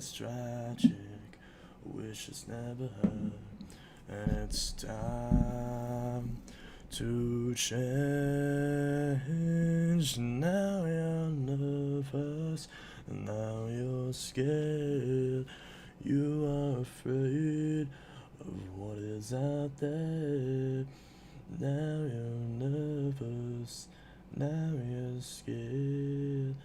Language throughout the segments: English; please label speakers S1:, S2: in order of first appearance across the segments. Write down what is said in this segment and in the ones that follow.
S1: tragic, wishes never heard, and it's time to change. Now you're nervous, and now you're scared. You are afraid of what is out there. Now you're nervous, now you're scared.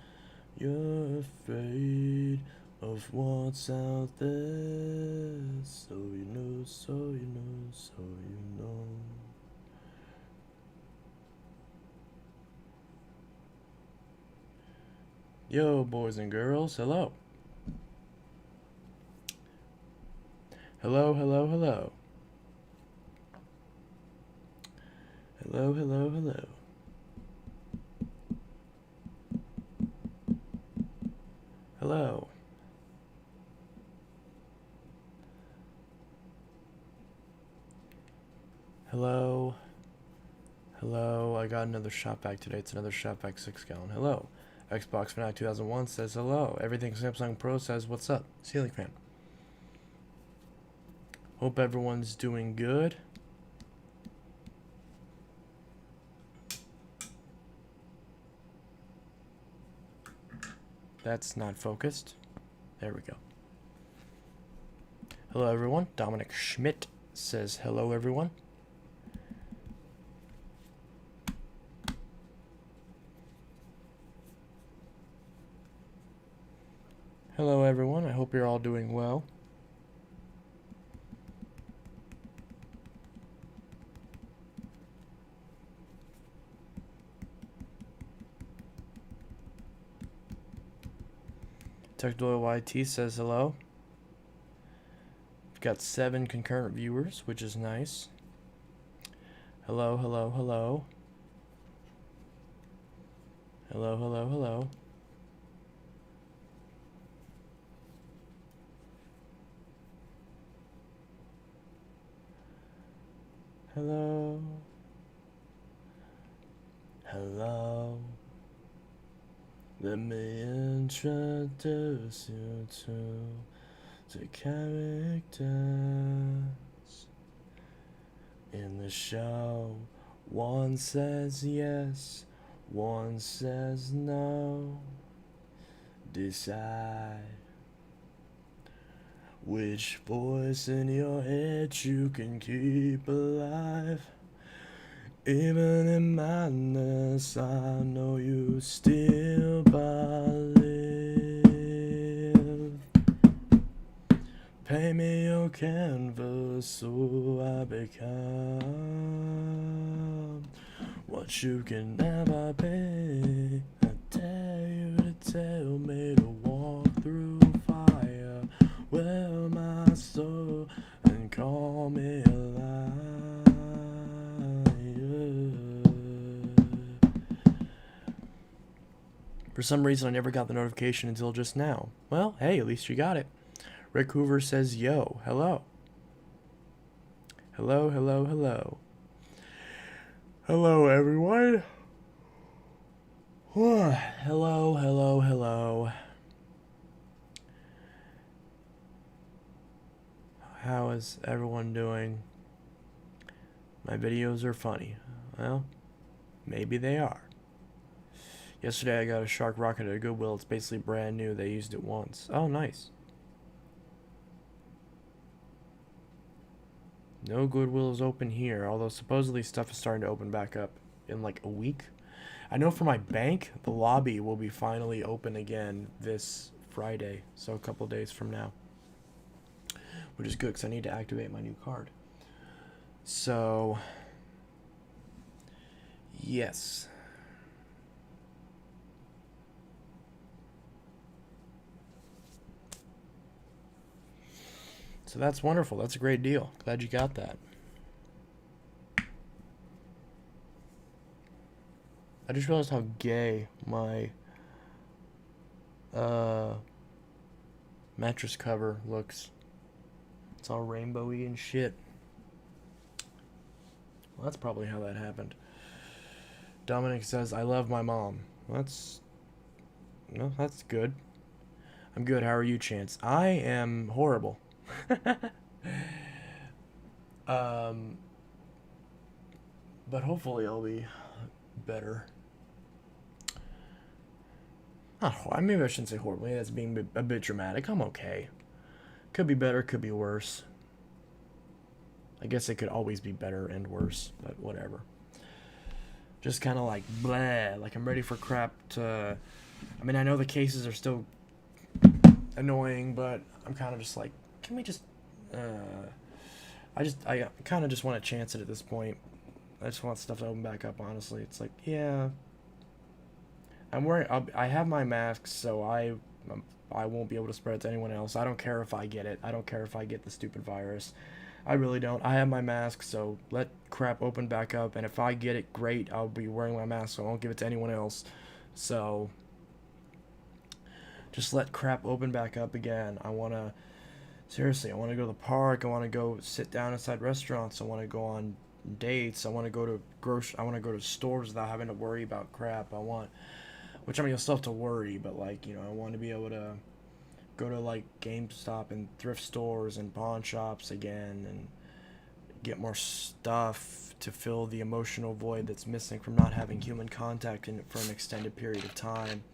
S1: You're afraid of what's out there. So you know, so you know, so you know. Yo, boys and girls, hello. Hello, hello, hello. Hello, hello, hello. Hello. Hello. Hello. I got another shop vac today. It's another shop vac 6-gallon. Hello. Xbox Fanatic 2001 says hello. Everything Samsung Pro says what's up. Ceiling fan. Hope everyone's doing good. That's not focused. There we go. Hello, everyone. Dominic Schmidt says hello, everyone. Hello, everyone. I hope you're all doing well. Techdoyle YT says hello. We've got 7 concurrent viewers, which is nice. Hello, hello, hello. Hello, hello, hello. Hello. Hello. Let me introduce you to the characters in the show. One says yes, one says no. Decide which voice in your head you can keep alive. Even in madness, I know you still believe. Paint me your canvas so I become what you can never be. I dare you to tell me to walk through fire, wear my soul, and call me alive. For some reason, I never got the notification until just now. Well, hey, at least you got it. Rick Hoover says, yo, hello. Hello, hello, hello. Hello, everyone. Hello, hello, hello. How is everyone doing? My videos are funny. Well, maybe they are. Yesterday I got a shark rocket at Goodwill. It's basically brand new. They used it once. Oh, nice. No Goodwill is open here, although supposedly stuff is starting to open back up in like a week. I know for my bank, the lobby will be finally open again this Friday, so a couple days from now. Which is good because I need to activate my new card. So, yes. So that's wonderful. That's a great deal. Glad you got that. I just realized how gay my mattress cover looks. It's all rainbowy and shit. Well, that's probably how that happened. Dominic says, I love my mom. That's good. I'm good. How are you, Chance? I am horrible. um, but hopefully I'll be better. Not maybe I shouldn't say horrible. Maybe that's being a bit dramatic. I'm okay. Could be better, could be worse. I guess it could always be better and worse, but whatever. Just kind of like blah. Like I'm ready for crap to. I mean, I know the cases are still annoying, but I'm kind of just like, can we just? I kind of just want to chance it at this point. I just want stuff to open back up. Honestly, it's like, yeah. I'm wearing. I have my mask, so I won't be able to spread it to anyone else. I don't care if I get it. I don't care if I get the stupid virus. I really don't. I have my mask, so let crap open back up. And if I get it, great. I'll be wearing my mask, so I won't give it to anyone else. So just let crap open back up again. Seriously, I want to go to the park. I want to go sit down inside restaurants. I want to go on dates. I want to go to I want to go to stores without having to worry about crap. Which I mean, you'll still have to worry, but like, I want to be able to go to like GameStop and thrift stores and pawn shops again and get more stuff to fill the emotional void that's missing from not having human contact for an extended period of time.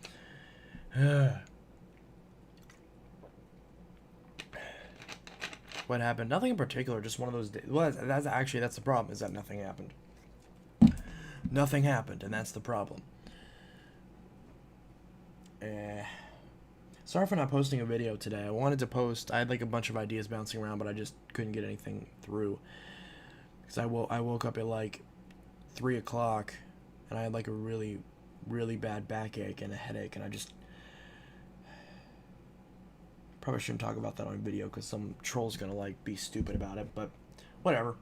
S1: What happened? Nothing in particular, just one of those days. Well, that's the problem, is that nothing happened. Nothing happened, and that's the problem. Sorry for not posting a video today. I wanted to post. I had like a bunch of ideas bouncing around, but I just couldn't get anything through. Because I woke up at like 3 o'clock, and I had like a really, really bad backache and a headache, and I just probably shouldn't talk about that on video because some troll's gonna like be stupid about it. But whatever.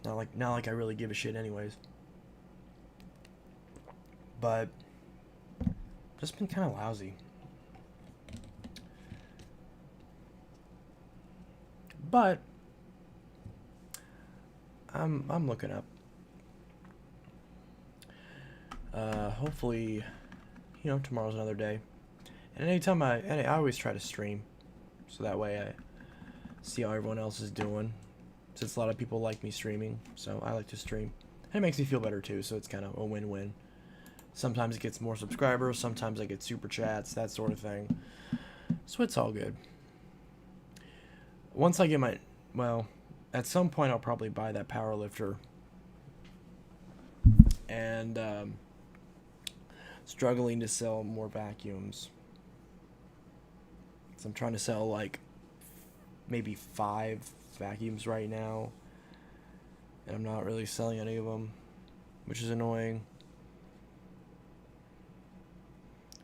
S1: Not like I really give a shit, anyways. But just been kind of lousy. But I'm looking up. Hopefully, tomorrow's another day. And anytime I always try to stream, so that way I see how everyone else is doing. Since a lot of people like me streaming, so I like to stream. And it makes me feel better too, so it's kind of a win-win. Sometimes it gets more subscribers, sometimes I get super chats, that sort of thing. So it's all good. Once I get at some point I'll probably buy that power lifter. And struggling to sell more vacuums. So I'm trying to sell like maybe 5 vacuums right now. And I'm not really selling any of them, which is annoying.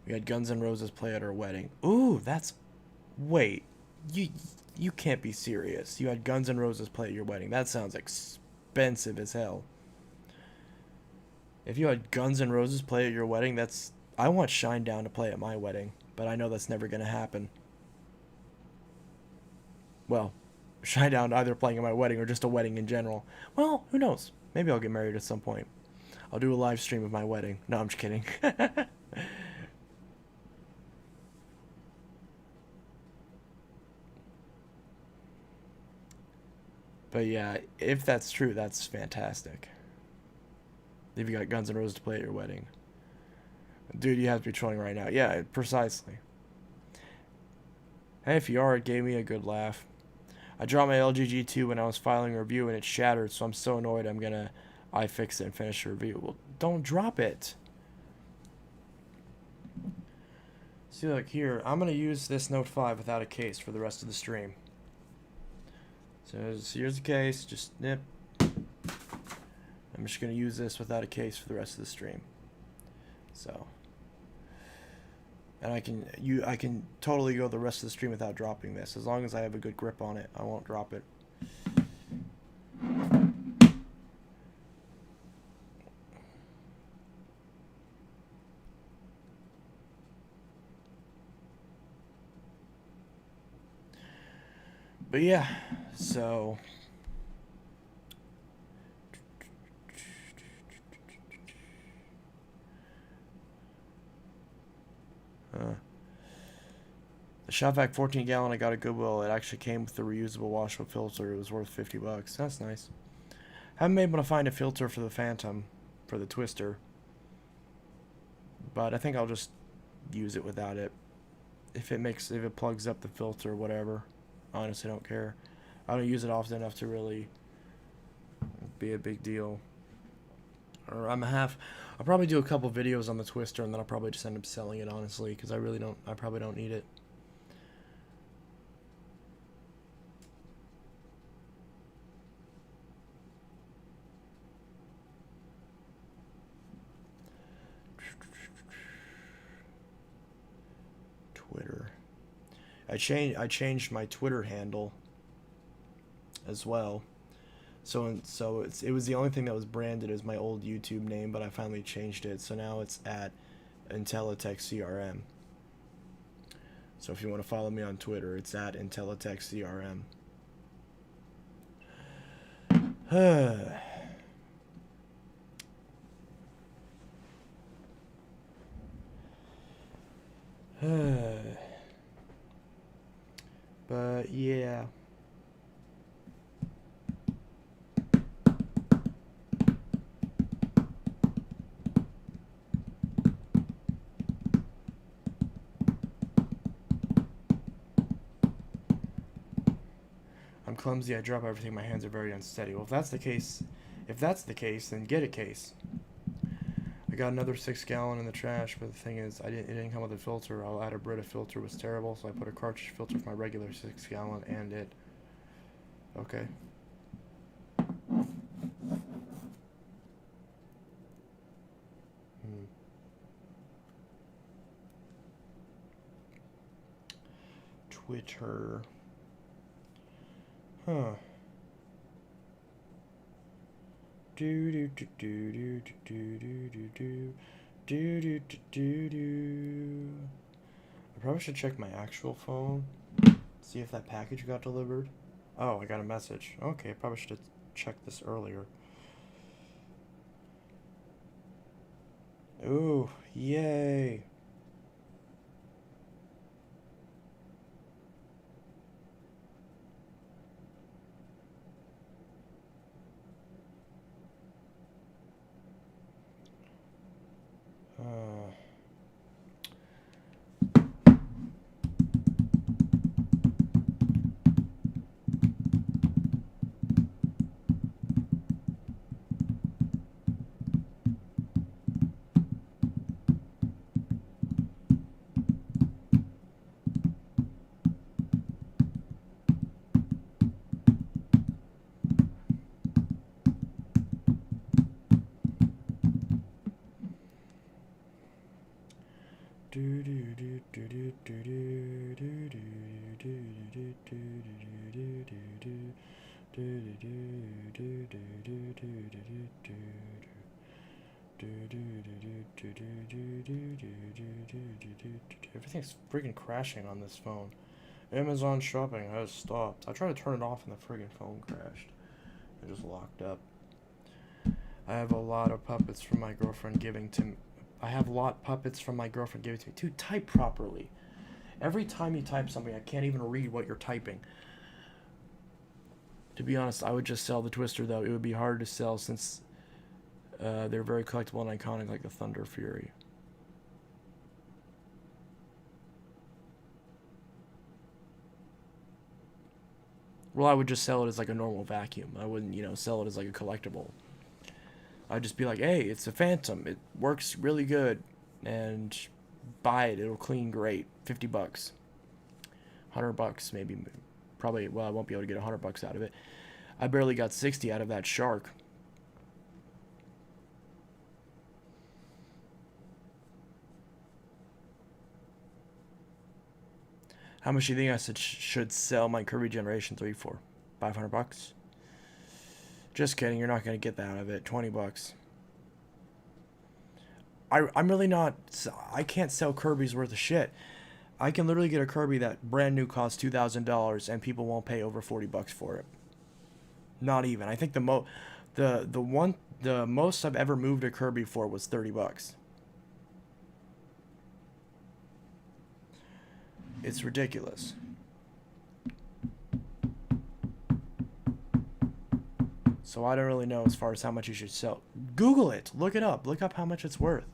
S1: We had Guns N' Roses play at our wedding. Ooh, wait, you can't be serious. You had Guns N' Roses play at your wedding. That sounds expensive as hell. If you had Guns N' Roses play at your wedding, I want Shinedown to play at my wedding, but I know that's never gonna happen. Well, Shinedown either playing at my wedding or just a wedding in general. Well, who knows? Maybe I'll get married at some point. I'll do a live stream of my wedding. No, I'm just kidding. But yeah, if that's true, that's fantastic. If you got Guns N' Roses to play at your wedding. Dude, you have to be trolling right now. Yeah, precisely. Hey, FR, it gave me a good laugh. I dropped my LG G2 when I was filing a review and it shattered, so I'm so annoyed I'm gonna iFix it and finish the review. Well, don't drop it. See, look, here, I'm gonna use this Note 5 without a case for the rest of the stream. So here's the case, just nip. I'm just going to use this without a case for the rest of the stream. So, and I can totally go the rest of the stream without dropping this. As long as I have a good grip on it, I won't drop it. But yeah, so The Shop Vac 14 gallon I got at Goodwill. It actually came with the reusable washable filter. It was worth 50 bucks. That's nice. Haven't been able to find a filter for the Phantom, for the Twister. But I think I'll just use it without it. If it plugs up the filter or whatever. Honestly, don't care. I don't use it often enough to really be a big deal. Or I'll probably do a couple videos on the Twister and then I'll probably just end up selling it, honestly, because I probably don't need it. Twitter. I changed my Twitter handle as well. So it was the only thing that was branded as my old YouTube name, but I finally changed it. So now it's at IntelliTechCRM. So if you want to follow me on Twitter, it's at IntelliTechCRM. But yeah. I'm clumsy, I drop everything, my hands are very unsteady. Well, if that's the case, then get a case. I got another 6 gallon in the trash, but the thing is, it didn't come with a filter. I'll add a Brita filter, was terrible, so I put a cartridge filter for my regular 6 gallon and it. Okay. Twitter. Huh. Do do do do do do do do do do do do. I probably should check my actual phone, see if that package got delivered. Oh, I got a message. Okay, I probably should have checked this earlier. Ooh, yay. Everything's freaking crashing on this phone. Amazon shopping has stopped. I tried to turn it off and the friggin' phone crashed. It just locked up. I have a lot of puppets from my girlfriend giving to me. Dude, type properly. Every time you type something, I can't even read what you're typing. To be honest, I would just sell the Twister, though. It would be hard to sell since they're very collectible and iconic, like the Thunder Fury. Well, I would just sell it as like a normal vacuum. I wouldn't, sell it as like a collectible. I'd just be like, hey, it's a Phantom. It works really good. And buy it. It'll clean great. 50 bucks. 100 bucks, maybe. Probably, well, I won't be able to get 100 bucks out of it. I barely got 60 out of that shark. How much do you think I should sell my Kirby Generation 3 for? 500 bucks? Just kidding, you're not going to get that out of it. 20 bucks. I'm really not... I can't sell Kirby's worth of shit. I can literally get a Kirby that brand new costs $2,000 and people won't pay over 40 bucks for it. Not even. I think the most I've ever moved a Kirby for was 30 bucks. It's ridiculous. So I don't really know as far as how much you should sell. Google it. Look it up. Look up how much it's worth.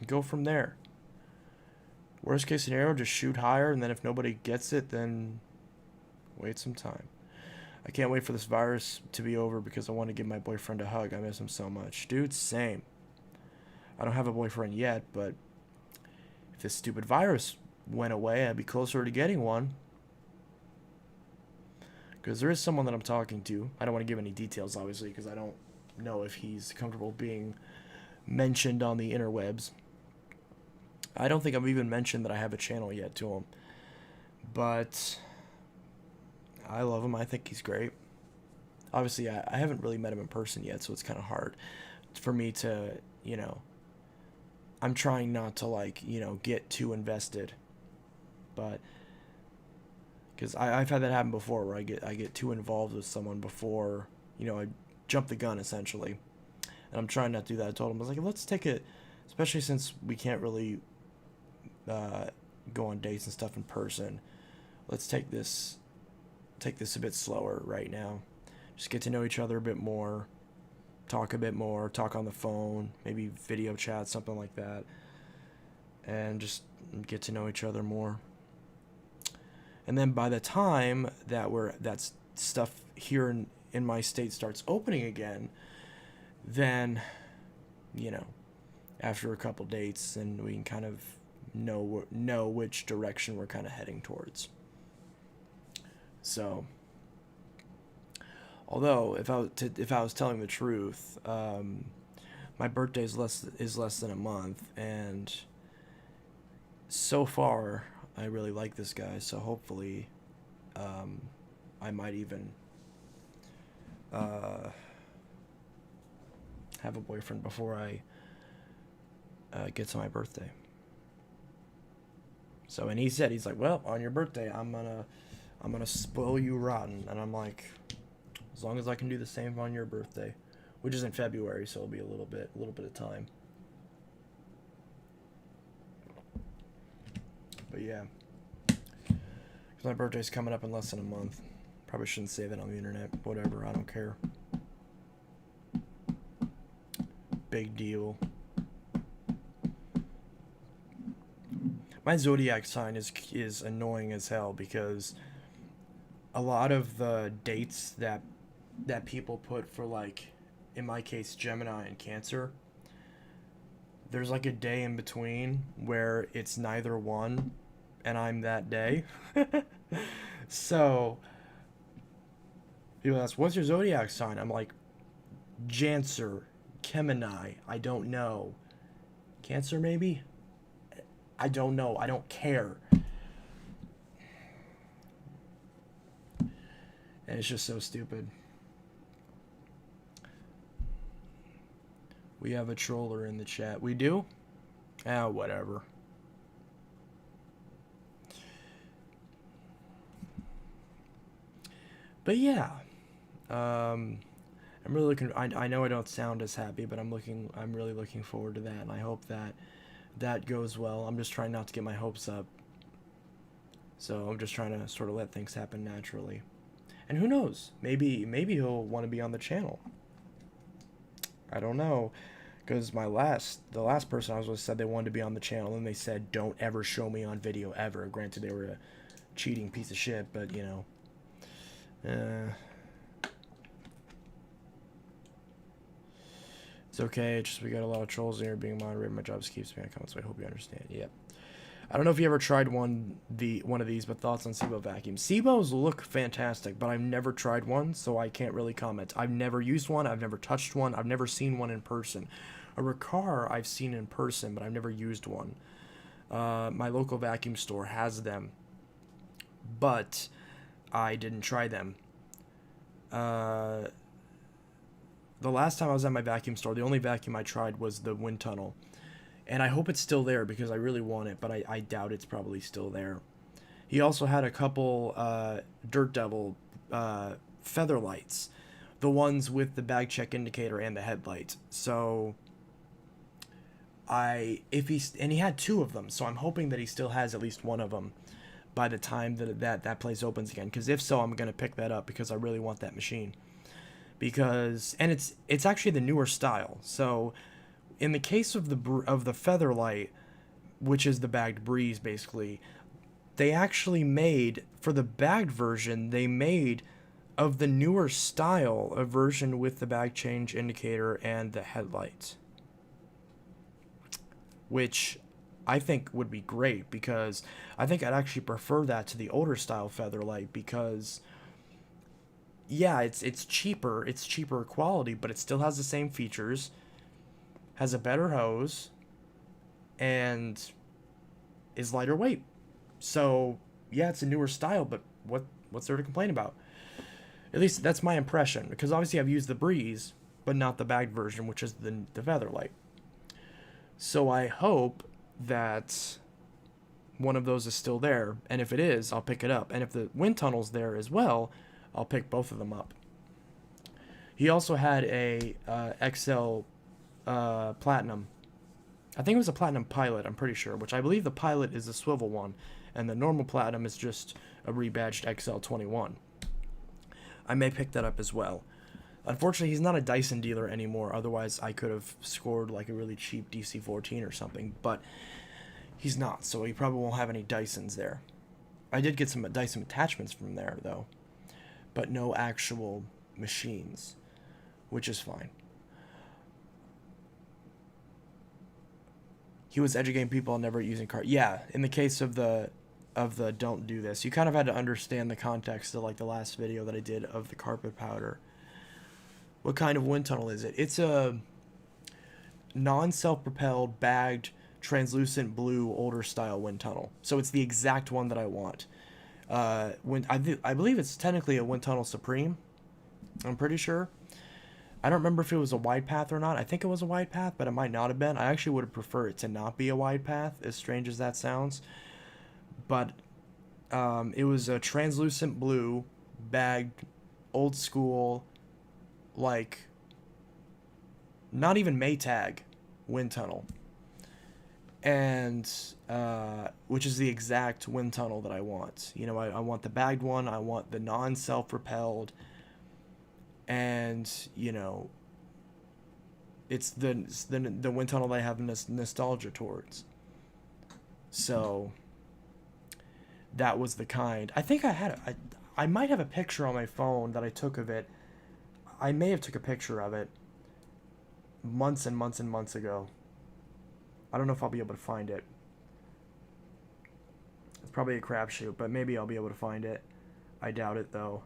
S1: Go from there. Worst case scenario, just shoot higher, and then if nobody gets it, then wait some time. I can't wait for this virus to be over because I want to give my boyfriend a hug. I miss him so much. Dude, same. I don't have a boyfriend yet, but if this stupid virus went away, I'd be closer to getting one. Because there is someone that I'm talking to. I don't want to give any details, obviously, because I don't know if he's comfortable being mentioned on the interwebs. I don't think I've even mentioned that I have a channel yet to him. But I love him. I think he's great. Obviously, I haven't really met him in person yet, so it's kind of hard for me to, you know, I'm trying not to, like, you know, get too invested. But because I've had that happen before, where I get too involved with someone before, you know, I jump the gun, essentially. And I'm trying not to do that. I told him, I was like, let's take it, especially since we can't really go on dates and stuff in person. Let's take this a bit slower right now. Just get to know each other a bit more, talk a bit more, talk on the phone, maybe video chat, something like that, and just get to know each other more. And then by the time that stuff here in my state starts opening again, then, you know, after a couple dates, and we can kind of know which direction we're kind of heading towards. So, although if I was telling the truth, my birthday is less than a month, and so far I really like this guy. So hopefully, I might even have a boyfriend before I get to my birthday. So, and he said, he's like, well, on your birthday, I'm gonna spoil you rotten. And I'm like, as long as I can do the same on your birthday, which is in February, so it'll be a little bit of time. But yeah, because my birthday's coming up in less than a month. Probably shouldn't say that on the internet. Whatever, I don't care. Big deal. My zodiac sign is annoying as hell, because a lot of the dates that people put for, like, in my case, Gemini and Cancer, there's like a day in between where it's neither one, and I'm that day. So people ask, what's your zodiac sign? I'm like, Jancer, Gemini, I don't know. Cancer, maybe? I don't know. I don't care. And it's just so stupid. We have a troller in the chat. We do? Ah, whatever. But yeah. I'm really looking, I know I don't sound as happy, but I'm really looking forward to that, and I hope that goes well. I'm just trying not to get my hopes up. So I'm just trying to sort of let things happen naturally. And who knows? Maybe he'll want to be on the channel. I don't know, because the last person I was with said they wanted to be on the channel, and they said, don't ever show me on video ever. Granted, they were a cheating piece of shit, but, you know, it's okay. It's just we got a lot of trolls here being moderated. My job just keeps me on comments, so I hope you understand. Yep. I don't know if you ever tried one of these, but thoughts on SIBO vacuums. SIBOs look fantastic, but I've never tried one, so I can't really comment. I've never used one. I've never touched one. I've never seen one in person. A Riccar I've seen in person, but I've never used one. My local vacuum store has them, but I didn't try them. The last time I was at my vacuum store, the only vacuum I tried was the wind tunnel. And I hope it's still there, because I really want it, but I doubt it's probably still there. He also had a couple Dirt Devil feather lights, the ones with the bag check indicator and the headlight. So and he had two of them, so I'm hoping that he still has at least one of them by the time that place opens again. Because if so, I'm gonna pick that up because I really want that machine. And it's actually the newer style. So in the case of the Featherlight, which is the bagged breeze, basically, they actually made, for the bagged version, they made of the newer style a version with the bag change indicator and the headlights, which I think would be great, because I think I'd actually prefer that to the older style Featherlight, because yeah, it's cheaper quality, but it still has the same features, has a better hose, and is lighter weight. So yeah, it's a newer style, but what's there to complain about? At least that's my impression, because obviously I've used the Breeze, but not the bagged version, which is the Featherlight. So I hope that one of those is still there, and if it is, I'll pick it up. And if the wind tunnel's there as well, I'll pick both of them up. He also had a XL Platinum. I think it was a Platinum Pilot, I'm pretty sure, which I believe the Pilot is the swivel one, and the normal Platinum is just a rebadged XL21. I may pick that up as well. Unfortunately, he's not a Dyson dealer anymore, otherwise I could have scored like a really cheap DC-14 or something, but he's not, so he probably won't have any Dysons there. I did get some Dyson attachments from there, though, but no actual machines, which is fine. He was educating people on never using car. Yeah, in the case of the don't do this, you kind of had to understand the context of like the last video that I did of the carpet powder. What kind of wind tunnel is it? It's a non-self-propelled, bagged, translucent blue, older style wind tunnel. So it's the exact one that I want. I believe it's technically a Wind Tunnel Supreme. I'm pretty sure. I don't remember if it was a wide path or not. I think it was a wide path, but it might not have been. I actually would have preferred it to not be a wide path, as strange as that sounds. But it was a translucent blue, bagged, old school, like, not even Maytag wind tunnel. And which is the exact wind tunnel that I want. You know, I want the bagged one. I want the non-self-propelled. And, you know, it's the wind tunnel that I have nostalgia towards. So that was the kind. I think I might have a picture on my phone that I took of it. I may have took a picture of it months and months and months ago. I don't know if I'll be able to find it. It's probably a crapshoot, but maybe I'll be able to find it. I doubt it, though.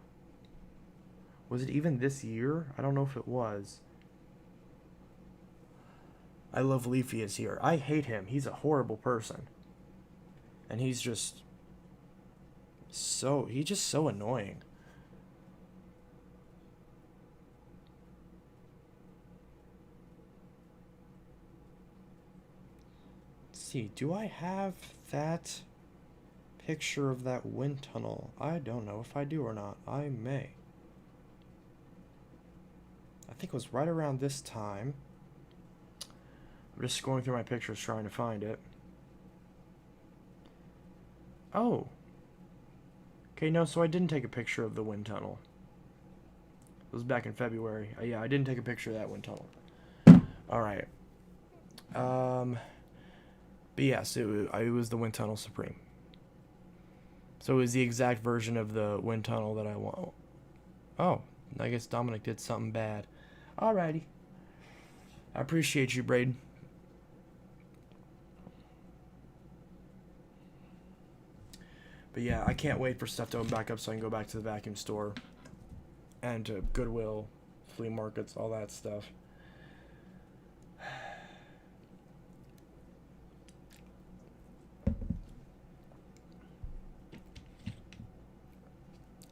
S1: Was it even this year? I don't know if it was. I love Leafy is here. I hate him. He's a horrible person. And he's just so annoying. Let's see, do I have that picture of that wind tunnel? I don't know if I do or not. I may. I think it was right around this time. I'm just scrolling through my pictures trying to find it. Oh. Okay, no, so I didn't take a picture of the wind tunnel. It was back in February. Yeah, I didn't take a picture of that wind tunnel. Alright. But yes, it was the Wind Tunnel Supreme. So it was the exact version of the wind tunnel that I want. Oh, I guess Dominic did something bad. Alrighty. I appreciate you, Braden. But yeah, I can't wait for stuff to open back up so I can go back to the vacuum store and to Goodwill, flea markets, all that stuff.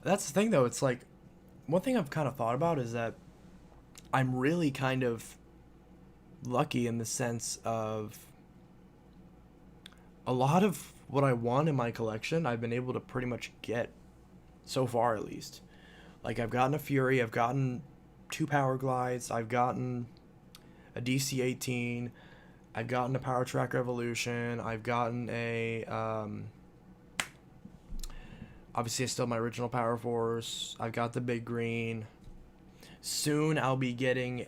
S1: That's the thing, though. It's like, one thing I've kind of thought about is that I'm really kind of lucky in the sense of a lot of what I want in my collection, I've been able to pretty much get, so far at least. Like, I've gotten a Fury, I've gotten 2 Power Glides, I've gotten a DC-18, I've gotten a Power Track Revolution. I've gotten a obviously I still have my original Power Force. I've got the Big Green. Soon I'll be getting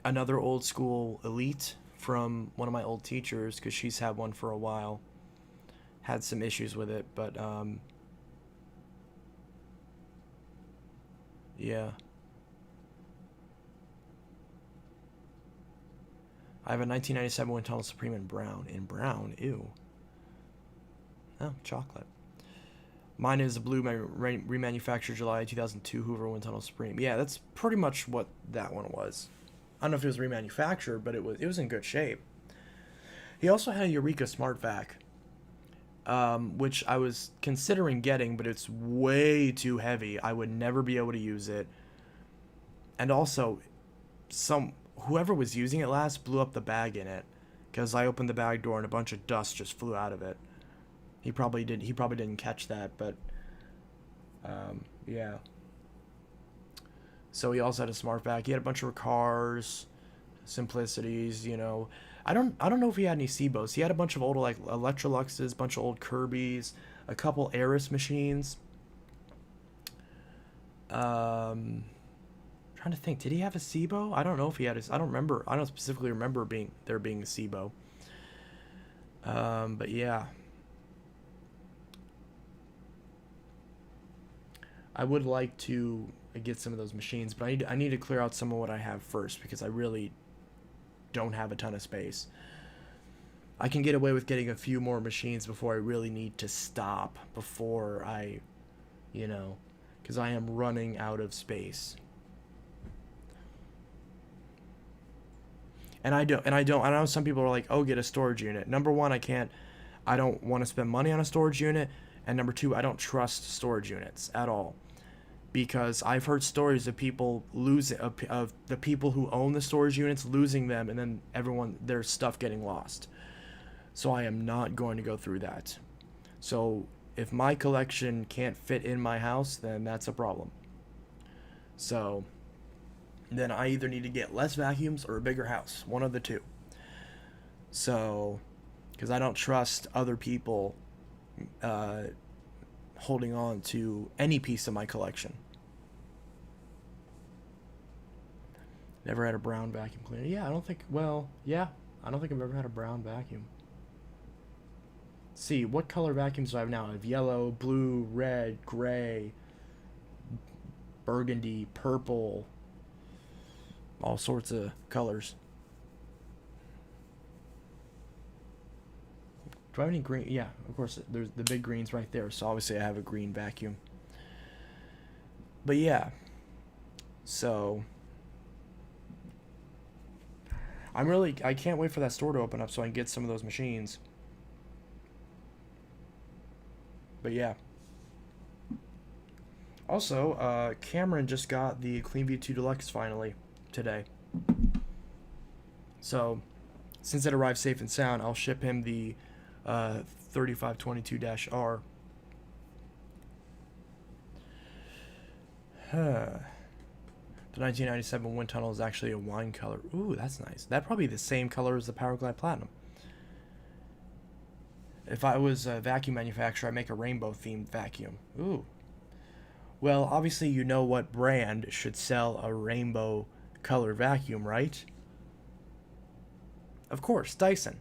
S1: another old school Elite from one of my old teachers, because she's had one for a while. Had some issues with it, but yeah. I have a 1997 Wind Tunnel Supreme in brown. In brown? Ew. Oh, chocolate. Mine is a blue remanufactured July 2002 Hoover Wind Tunnel Supreme. Yeah, that's pretty much what that one was. I don't know if it was remanufactured, but it was in good shape. He also had a Eureka Smart Vac, which I was considering getting, but it's way too heavy. I would never be able to use it. And also, whoever was using it last blew up the bag in it, because I opened the bag door and a bunch of dust just flew out of it. He probably didn't catch that, but yeah. So he also had a smart vac. He had a bunch of cars, simplicities, you know. I don't know if he had any Seabos. He had a bunch of old like Electroluxes, a bunch of old Kirby's, a couple Aris machines. Trying to think, did he have a Seabo? I don't know if he had I don't remember. I don't specifically remember there being a Seabo. But yeah. I would like to get some of those machines, but I need to clear out some of what I have first, because I really don't have a ton of space. I can get away with getting a few more machines before I really need to stop, before I, you know, because I am running out of space. And I know some people are like, oh, get a storage unit. Number one, I don't want to spend money on a storage unit. And number two, I don't trust storage units at all. Because I've heard stories of people of the people who own the storage units losing them, and then their stuff getting lost. So I am not going to go through that. So if my collection can't fit in my house, then that's a problem. So then I either need to get less vacuums or a bigger house, one of the two. So, because I don't trust other people holding on to any piece of my collection. Never had a brown vacuum cleaner. Yeah, I don't think I've ever had a brown vacuum. Let's see, what color vacuums do I have now? I have yellow, blue, red, gray, burgundy, purple, all sorts of colors. Do I have any green? Yeah, of course, there's the big greens right there, so obviously I have a green vacuum. But yeah, so I can't wait for that store to open up so I can get some of those machines. But yeah. Also, Cameron just got the CleanView 2 Deluxe finally today. So, since it arrived safe and sound, I'll ship him the 3522-R. The 1997 Wind Tunnel is actually a wine color. Ooh, that's nice. That'd probably be the same color as the Powerglide Platinum. If I was a vacuum manufacturer, I'd make a rainbow-themed vacuum. Ooh. Well, obviously you know what brand should sell a rainbow color vacuum, right? Of course, Dyson.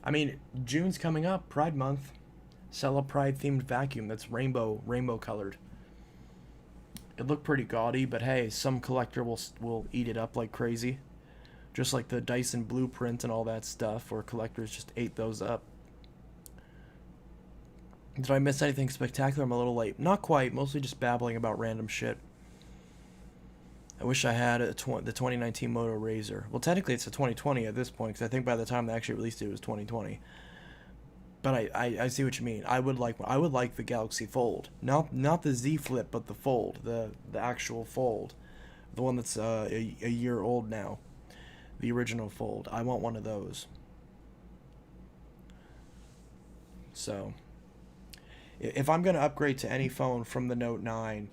S1: I mean, June's coming up, Pride Month. Sell a Pride-themed vacuum that's rainbow colored. It looked pretty gaudy, but hey, some collector will eat it up like crazy. Just like the Dyson Blueprint and all that stuff, where collectors just ate those up. Did I miss anything spectacular? I'm a little late. Not quite, mostly just babbling about random shit. I wish I had the 2019 Moto Razor. Well, technically it's a 2020 at this point, because I think by the time they actually released it was 2020. But I see what you mean. I would like the Galaxy Fold, not the Z Flip, but the Fold, the actual Fold, the one that's a year old now, the original Fold. I want one of those. So, If I'm going to upgrade to any phone from the Note 9,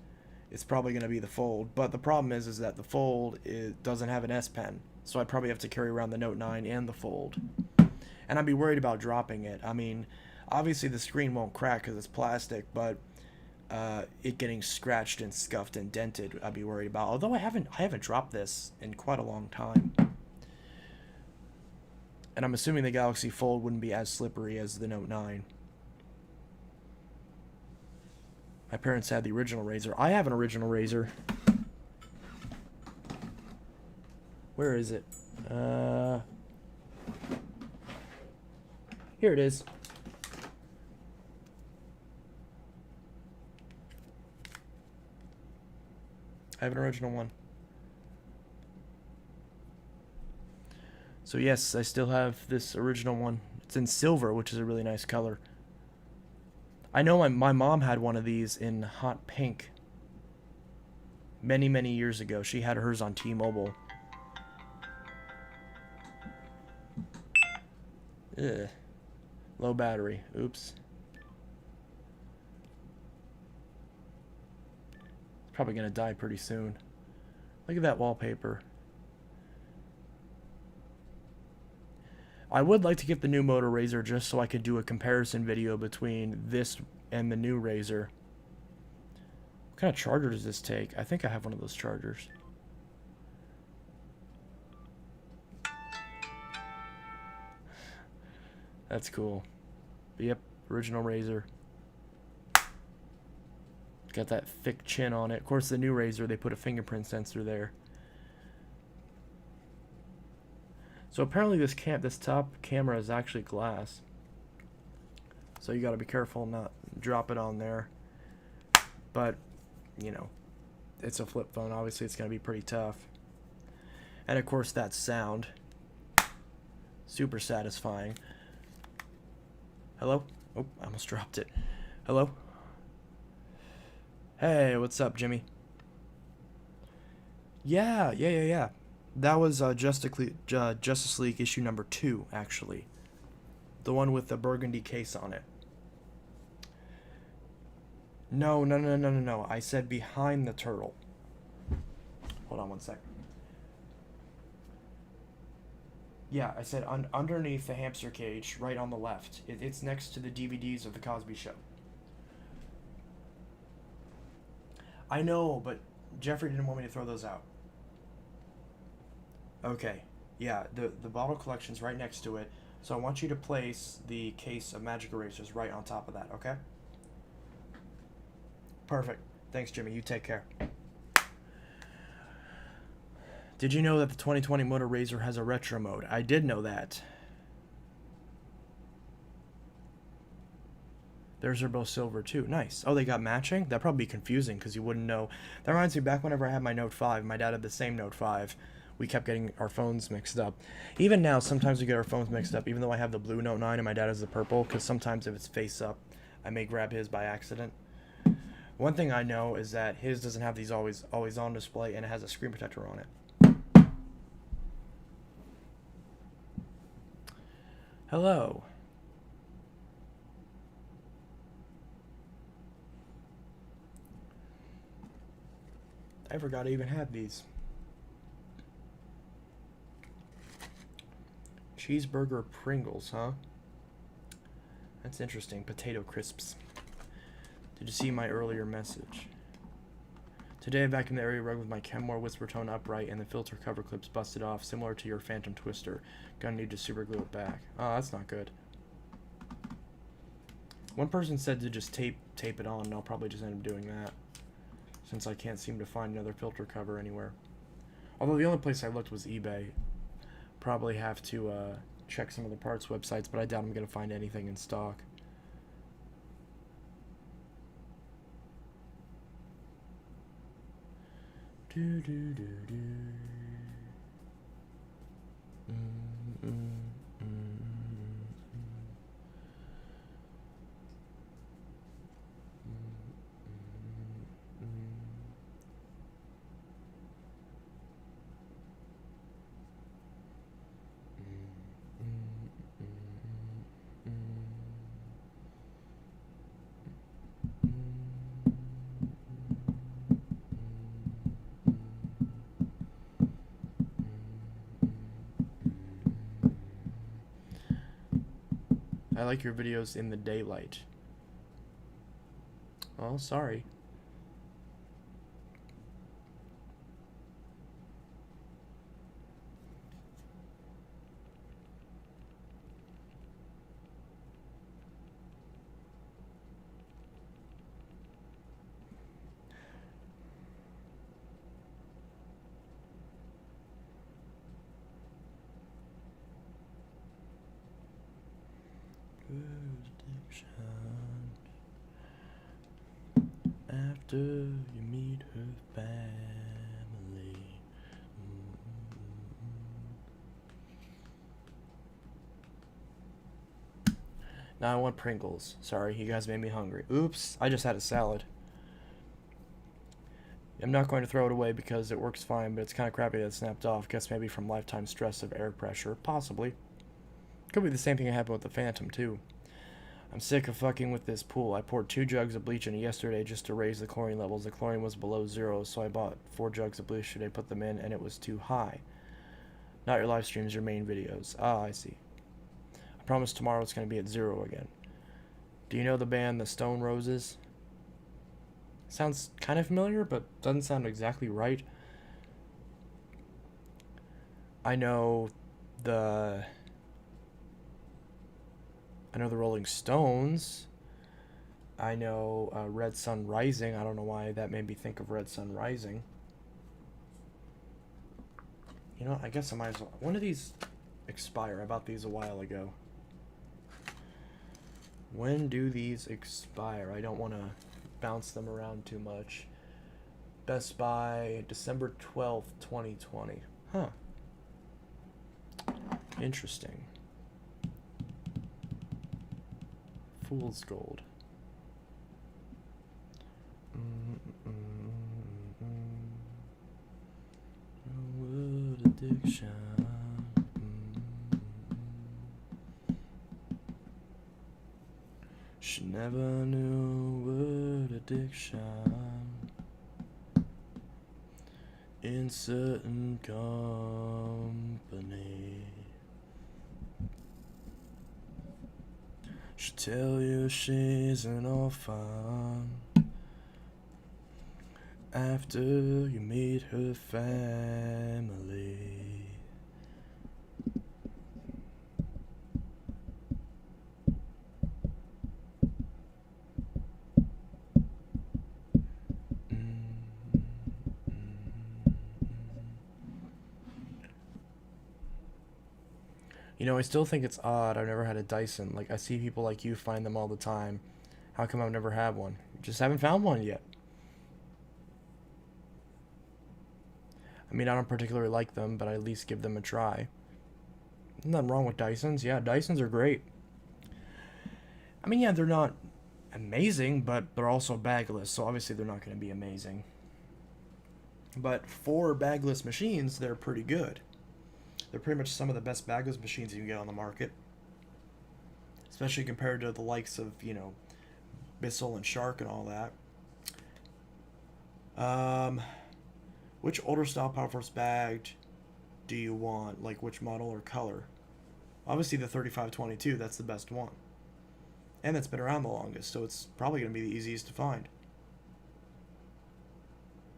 S1: it's probably going to be the Fold. But the problem is that the Fold doesn't have an S Pen. So I'd probably have to carry around the Note 9 and the Fold. And I'd be worried about dropping it. I mean, obviously the screen won't crack because it's plastic, but it getting scratched and scuffed and dented, I'd be worried about. Although I haven't dropped this in quite a long time. And I'm assuming the Galaxy Fold wouldn't be as slippery as the Note 9. My parents had the original Razr. I have an original Razr. Where is it? Here it is. I have an original one. So yes, I still have this original one. It's in silver, which is a really nice color. I know my mom had one of these in hot pink many, many years ago. She had hers on T-Mobile. Ugh. Low battery. Oops. It's probably going to die pretty soon. Look at that wallpaper. I would like to get the new Moto Razr just so I could do a comparison video between this and the new Razr. What kind of charger does this take? I think I have one of those chargers. That's cool. But yep, original Razr. Got that thick chin on it. Of course, the new Razr, they put a fingerprint sensor there. So apparently this top camera is actually glass. So you got to be careful not drop it on there. But, you know, it's a flip phone. Obviously, it's going to be pretty tough. And of course, that sound. Super satisfying. Hello? Oh, I almost dropped it. Hello? Hey, what's up, Jimmy? Yeah. That was Justice League issue number 2, actually. The one with the burgundy case on it. No. I said behind the turtle. Hold on one sec. Yeah, I said underneath the hamster cage, right on the left. It's next to the DVDs of The Cosby Show. I know, but Jeffrey didn't want me to throw those out. Okay, yeah, the bottle collection's right next to it, so I want you to place the case of magic erasers right on top of that, okay? Perfect. Thanks, Jimmy. You take care. Did you know that the 2020 Moto Razr has a retro mode? I did know that. Theirs are both silver too. Nice. Oh, they got matching? That'd probably be confusing because you wouldn't know. That reminds me, back whenever I had my Note 5, my dad had the same Note 5. We kept getting our phones mixed up. Even now, sometimes we get our phones mixed up, even though I have the blue Note 9 and my dad has the purple, because sometimes if it's face up, I may grab his by accident. One thing I know is that his doesn't have these always on display, and it has a screen protector on it. Hello. I forgot I even had these. Cheeseburger Pringles, huh? That's interesting. Potato crisps. Did you see my earlier message? Today I vacuumed the area rug with my Kenmore Whisper Tone upright and the filter cover clips busted off, similar to your Phantom Twister. Gonna need to super glue it back. Oh, that's not good. One person said to just tape it on, and I'll probably just end up doing that, since I can't seem to find another filter cover anywhere. Although the only place I looked was eBay. Probably have to check some of the parts websites, but I doubt I'm going to find anything in stock. I like your videos in the daylight. Oh, sorry. After you meet her family. Now I want Pringles. Sorry, you guys made me hungry. Oops, I just had a salad. I'm not going to throw it away because it works fine, but it's kind of crappy that it snapped off. Guess maybe from lifetime stress of air pressure. Possibly. Could be the same thing that happened with the Phantom, too. I'm sick of fucking with this pool. I poured 2 jugs of bleach in it yesterday just to raise the chlorine levels. The chlorine was below 0, so I bought 4 jugs of bleach today, put them in, and it was too high. Not your live streams, your main videos. Ah, I see. I promise tomorrow it's going to be at 0 again. Do you know the band The Stone Roses? Sounds kind of familiar, but doesn't sound exactly right. I know the Rolling Stones. I know Red Sun Rising. I don't know why that made me think of Red Sun Rising. You know, I guess I might as well. When do these expire? I bought these a while ago. When do these expire? I don't want to bounce them around too much. Best Buy, December 12th, 2020. Huh. Interesting. Fool's Gold. Wood addiction. She never knew word addiction in certain company. She'll tell you she's an orphan after you meet her family. You know, I still think it's odd I've never had a Dyson. Like, I see people like you find them all the time. How come I've never had one? Just haven't found one yet. I mean, I don't particularly like them, but I at least give them a try. Nothing wrong with Dysons. Yeah, Dysons are great. I mean, yeah, they're not amazing, but they're also bagless, so obviously they're not going to be amazing. But for bagless machines, they're pretty good. They're pretty much some of the best bagless machines you can get on the market. Especially compared to the likes of, you know, Bissell and Shark and all that. Which older style Power Force bag do you want? Like, which model or color? Obviously the 3522, that's the best one. And that's been around the longest, so it's probably going to be the easiest to find.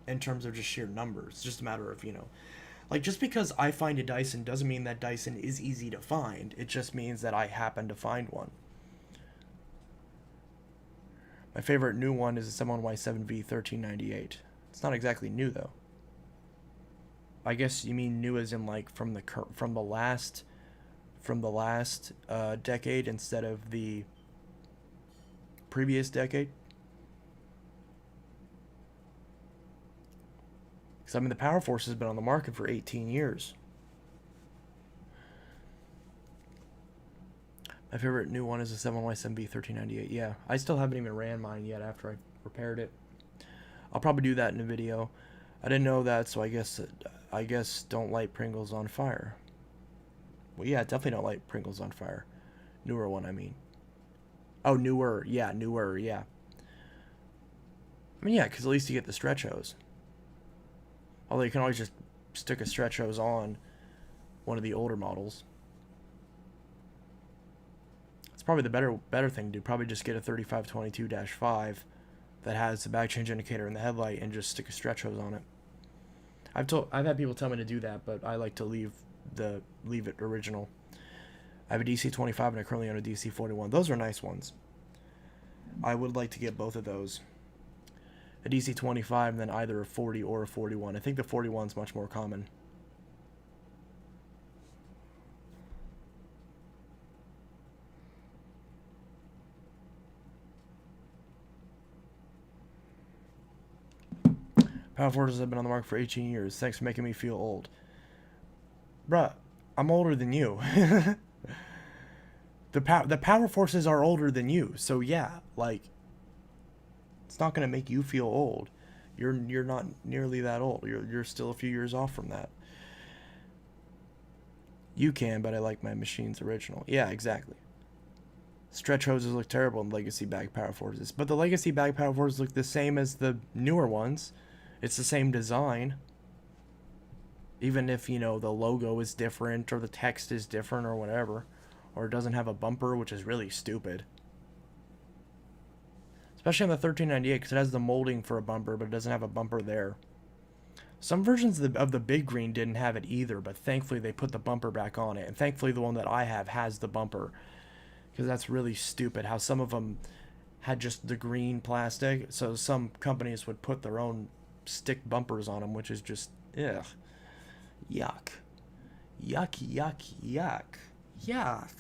S1: In terms of just sheer numbers. It's just a matter of, you know... Like, just because I find a Dyson doesn't mean that Dyson is easy to find. It just means that I happen to find one. My favorite new one is the 7Y7V 1398. It's not exactly new, though. I guess you mean new as in, like, from the last decade instead of the previous decade. Because, I mean, the Power Force has been on the market for 18 years. My favorite new one is the 7Y7B 1398. Yeah, I still haven't even ran mine yet after I repaired it. I'll probably do that in a video. I didn't know that, so I guess don't light Pringles on fire. Well, yeah, definitely don't light Pringles on fire. Newer one, I mean. Oh, newer. Yeah, newer, yeah. I mean, yeah, because at least you get the stretch hose. Although you can always just stick a stretch hose on one of the older models. probably the better thing to do. Probably just get a 3522-5 that has the back change indicator and the headlight and just stick a stretch hose on it. I've had people tell me to do that, but I like to leave it original. I have a DC-25 and I currently own a DC-41. Those are nice ones. I would like to get both of those. A DC-25 and then either a 40 or a 41. I think the 41 is much more common. Power Forces have been on the market for 18 years. Thanks for making me feel old. Bruh, I'm older than you. The Power Forces are older than you. So yeah, like, it's not going to make you feel old. You're not nearly that old. You're still a few years off from that. You can, but I like my machine's original. Yeah, exactly. Stretch hoses look terrible in Legacy Bag Power Forces. But the Legacy Bag Power Forces look the same as the newer ones. It's the same design. Even if, you know, the logo is different or the text is different or whatever. Or it doesn't have a bumper, which is really stupid. Especially on the 1398 because it has the molding for a bumper, but it doesn't have a bumper there. Some versions of the Big Green didn't have it either, but thankfully they put the bumper back on it. And thankfully the one that I have has the bumper. Because that's really stupid how some of them had just the green plastic. So some companies would put their own stick bumpers on them, which is just, ugh. Yuck. Yuck, yuck, yuck. Yuck.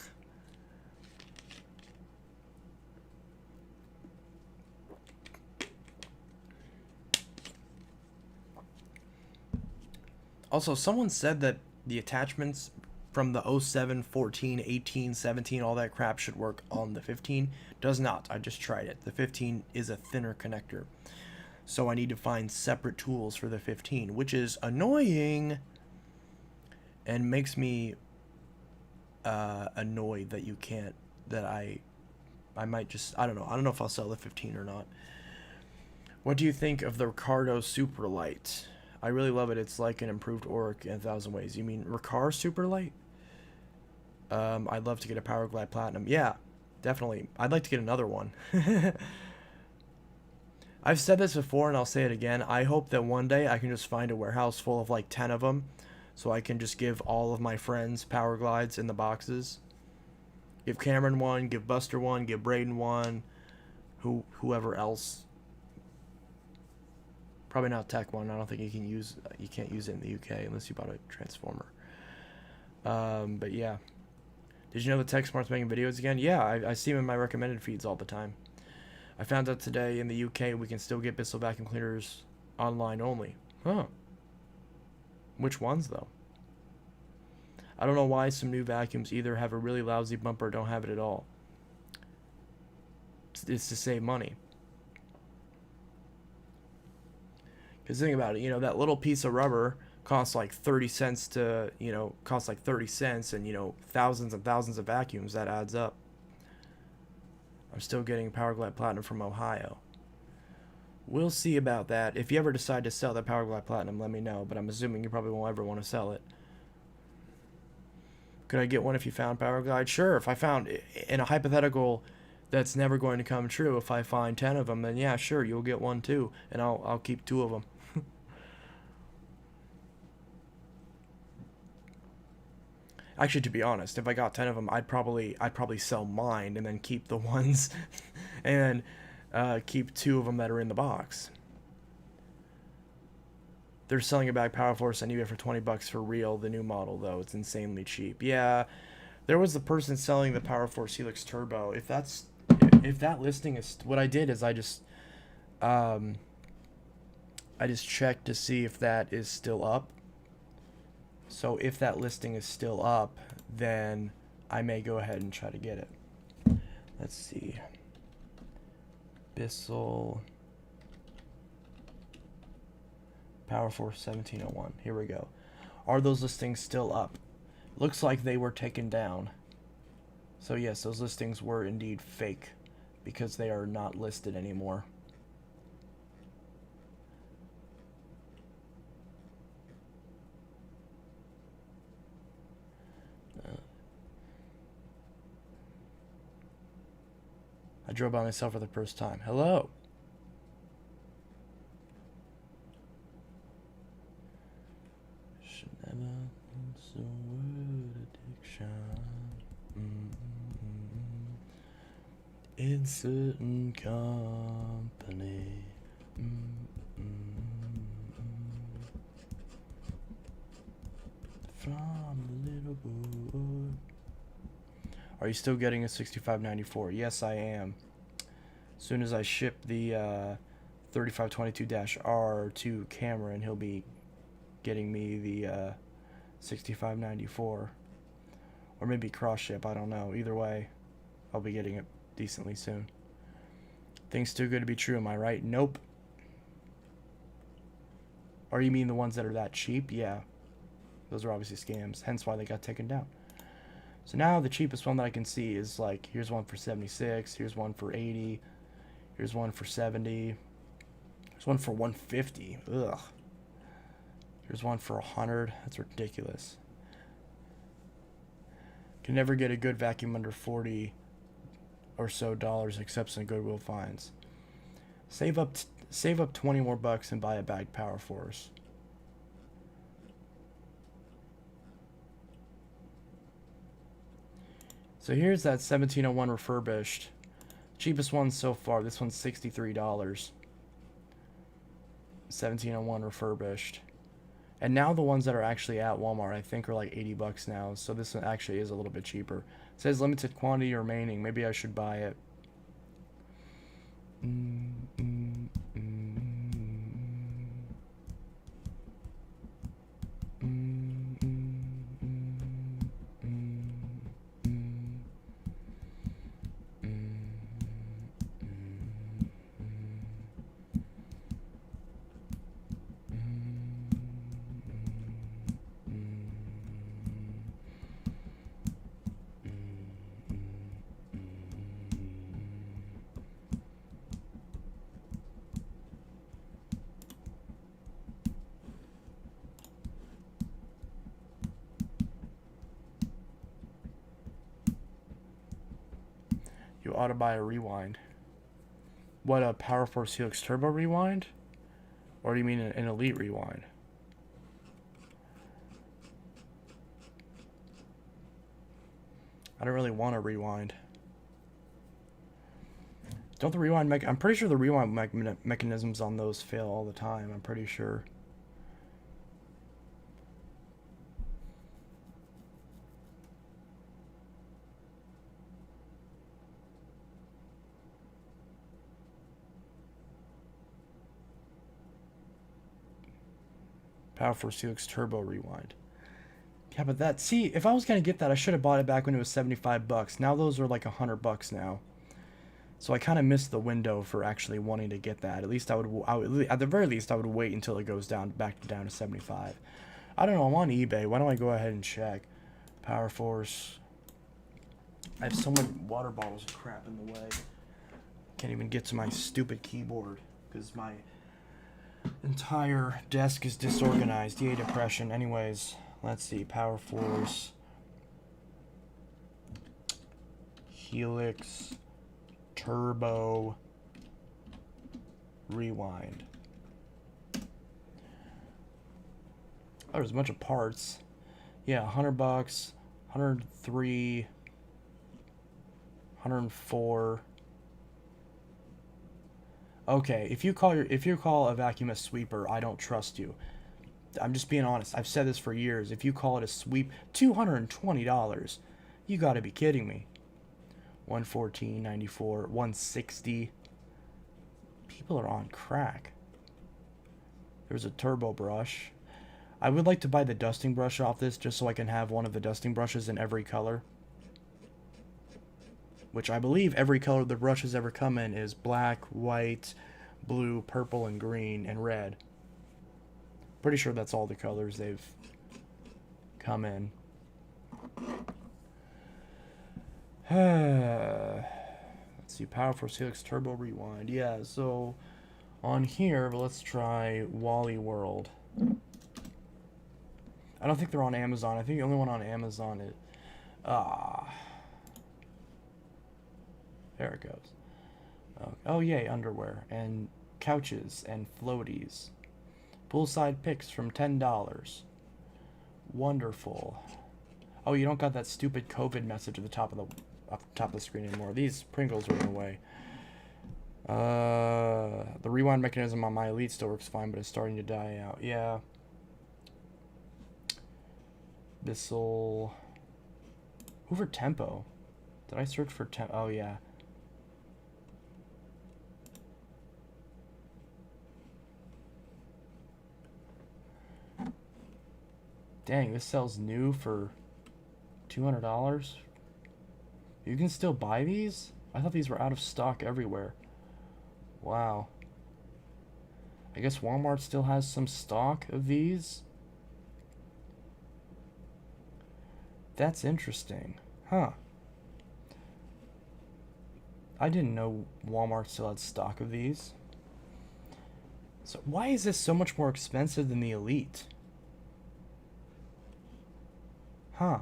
S1: Also, someone said that the attachments from the 07, 14, 18, 17, all that crap should work on the 15. Does not. I just tried it. The 15 is a thinner connector. So I need to find separate tools for the 15, which is annoying and makes me annoyed that you can't, that I might just, I don't know if I'll sell the 15 or not. What do you think of the Ricardo Superlight? I really love it. It's like an improved Oric in 1,000 ways. You mean Ricar Superlight? I'd love to get a Power Glide Platinum. Yeah, definitely. I'd like to get another one. I've said this before and I'll say it again. I hope that one day I can just find a warehouse full of like 10 of them so I can just give all of my friends Power Glides in the boxes. Give Cameron one, give Buster one, give Braden one, whoever else. Probably not Tech one. I don't think you can't use it in the UK unless you bought a Transformer. But yeah. Did you know that Tech Smart's making videos again? Yeah, I see them in my recommended feeds all the time. I found out today in the UK we can still get Bissell vacuum cleaners online only. Huh. Which ones, though? I don't know why some new vacuums either have a really lousy bumper or don't have it at all. It's to save money. Because think about it, you know, that little piece of rubber costs like 30 cents to, you know, and, you know, thousands and thousands of vacuums. That adds up. I'm still getting Power Glide Platinum from Ohio. We'll see about that. If you ever decide to sell that Power Glide Platinum, let me know. But I'm assuming you probably won't ever want to sell it. Could I get one if you found Power Glide? Sure. If I found, in a hypothetical that's never going to come true, if I find 10 of them, then yeah, sure, you'll get one too. And I'll keep 2 of them. Actually, to be honest, if I got 10 of them, I'd probably sell mine and then keep the ones, and keep 2 of them that are in the box. They're selling a bag Power Force on eBay for $20 for real. The new model though, it's insanely cheap. Yeah, there was the person selling the Power Force Helix Turbo. If that listing is, what I did is I just checked to see if that is still up. So if that listing is still up, then I may go ahead and try to get it. Let's see. Bissell Power Force 1701. Here we go. Are those listings still up? Looks like they were taken down. So yes, those listings were indeed fake because they are not listed anymore. drove by myself for the first time. Hello. Should never so word addiction. In certain company. From the little boy. Are you still getting a 6594? Yes, I am. As soon as I ship the 3522-R to Cameron, he'll be getting me the 6594. Or maybe cross ship, I don't know. Either way, I'll be getting it decently soon. Things too good to be true, am I right? Nope. Or you mean the ones that are that cheap? Yeah. Those are obviously scams, hence why they got taken down. So now the cheapest one that I can see is like, here's one for 76, here's one for 80, here's one for 70, here's one for 150. Ugh. Here's one for 100. That's ridiculous. Can never get a good vacuum under 40 or so dollars except some Goodwill finds. Save up 20 more bucks and buy a bag Power Force. So here's that 1701 refurbished. Cheapest one so far. This one's $63. 1701 refurbished. And now the ones that are actually at Walmart, I think, are like 80 bucks now. So this one actually is a little bit cheaper. It says limited quantity remaining. Maybe I should buy it. You ought to buy a rewind. What, a Power Force Helix Turbo rewind? Or do you mean an Elite rewind? I don't really want a rewind. Don't the rewind I'm pretty sure the rewind mechanisms on those fail all the time. I'm pretty sure. Power Force Helix Turbo rewind. Yeah, but that, see, if I was gonna get that, I should have bought it back when it was 75 bucks. Now those are like 100 bucks now. So I kind of missed the window for actually wanting to get that. At least I would, at the very least, I would wait until it goes down to 75. I don't know. I'm on eBay. Why don't I go ahead and check? Power Force. I have so many water bottles and crap in the way. Can't even get to my stupid keyboard because my entire desk is disorganized. Yay, depression. Anyways, let's see. Power Force. Helix. Turbo. Rewind. Oh, there's a bunch of parts. Yeah, 100 bucks. 103. 104. Okay, if you call a vacuum a sweeper, I don't trust you. I'm just being honest. I've said this for years. If you call it a sweep, $220. You got to be kidding me. 114.94, 160. People are on crack. There's a turbo brush. I would like to buy the dusting brush off this just so I can have one of the dusting brushes in every color. Which I believe every color the brush has ever come in is black, white, blue, purple, and green, and red. Pretty sure that's all the colors they've come in. Let's see, Power Force Helix Turbo Rewind. Yeah, so on here, let's try Wally World. I don't think they're on Amazon. I think the only one on Amazon is... there it goes. Oh, yay, underwear and couches and floaties. Poolside picks from $10. Wonderful. Oh, you don't got that stupid COVID message at the top of the screen anymore. These Pringles are in the way. The rewind mechanism on my Elite still works fine, but it's starting to die out. Yeah. Bissell. Hoover Tempo. Did I search for tempo? Oh, yeah. Dang, this sells new for $200. You can still buy these? I thought these were out of stock everywhere. Wow. I guess Walmart still has some stock of these? That's interesting. Huh. I didn't know Walmart still had stock of these. So why is this so much more expensive than the Elite? Huh.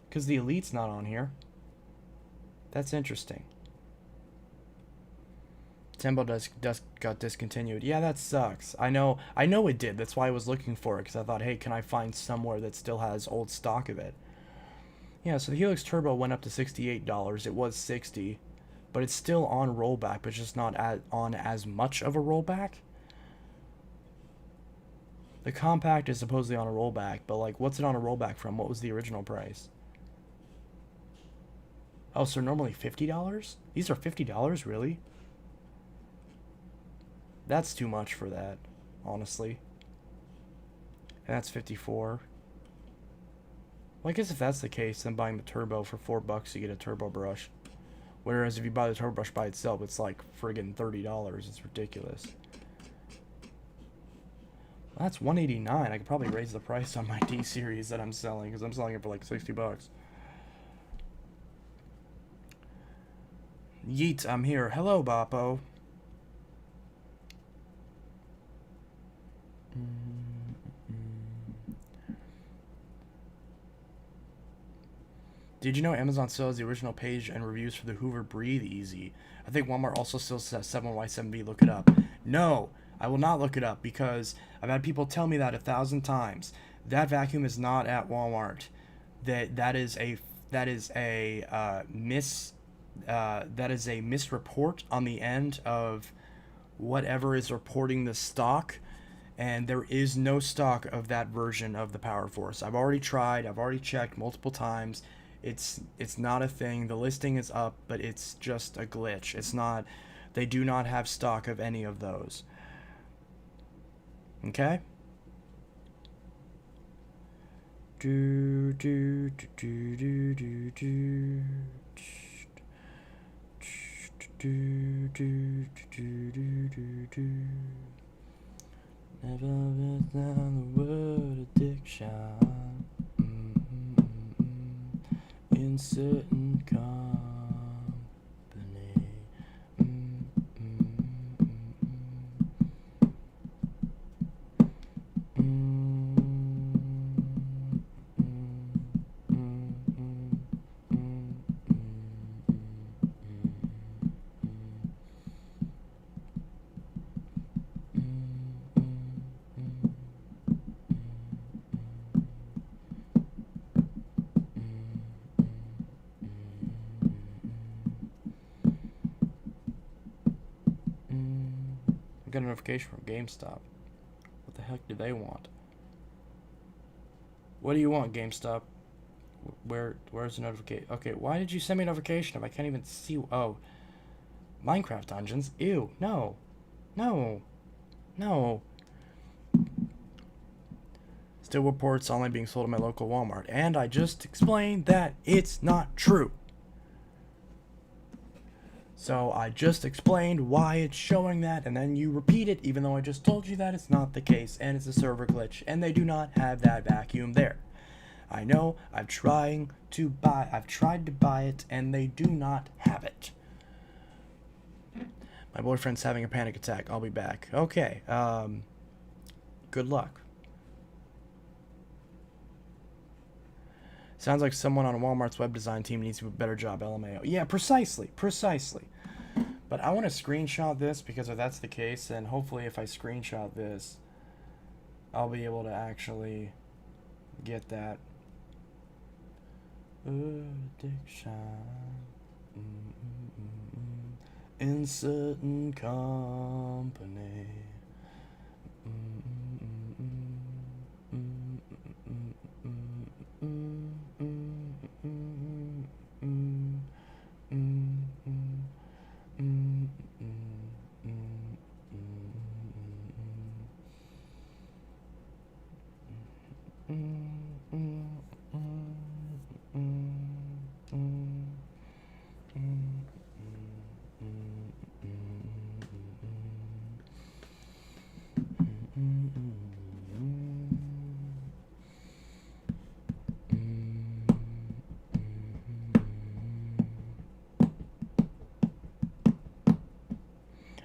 S1: Because the Elite's not on here. That's interesting. Tempo does got discontinued. Yeah, that sucks. I know it did. That's why I was looking for it, because I thought, hey, can I find somewhere that still has old stock of it? Yeah, so the Helix Turbo went up to $68. It was $60, but it's still on rollback, but just not on as much of a rollback. The Compact is supposedly on a rollback, but like, what's it on a rollback from? What was the original price? Oh, so normally $50? These are $50, really? That's too much for that, honestly. And that's $54. Well, I guess if that's the case, then buying the Turbo for $4, you get a turbo brush. Whereas if you buy the turbo brush by itself, it's like friggin' $30. It's ridiculous. Well, that's $189. I could probably raise the price on my D series that I'm selling, because I'm selling it for like $60. Yeet, I'm here. Hello, Boppo. Did you know Amazon still has the original page and reviews for the Hoover Breathe Easy? I think Walmart also still says 7Y7B. Look it up. No, I will not look it up, because I've had people tell me that 1,000 times. That vacuum is not at Walmart. That is a misreport on the end of whatever is reporting the stock, and there is no stock of that version of the Power Force. I've already tried. I've already checked multiple times. It's not a thing. The listing is up, but it's just a glitch. It's not. They do not have stock of any of those. Okay? Do do do do do do do do do do do do. Never been down the word addiction. In certain company. I got a notification from GameStop. What the heck do they want? What do you want, GameStop? Where's the notification? Okay, why did you send me a notification if I can't even see? Oh, Minecraft Dungeons? Ew, no. No. No. Still reports only being sold at my local Walmart. And I just explained that it's not true. So I just explained why it's showing that, and then you repeat it, even though I just told you that it's not the case, and it's a server glitch, and they do not have that vacuum there. I know, I've tried to buy it, and they do not have it. My boyfriend's having a panic attack. I'll be back. Okay, good luck. Sounds like someone on Walmart's web design team needs to do a better job, LMAO. Yeah, precisely. But I want to screenshot this because if that's the case, then hopefully if I screenshot this, I'll be able to actually get that. Addiction. In certain company.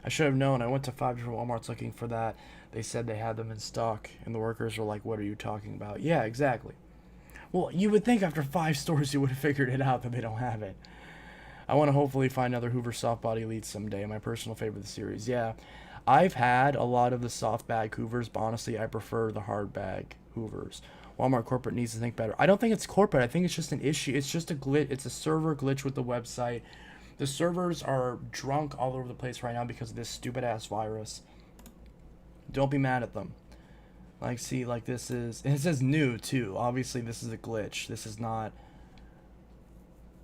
S1: I should have known. I went to 5 different Walmarts looking for that. They said they had them in stock, and the workers were like, "What are you talking about?" Yeah, exactly. Well, you would think after 5 stores you would have figured it out that they don't have it. I want to hopefully find another Hoover Soft Body Elite someday. My personal favorite of the series. Yeah, I've had a lot of the soft bag Hoovers, but honestly, I prefer the hard bag Hoovers. Walmart corporate needs to think better. I don't think it's corporate. I think it's just an issue. It's just a glitch. It's a server glitch with the website. The servers are drunk all over the place right now because of this stupid ass virus. Don't be mad at them. Like, see, like this is, and it says new too. Obviously, this is a glitch. This is not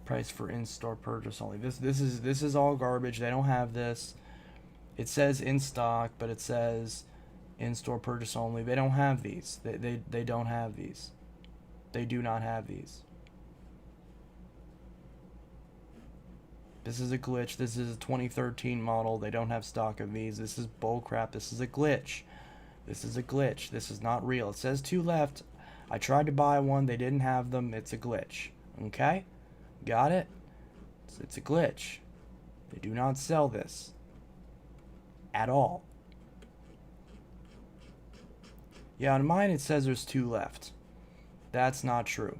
S1: price for in-store purchase only. This is all garbage. They don't have this. It says in stock, but it says in-store purchase only. They don't have these. They don't have these. They do not have these. This is a glitch. This is a 2013 model. They don't have stock of these. This is bullcrap. This is a glitch. This is a glitch. This is not real. It says 2 left. I tried to buy one. They didn't have them. It's a glitch. Okay? Got it? It's a glitch. They do not sell this. At all. Yeah, on mine it says there's 2 left. That's not true.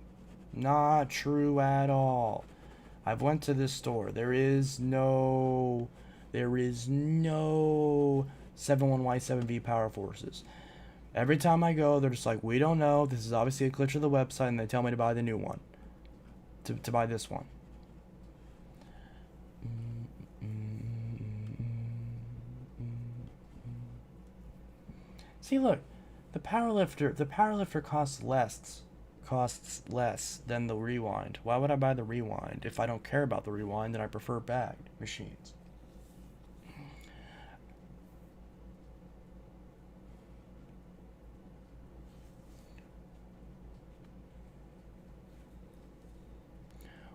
S1: Not true at all. I've went to this store. There is no 71Y7V Power Forces. Every time I go, they're just like, we don't know. This is obviously a glitch of the website, and they tell me to buy the new one. To buy this one. See, look, the powerlifter costs less than the rewind. Why would I buy the rewind? If I don't care about the rewind, then I prefer bagged machines.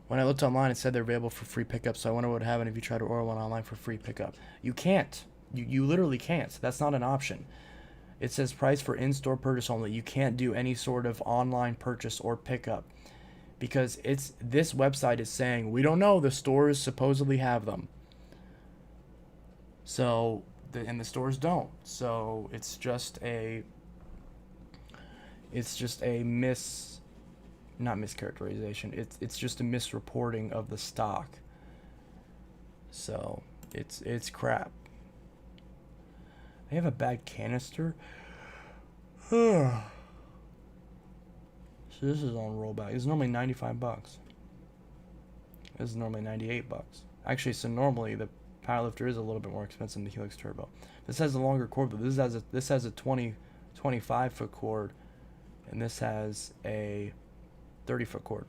S1: When I looked online, it said they're available for free pickup, so I wonder what would happen if you try to order one online for free pickup. You can't. You literally can't. That's not an option. It says price for in-store purchase only. You can't do any sort of online purchase or pickup because this website is saying we don't know. The stores supposedly have them. So and the stores don't. So it's just a not mischaracterization. It's just a misreporting of the stock. So it's crap. They have a bad canister. So this is on rollback. It's normally $95. This is normally $98. Actually, so normally the powerlifter is a little bit more expensive than the Helix Turbo. This has a longer cord, but this has a 25 foot cord, and this has a 30 foot cord.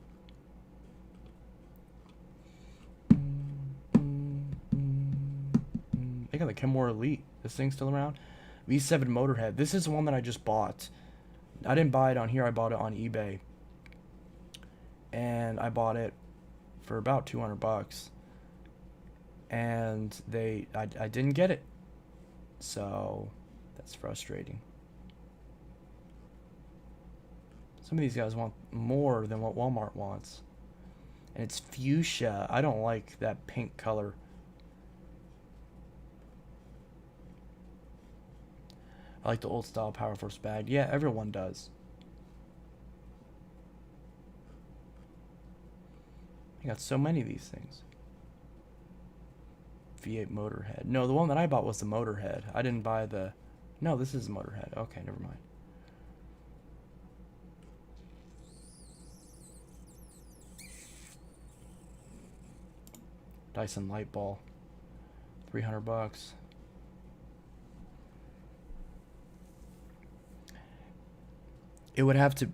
S1: They got the Kenmore Elite. This thing's still around. V7 Motorhead. This is the one that I just bought. I didn't buy it on here. I bought it on eBay. And I bought it for about $200. And I didn't get it. So that's frustrating. Some of these guys want more than what Walmart wants. And it's fuchsia. I don't like that pink color. I like the old style Power Force bag. Yeah, everyone does. I got so many of these things. V8 Motorhead. No, the one that I bought was the Motorhead. I didn't buy the... No, this is the Motorhead. Okay, never mind. Dyson light ball. $300. It would have to...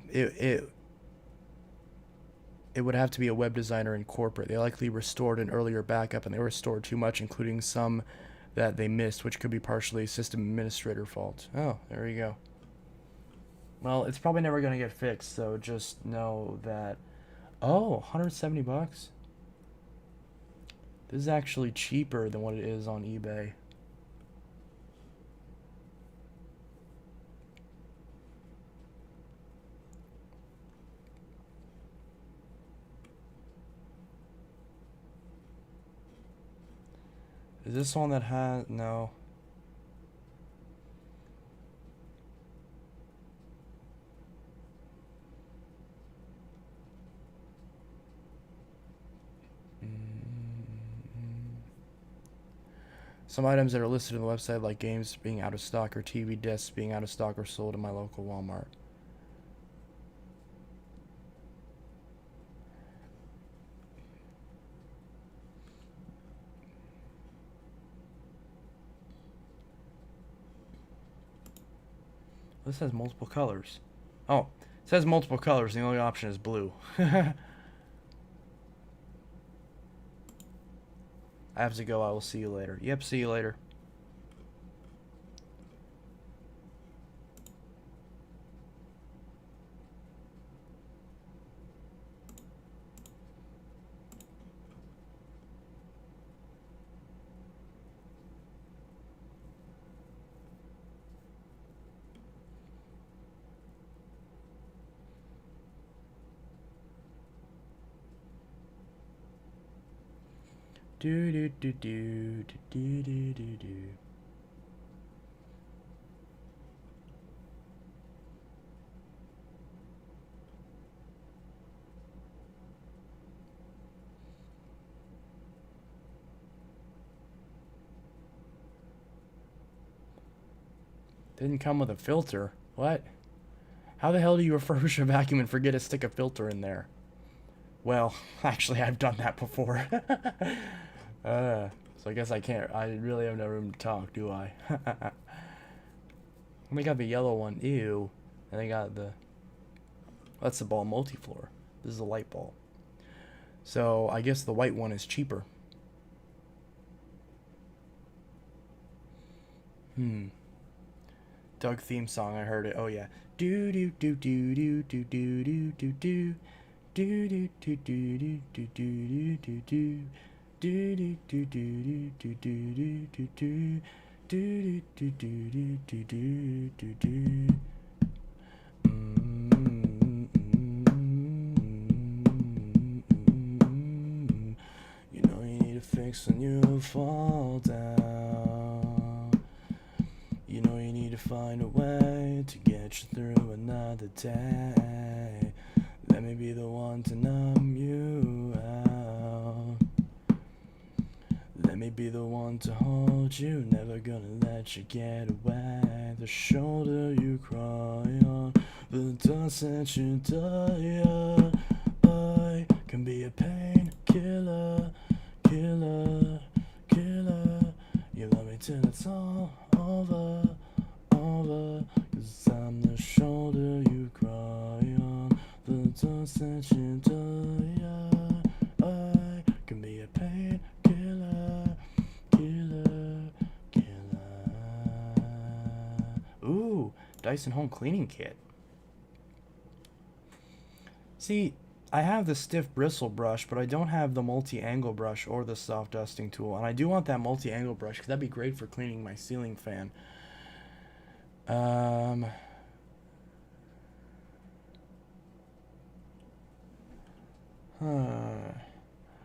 S1: It would have to be a web designer in corporate. They likely restored an earlier backup, and they restored too much, including some that they missed, which could be partially system administrator fault. Oh, there you go. Well, it's probably never going to get fixed, so just know that... Oh, $170? This is actually cheaper than what it is on eBay. Is this one that has... No. Some items that are listed on the website, like games being out of stock or TV discs being out of stock, are sold in my local Walmart. This has multiple colors. Oh, it says multiple colors. The only option is blue. I have to go. I will see you later. Yep, see you later. Do do do do do do do do. Didn't come with a filter. What? How the hell do you refurbish a vacuum and forget to stick a filter in there? Well, actually, I've done that before. So I guess I can't. I really have no room to talk, do I? They got the yellow one. Ew. And they got the... That's the ball multi-floor. This is a light ball. So I guess the white one is cheaper. Doug theme song. I heard it. Oh yeah. Do do do do do do do do do do do do do do do do do do do. Do do do do do do do do do do do do do do do do do. You know you need to fix when you fall down. You know you need to find a way to get you through another day. Let me be the one to numb you out. Let me be the one to hold you, never gonna let you get away. The shoulder you cry on, the dust that you die on. I can be a painkiller, killer, killer. You love me till it's all over, over. 'Cause I'm the shoulder you cry on, the dust that you die on. I can be a painkiller, killer, killer. Ooh, Dyson home cleaning kit. See, I have the stiff bristle brush, but I don't have the multi-angle brush or the soft dusting tool. And I do want that multi-angle brush because that'd be great for cleaning my ceiling fan.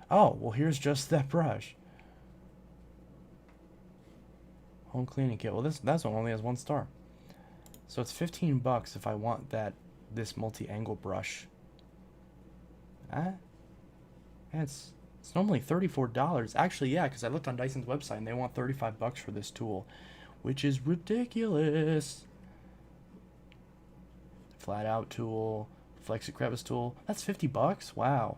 S1: Oh, well, here's just that brush. Home cleaning kit. Well, this one only has 1 star. So it's $15 if I want this multi-angle brush. It's It's normally $34. Actually, yeah, because I looked on Dyson's website and they want 35 bucks for this tool, which is ridiculous. Flat out tool, flexi crevice tool. That's 50 bucks? Wow.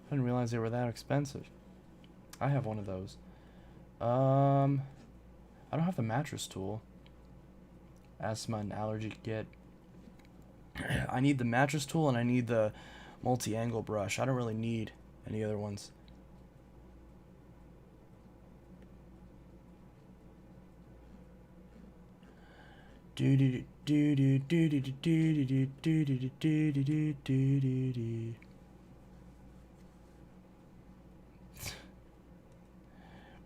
S1: I didn't realize they were that expensive. I have one of those. I don't have the mattress tool. Asthma and allergy kit. I need the mattress tool and I need the multi-angle brush. I don't really need any other ones.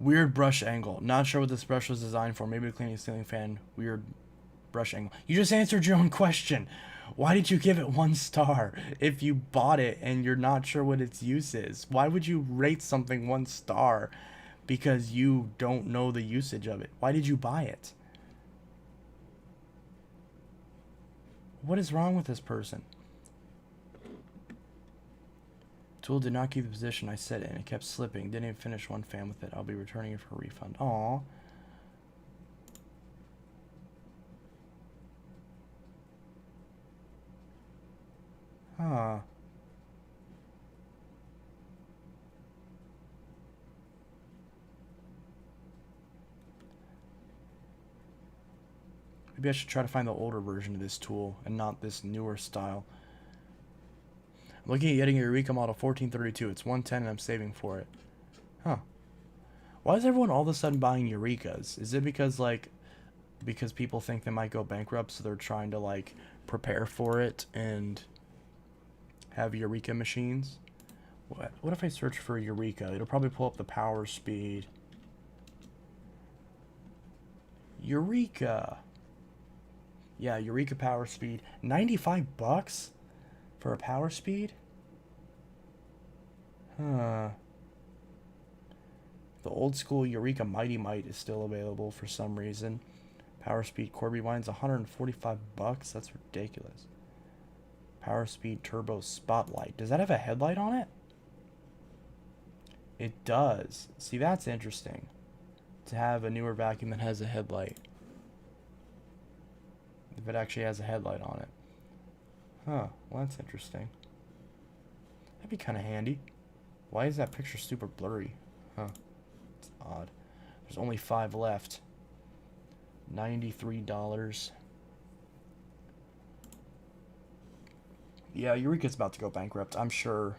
S1: Weird brush angle. Not sure what this brush was designed for. Maybe to clean a ceiling fan. Weird brush angle. You just answered your own question. Why did you give it 1 star if you bought it and you're not sure what its use is? Why would you rate something 1 star because you don't know the usage of it? Why did you buy it? What is wrong with this person? Tool did not keep the position I set it in. It kept slipping. Didn't even finish one fan with it. I'll be returning it for a refund. Aww. Huh. Maybe I should try to find the older version of this tool and not this newer style. I'm looking at getting a Eureka model 1432. It's 110 and I'm saving for it. Huh. Why is everyone all of a sudden buying Eurekas? Is it because people think they might go bankrupt, so they're trying to like prepare for it and have Eureka machines? What if I search for Eureka? It'll probably pull up the power speed. Eureka. Yeah, Eureka power speed. 95 bucks for a power speed? Huh. The old school Eureka Mighty Might is still available for some reason. Power speed Corby Wine's 145 bucks. That's ridiculous. Power speed turbo spotlight. Does that have a headlight on it? It does. See, that's interesting. To have a newer vacuum that has a headlight. If it actually has a headlight on it. Huh. Well, that's interesting. That'd be kind of handy. Why is that picture super blurry? Huh. It's odd. There's only 5 left. $93. Yeah, Eureka's about to go bankrupt, I'm sure.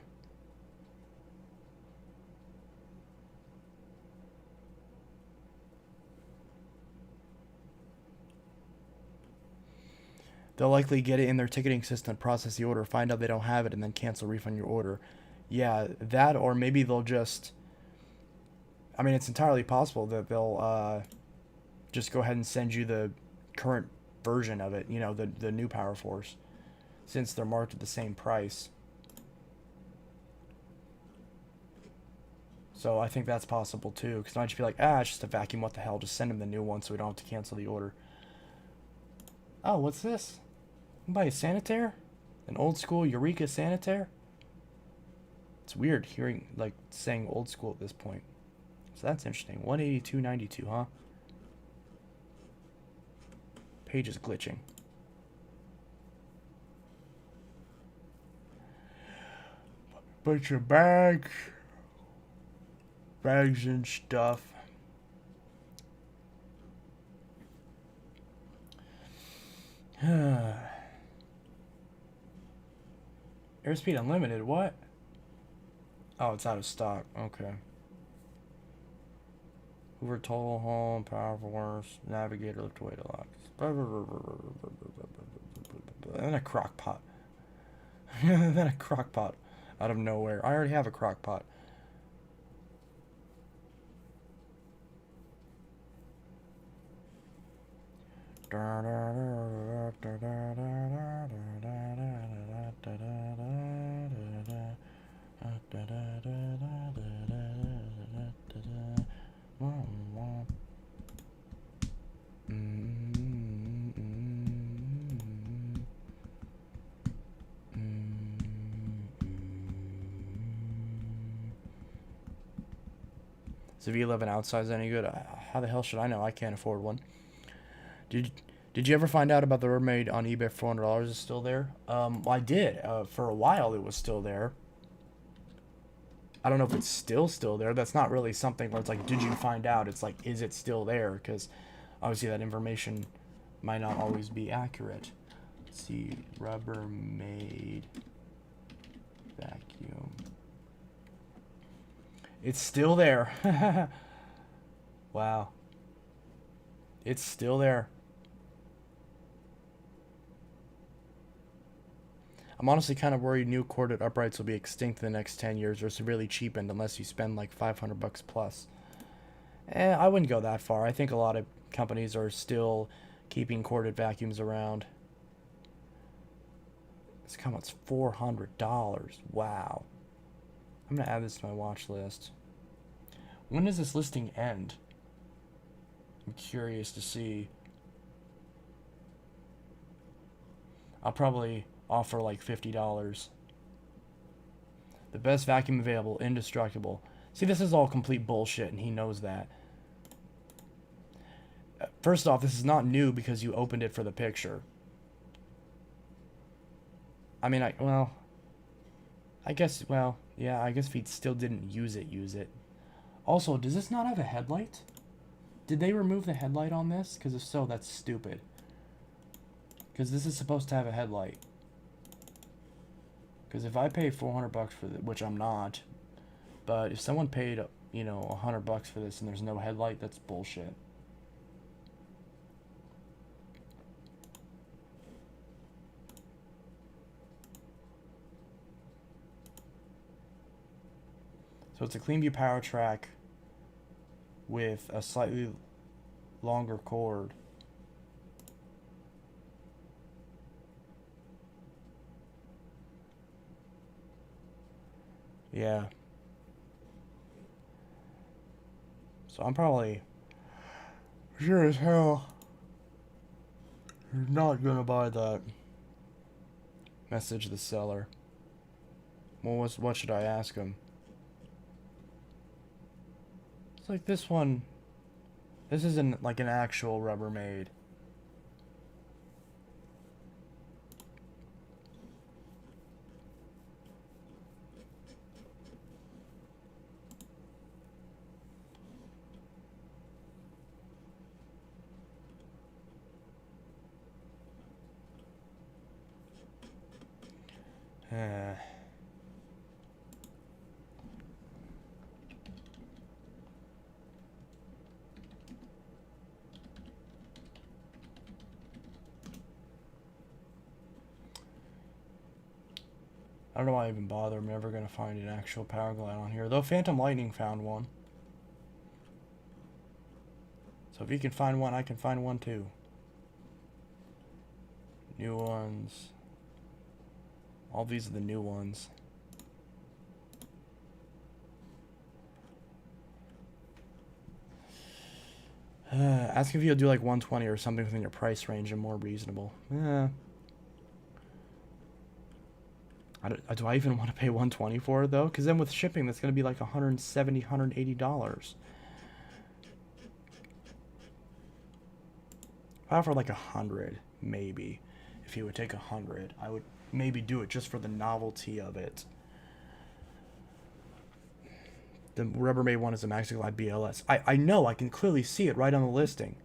S1: They'll likely get it in their ticketing system, process the order, find out they don't have it, and then cancel, refund your order. Yeah, that, or maybe they'll just... I mean, it's entirely possible that they'll just go ahead and send you the current version of it, you know, the new Power Force, since they're marked at the same price. So I think that's possible too, because I might just be like, it's just a vacuum, what the hell, just send them the new one so we don't have to cancel the order. Oh, what's this? You can buy a Sanitaire? An old school Eureka Sanitaire? It's weird hearing, like, saying old school at this point. So that's interesting. 182.92, huh? Page is glitching. Bunch of bags and stuff. Airspeed unlimited, what? Oh, it's out of stock. Okay. Hoover Total Home, Power Force, Navigator, lift away deluxe. And then a crock pot. And then a crock pot out of nowhere. I already have a crock pot. Is the V11 outsize any good? How the hell should I know? I can't afford one. Did Did you ever find out about the Rubbermaid on eBay for $400 is still there? Well, I did. For a while, it was still there. I don't know if it's still there. That's not really something where it's like, did you find out? It's like, is it still there? Because obviously that information might not always be accurate. Let's see, Rubbermaid vacuum. It's still there. Wow. It's still there. I'm honestly kind of worried new corded uprights will be extinct in the next 10 years or severely cheapened unless you spend like 500 bucks plus. I wouldn't go that far. I think a lot of companies are still keeping corded vacuums around. This comes $400. Wow. I'm going to add this to my watch list. When does this listing end? I'm curious to see. I'll probably offer like $50. The best vacuum available, indestructible. See, this is all complete bullshit, and he knows that. First off, this is not new because you opened it for the picture. I mean, I guess if he still didn't use it. Also, does this not have a headlight? Did they remove the headlight on this? Because if so, that's stupid. Because this is supposed to have a headlight. Because if I pay 400 bucks for this, which I'm not, but if someone paid, you know, 100 bucks for this and there's no headlight, that's bullshit. So it's a Cleanview Power Track with a slightly longer cord. Yeah. So I'm probably sure as hell not gonna buy that. Message the seller. Well, what should I ask him? It's like this one. This isn't like an actual Rubbermaid. I don't know why I even bother. I'm never going to find an actual power glide on here. Though Phantom Lightning found one. So if he can find one, I can find one too. New ones. All these are the new ones. Ask if you'll do like 120 or something within your price range and more reasonable. Do I even want to pay 120 for it though? Because then with shipping, that's going to be like $170, $180. I offer like 100, maybe. If he would take 100, I would maybe do it just for the novelty of it. The Rubbermaid one is a Maxi Glide BLS. I know, I can clearly see it right on the listing.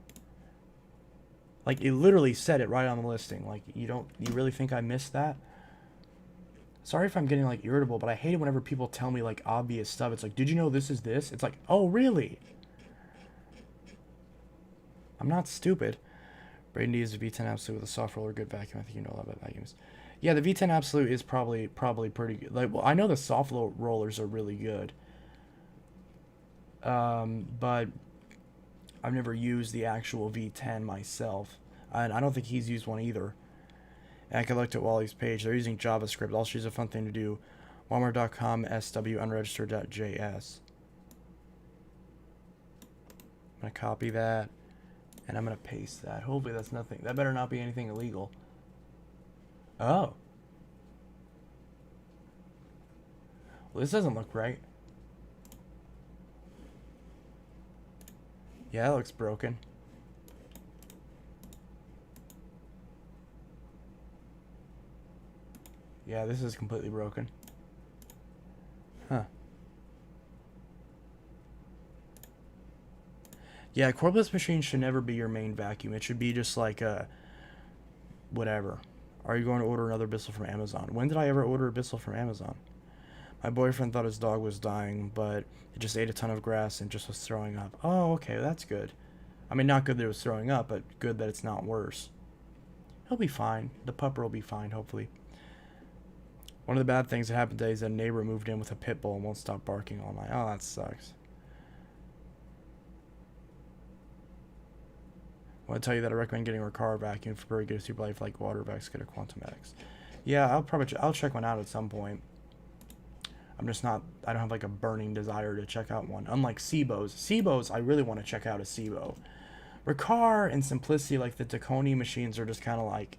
S1: Like, it literally said it right on the listing. Like, you really think I missed that? Sorry if I'm getting, like, irritable, but I hate it whenever people tell me, like, obvious stuff. It's like, did you know this is this? It's like, oh, really? I'm not stupid. Braden D is a V10 Absolute with a soft roller, good vacuum. I think you know a lot about vacuums. Yeah, the V10 Absolute is probably pretty good. Like, well, I know the soft rollers are really good. But I've never used the actual V10 myself. And I don't think he's used one either. And I can look at Wally's page. They're using JavaScript. Also, is a fun thing to do. Walmart.com SW unregistered.js. I'm going to copy that. And I'm going to paste that. Hopefully that's nothing. That better not be anything illegal. Oh. Well, this doesn't look right. Yeah, it looks broken. Yeah, this is completely broken. Huh. Yeah, cordless machines should never be your main vacuum. It should be just like a whatever. Are you going to order another Bissell from Amazon? When did I ever order a Bissell from Amazon? My boyfriend thought his dog was dying, but it just ate a ton of grass and just was throwing up. Oh, okay, that's good. I mean, not good that it was throwing up, but good that it's not worse. He'll be fine. The pupper will be fine, hopefully. One of the bad things that happened today is that a neighbor moved in with a pit bull and won't stop barking all night. Oh, that sucks. I want to tell you that I recommend getting a car vacuum for very good super life like water vacs, get a Quantum X. Yeah, I'll check one out at some point. I'm just not, I don't have like a burning desire to check out one. Unlike Sebos, I really want to check out a Sebo. Ricard and Simplicity, like the Taconi machines, are just kind of like,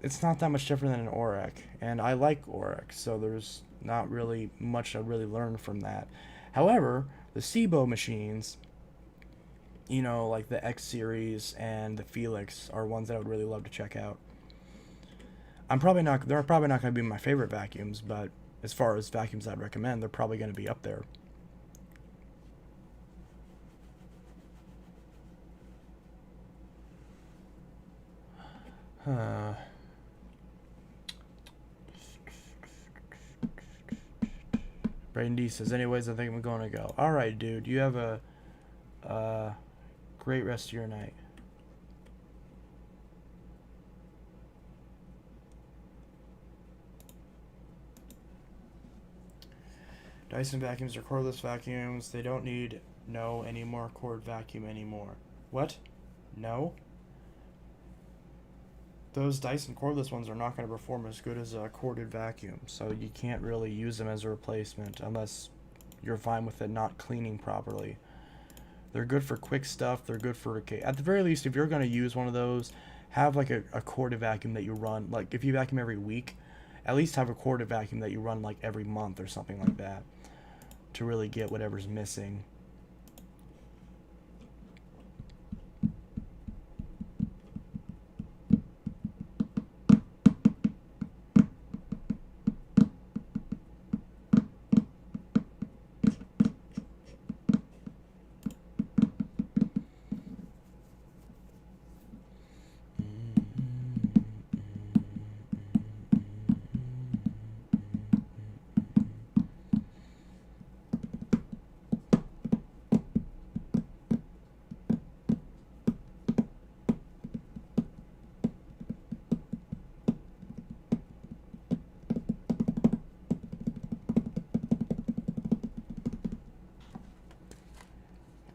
S1: it's not that much different than an Orec. And I like Orec, so there's not really much I really learned from that. However, the Sebo machines, you know, like the X series and the Felix are ones that I would really love to check out. They're probably not going to be my favorite vacuums, but as far as vacuums I'd recommend, they're probably going to be up there. Brayden D says, anyways, I think I'm going to go. Alright, dude, you have a great rest of your night. Dyson vacuums are cordless vacuums. They don't need no anymore cord vacuum anymore. What? No? Those Dyson cordless ones are not going to perform as good as a corded vacuum, so you can't really use them as a replacement unless you're fine with it not cleaning properly. They're good for quick stuff. They're good for, at the very least, if you're going to use one of those, have like a corded vacuum that you run, like if you vacuum every week, at least have a corded vacuum that you run like every month or something like that to really get whatever's missing.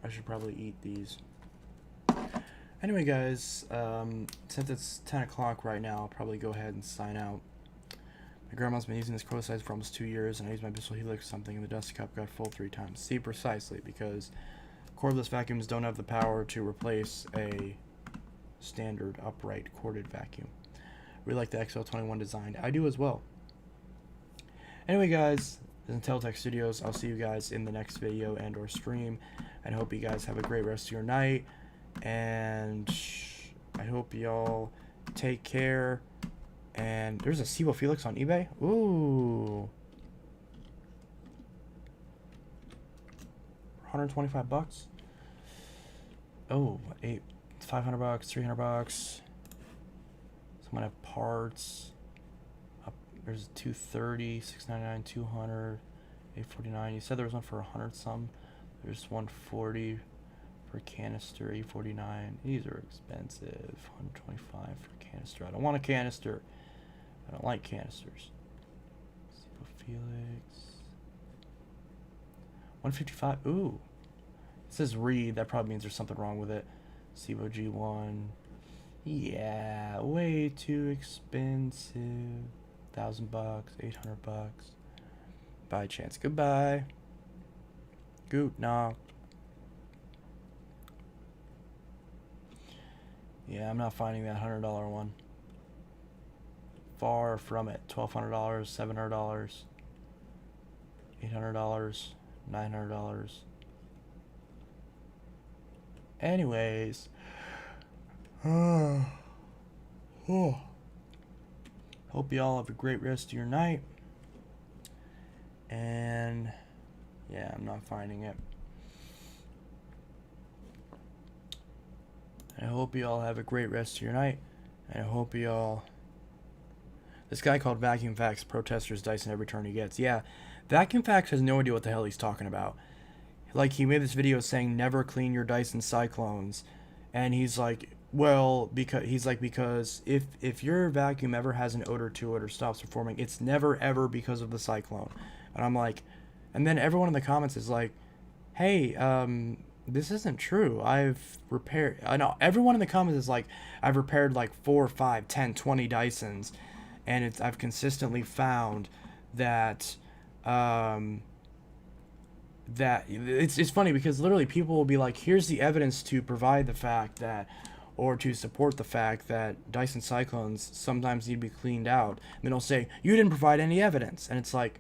S1: I should probably eat these. Anyway, guys, since it's 10 o'clock right now, I'll probably go ahead and sign out. My grandma's been using this coil size for almost 2 years, and I used my Bissell Helix something, and the dust cup got full 3 times. See, precisely, because cordless vacuums don't have the power to replace a standard upright corded vacuum. Really like the XL21 design. I do as well. Anyway, guys, this is Inteltech Studios. I'll see you guys in the next video and or stream. I hope you guys have a great rest of your night. And I hope y'all take care. And there's a Sebo Felix on eBay. Ooh. 125 bucks. Oh, 500 bucks, 300 bucks. Someone have parts. There's 230, 699, 200, 849. You said there was one for 100 some. There's 140 for canister, 849. These are expensive. 125 for canister. I don't want a canister. I don't like canisters. Felix. 155. Ooh. It says read. That probably means there's something wrong with it. Sebo G1. Yeah, way too expensive. 1,000 bucks, 800 bucks. Bye, Chance. Goodbye. Goot knock. Yeah, I'm not finding that $100 one. Far from it. $1,200, $700, $800, $900. Anyways. Oh. Hope you all have a great rest of your night. And yeah, I'm not finding it. I hope you all have a great rest of your night. And I hope you all... This guy called Vacuum Facts protesters Dyson every turn he gets. Yeah, Vacuum Facts has no idea what the hell he's talking about. Like, he made this video saying never clean your Dyson Cyclones. And he's like, well, because if your vacuum ever has an odor to it or stops performing, it's never ever because of the cyclone. And I'm like, and then everyone in the comments is like, hey, this isn't true. I've repaired... I know, everyone in the comments is like, I've repaired like 4, 5, 10, 20 Dysons. And I've consistently found that... that it's funny because literally people will be like, here's the evidence to provide the fact that, or to support the fact that Dyson Cyclones sometimes need to be cleaned out. And then they'll say, you didn't provide any evidence. And it's like,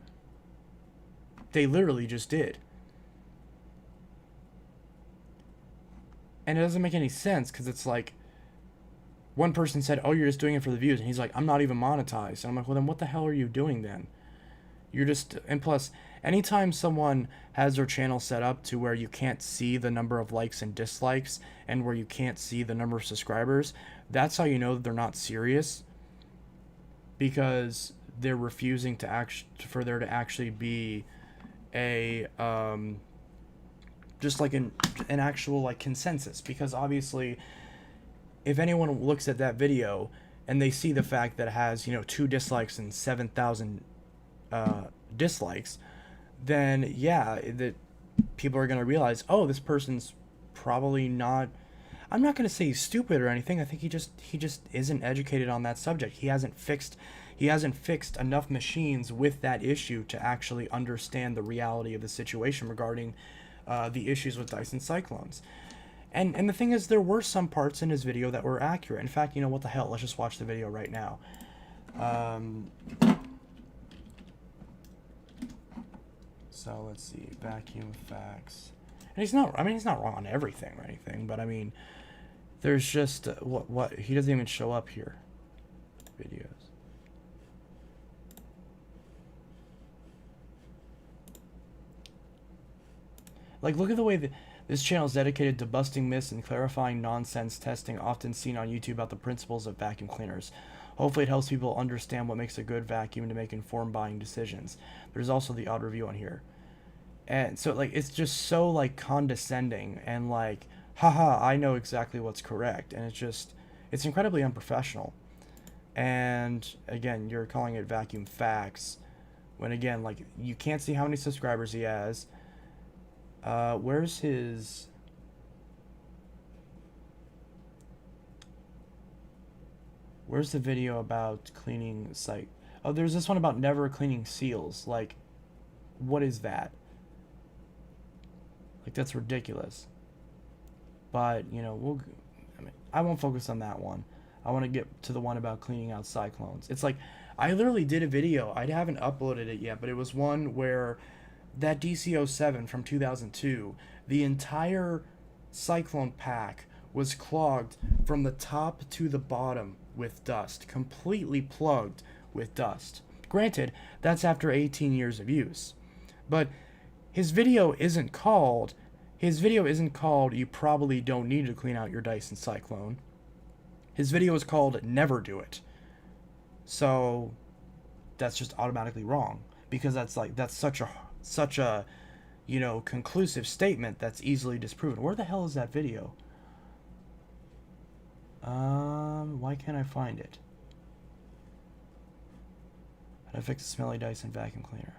S1: they literally just did. And it doesn't make any sense because it's like, one person said, oh, you're just doing it for the views. And he's like, I'm not even monetized. And I'm like, well, then what the hell are you doing then? You're just... And plus, anytime someone has their channel set up to where you can't see the number of likes and dislikes and where you can't see the number of subscribers, that's how you know that they're not serious, because they're refusing to for there to actually be a just like an actual like consensus. Because obviously if anyone looks at that video and they see the fact that it has, 2 dislikes and 7,000 dislikes, then yeah, that people are going to realize, oh, this person's probably not... I'm not going to say he's stupid or anything. I think he just isn't educated on that subject. He hasn't fixed enough machines with that issue to actually understand the reality of the situation regarding the issues with Dyson Cyclones. And the thing is, there were some parts in his video that were accurate. In fact, what the hell? Let's just watch the video right now. So let's see, Vacuum Facts. And he's not wrong on everything or anything, but I mean, there's just what he doesn't even show up here. Videos. Like, look at the way that this channel is dedicated to busting myths and clarifying nonsense testing often seen on YouTube about the principles of vacuum cleaners. Hopefully it helps people understand what makes a good vacuum to make informed buying decisions. There's also the odd review on here. And so, like, it's just so, like, condescending and, like, haha, I know exactly what's correct. And it's incredibly unprofessional. And, again, you're calling it Vacuum Facts when, again, like, you can't see how many subscribers he has. Where's his... Where's the video about cleaning site? Oh, there's this one about never cleaning seals. Like, what is that? Like, that's ridiculous. But, I won't focus on that one. I want to get to the one about cleaning out cyclones. It's like, I literally did a video. I haven't uploaded it yet, but it was one where that DC-07 from 2002, the entire cyclone pack was clogged from the top to the bottom with dust, completely plugged with dust. Granted, that's after 18 years of use. But his video isn't called "You Probably Don't Need to Clean Out Your Dyson Cyclone." His video is called "Never Do It." So that's just automatically wrong, because that's such a conclusive statement that's easily disproven. Where the hell is that video? Why can't I find it? How to fix a smelly Dyson vacuum cleaner.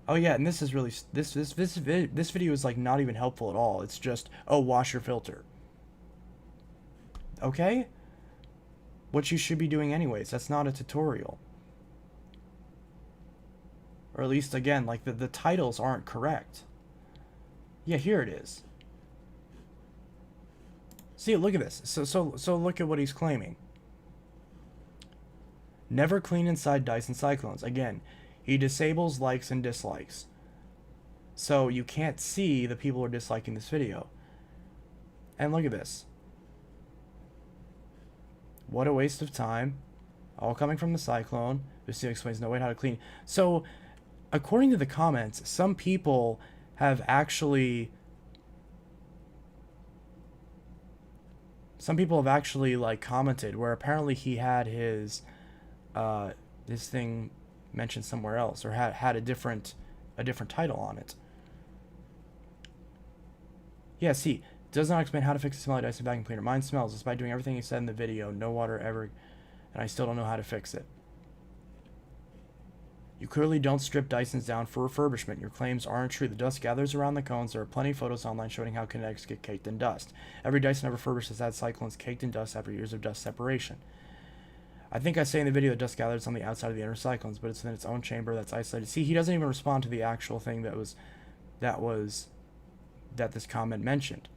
S1: Oh yeah, and this is really this video is like not even helpful at all. It's just, oh, wash your filter. Okay? What you should be doing anyways. That's not a tutorial. Or at least, again, like the titles aren't correct. Yeah, here it is. See, look at this. So look at what he's claiming. Never clean inside Dyson Cyclones. Again, he disables likes and dislikes. So you can't see the people who are disliking this video. And look at this. What a waste of time. All coming from the cyclone. This explains no way how to clean. So, according to the comments, some people have actually like commented where apparently he had his this thing mentioned somewhere else, or had a different title on it. Yeah, see, does not explain how to fix a smelly Dyson vacuum cleaner. Mine smells despite doing everything he said in the video. No water ever, and I still don't know how to fix it. You clearly don't strip Dysons down for refurbishment. Your claims aren't true. The dust gathers around the cones. There are plenty of photos online showing how kinetics get caked in dust. Every Dyson I've refurbished has had cyclones caked in dust after years of dust separation. I think I say in the video that dust gathers on the outside of the inner cyclones, but it's in its own chamber that's isolated. See, he doesn't even respond to the actual thing that this comment mentioned.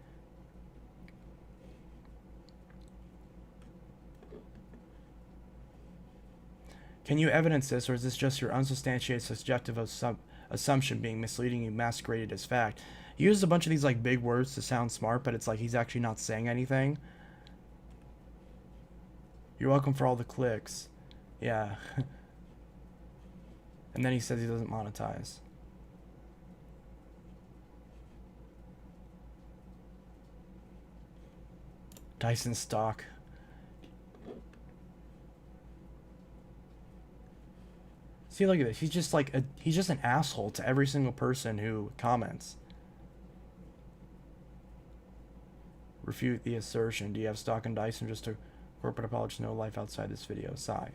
S1: Can you evidence this, or is this just your unsubstantiated subjective assumption being misleading and masqueraded as fact? He uses a bunch of these like big words to sound smart, but it's like he's actually not saying anything. You're welcome for all the clicks. Yeah. And then he says he doesn't monetize. Dyson stock. See, look at this. He's just like he's just an asshole to every single person who comments. Refute the assertion. Do you have stock in Dyson? Just a corporate apology. No life outside this video. Sigh.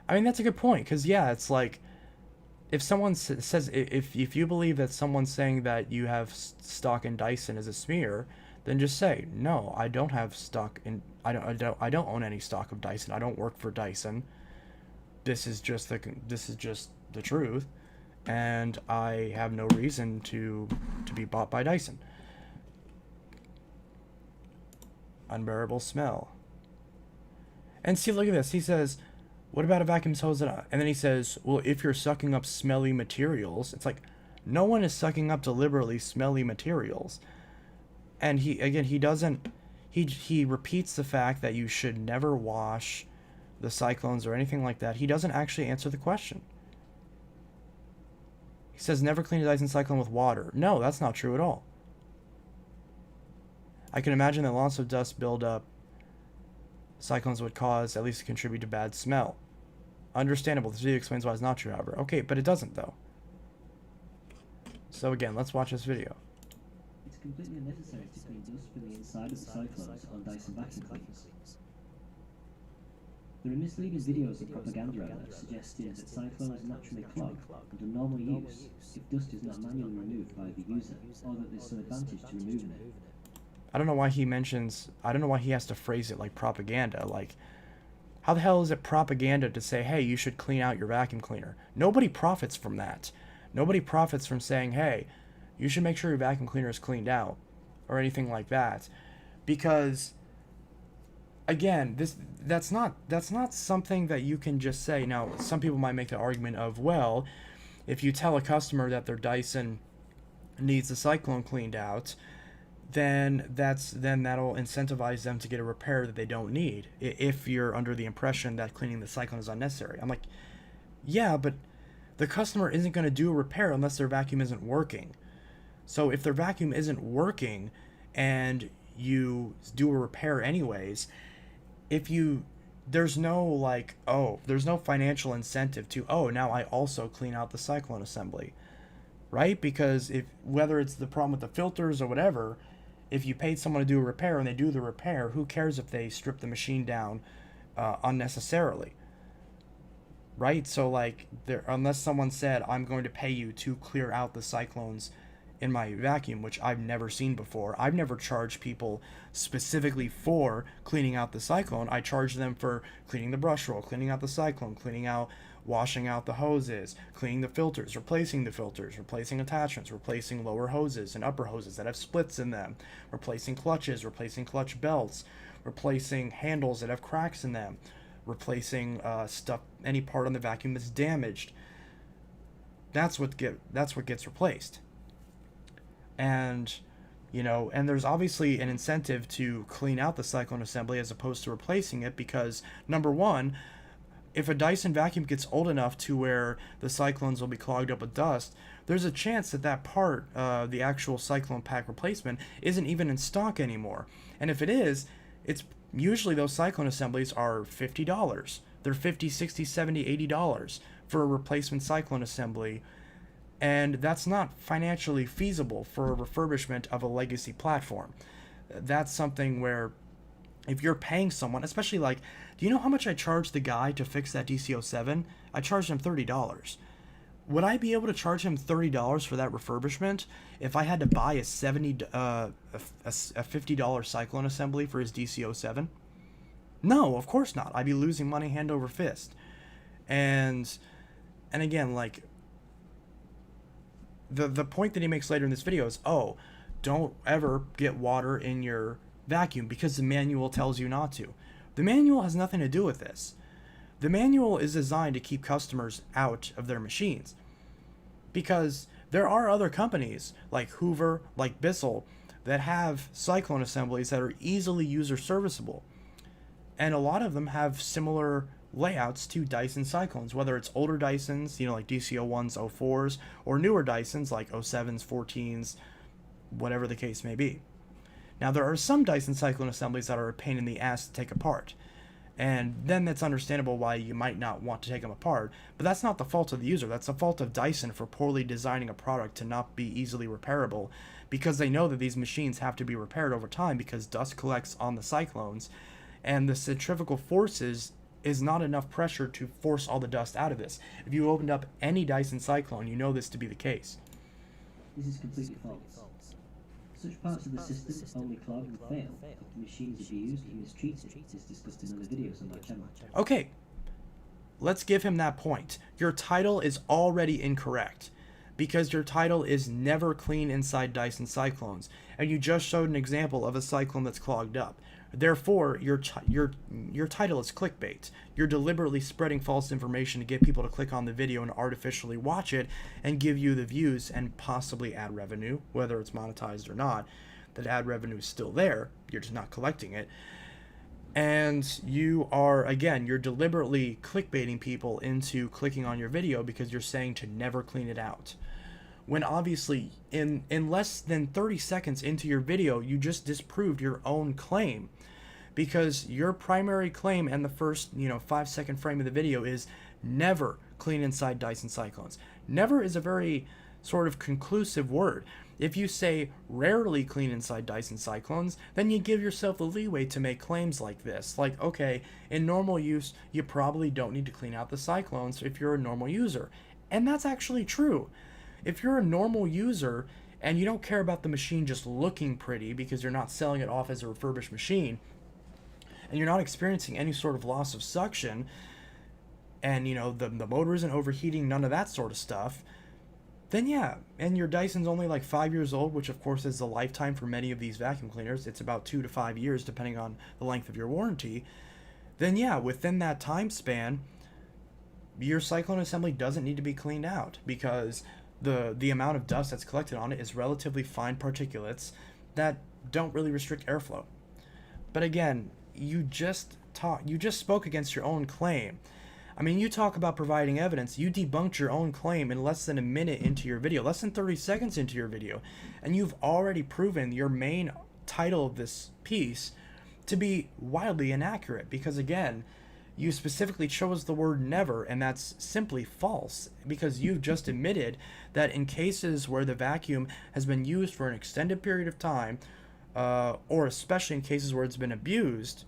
S1: I mean, that's a good point, because yeah, it's like if someone says if you believe that someone's saying that you have stock in Dyson is a smear, then just say no. I don't have stock in. I don't own any stock of Dyson. I don't work for Dyson. This is just the truth, and I have no reason to be bought by Dyson. Unbearable smell. And see, look at this. He says, "What about a vacuum hose?" And then he says, "Well, if you're sucking up smelly materials," it's like, no one is sucking up deliberately smelly materials. And he doesn't. He repeats the fact that you should never wash the cyclones or anything like that. He doesn't actually answer the question. He says never clean a Dyson cyclone with water. No, that's not true at all. I can imagine that lots of dust buildup cyclones would cause, at least to contribute to bad smell. Understandable. This video explains why it's not true, however. Okay, but it doesn't though. So again, let's watch this video.
S2: It's completely unnecessary to clean dust from the inside of the cyclones on Dyson vacuum cleaners. There are misleading videos of propaganda out there suggesting that cyclones naturally clog under normal use if dust is not manually removed by the user, or that there's some advantage to removing it.
S1: I don't know why he has to phrase it like propaganda. Like, how the hell is it propaganda to say, hey, you should clean out your vacuum cleaner? Nobody profits from that. Nobody profits from saying, hey, you should make sure your vacuum cleaner is cleaned out, or anything like that. Because again, that's not something that you can just say. Now, some people might make the argument of, well, if you tell a customer that their Dyson needs the cyclone cleaned out, then that'll incentivize them to get a repair that they don't need, if you're under the impression that cleaning the cyclone is unnecessary. I'm like, yeah, but the customer isn't going to do a repair unless their vacuum isn't working. So if their vacuum isn't working and you do a repair anyways, there's no financial incentive to, now I also clean out the cyclone assembly, right? Because whether it's the problem with the filters or whatever, if you paid someone to do a repair and they do the repair, who cares if they strip the machine down unnecessarily, right? So like, unless someone said, I'm going to pay you to clear out the cyclones in my vacuum, which I've never seen before. I've never charged people specifically for cleaning out the cyclone. I charge them for cleaning the brush roll, cleaning out the cyclone, washing out the hoses, cleaning the filters, replacing attachments, replacing lower hoses and upper hoses that have splits in them, replacing clutches, replacing clutch belts, replacing handles that have cracks in them, replacing any part on the vacuum that's damaged. That's what gets replaced. And And there's obviously an incentive to clean out the cyclone assembly as opposed to replacing it because, number one, if a Dyson vacuum gets old enough to where the cyclones will be clogged up with dust, there's a chance that that part, the actual cyclone pack replacement, isn't even in stock anymore. And if it is, it's usually those cyclone assemblies are $50. They're $50, $60, $70, $80 for a replacement cyclone assembly. And that's not financially feasible for a refurbishment of a legacy platform. That's something where if you're paying someone, especially like, do you know how much I charged the guy to fix that DC07? I charged him $30. Would I be able to charge him $30 for that refurbishment if I had to buy a $50 cyclone assembly for his DC07? No, of course not. I'd be losing money hand over fist. And again, like, the point that he makes later in this video is, oh, don't ever get water in your vacuum because the manual tells you not to. The manual has nothing to do with this. The manual is designed to keep customers out of their machines because there are other companies like Hoover, like Bissell, that have cyclone assemblies that are easily user serviceable. And a lot of them have similar layouts to Dyson cyclones, whether it's older Dysons, like DC01s, 04s, or newer Dysons like 07s, 14s, whatever the case may be. Now, there are some Dyson cyclone assemblies that are a pain in the ass to take apart, and then that's understandable why you might not want to take them apart, but that's not the fault of the user. That's the fault of Dyson for poorly designing a product to not be easily repairable, because they know that these machines have to be repaired over time because dust collects on the cyclones, and the centrifugal forces is not enough pressure to force all the dust out of this. If you opened up any Dyson cyclone, you know this to be the case.
S2: This is completely false. Such parts of the system only clog and fail if the machine is abused and mistreated, as discussed in other videos on my channel.
S1: Okay, let's give him that point. Your title is already incorrect because your title is never clean inside Dyson cyclones, and you just showed an example of a cyclone that's clogged up. Therefore, your title is clickbait. You're deliberately spreading false information to get people to click on the video and artificially watch it and give you the views and possibly ad revenue, whether it's monetized or not. That ad revenue is still there. You're just not collecting it. And you're deliberately clickbaiting people into clicking on your video because you're saying to never clean it out. When obviously in less than 30 seconds into your video, you just disproved your own claim, because your primary claim and the first 5-second frame of the video is never clean inside Dyson cyclones. Never is a very sort of conclusive word. If you say rarely clean inside Dyson cyclones, then you give yourself the leeway to make claims like this. Like, okay, in normal use, you probably don't need to clean out the cyclones if you're a normal user. And that's actually true. If you're a normal user and you don't care about the machine just looking pretty because you're not selling it off as a refurbished machine, and you're not experiencing any sort of loss of suction, and the motor isn't overheating, none of that sort of stuff, then yeah, and your Dyson's only like 5 years old, which of course is the lifetime for many of these vacuum cleaners. It's about 2 to 5 years depending on the length of your warranty. Then yeah, within that time span, your cyclone assembly doesn't need to be cleaned out because the amount of dust that's collected on it is relatively fine particulates that don't really restrict airflow. But again, you just spoke against your own claim. I mean, you talk about providing evidence. You debunked your own claim in less than a minute into your video, less than 30 seconds into your video, and you've already proven your main title of this piece to be wildly inaccurate because, again, you specifically chose the word never, and that's simply false because you've just admitted that in cases where the vacuum has been used for an extended period of time, or especially in cases where it's been abused,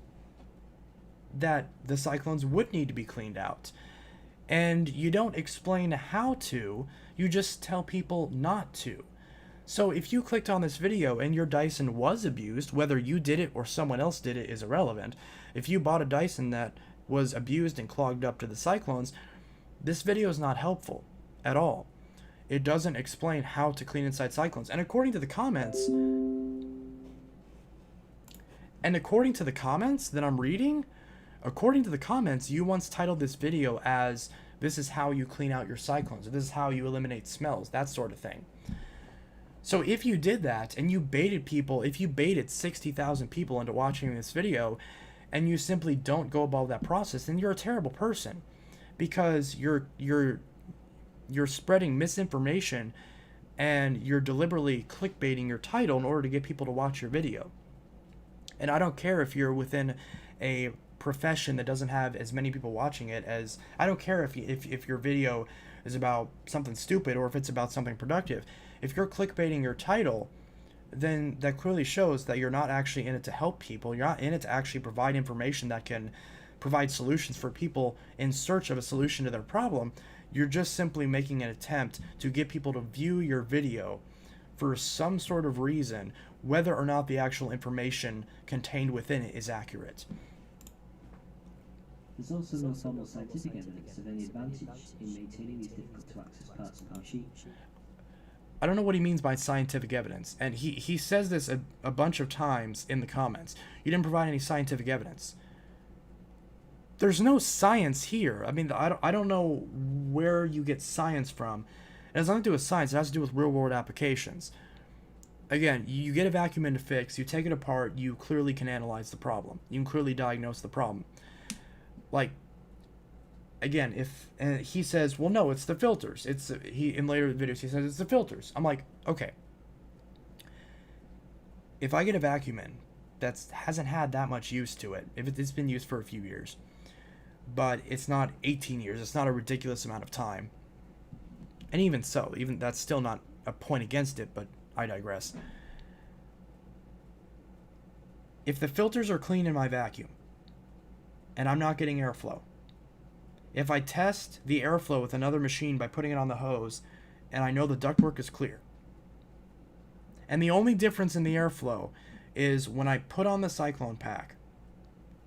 S1: that the cyclones would need to be cleaned out. And you don't explain how to, you just tell people not to. So if you clicked on this video and your Dyson was abused, whether you did it or someone else did it is irrelevant. If you bought a Dyson that was abused and clogged up to the cyclones, this video is not helpful at all. It doesn't explain how to clean inside cyclones. And according to the comments that I'm reading, according to the comments, you once titled this video as, "This is how you clean out your cyclones," or "This is how you eliminate smells," that sort of thing. So if you did that and you baited people, if you baited 60,000 people into watching this video and you simply don't go about that process, then you're a terrible person, because you're spreading misinformation and you're deliberately clickbaiting your title in order to get people to watch your video. And I don't care if you're within a profession that doesn't have as many people watching it as, I don't care if your video is about something stupid or if it's about something productive. If you're clickbaiting your title, then that clearly shows that you're not actually in it to help people. You're not in it to actually provide information that can provide solutions for people in search of a solution to their problem. You're just simply making an attempt to get people to view your video for some sort of reason, whether or not the actual information contained within it is accurate.
S2: There's also no formal scientific evidence of any advantage in maintaining these difficult-to-access parts of the machine.
S1: I don't know what he means by scientific evidence, and he says this a bunch of times in the comments. You didn't provide any scientific evidence. There's no science here. I mean, I don't know where you get science from. It has nothing to do with science. It has to do with real-world applications. Again, you get a vacuum into fix, you take it apart, you clearly can analyze the problem. You can clearly diagnose the problem. Like, again, and he says, well, no, it's the filters. In later videos he says it's the filters. I'm like, okay. If I get a vacuum in that hasn't had that much use to it, if it's been used for a few years, but it's not 18 years, it's not a ridiculous amount of time. And even so, even that's still not a point against it, but I digress. If the filters are clean in my vacuum and I'm not getting airflow, if I test the airflow with another machine by putting it on the hose and I know the ductwork is clear, and the only difference in the airflow is when I put on the cyclone pack,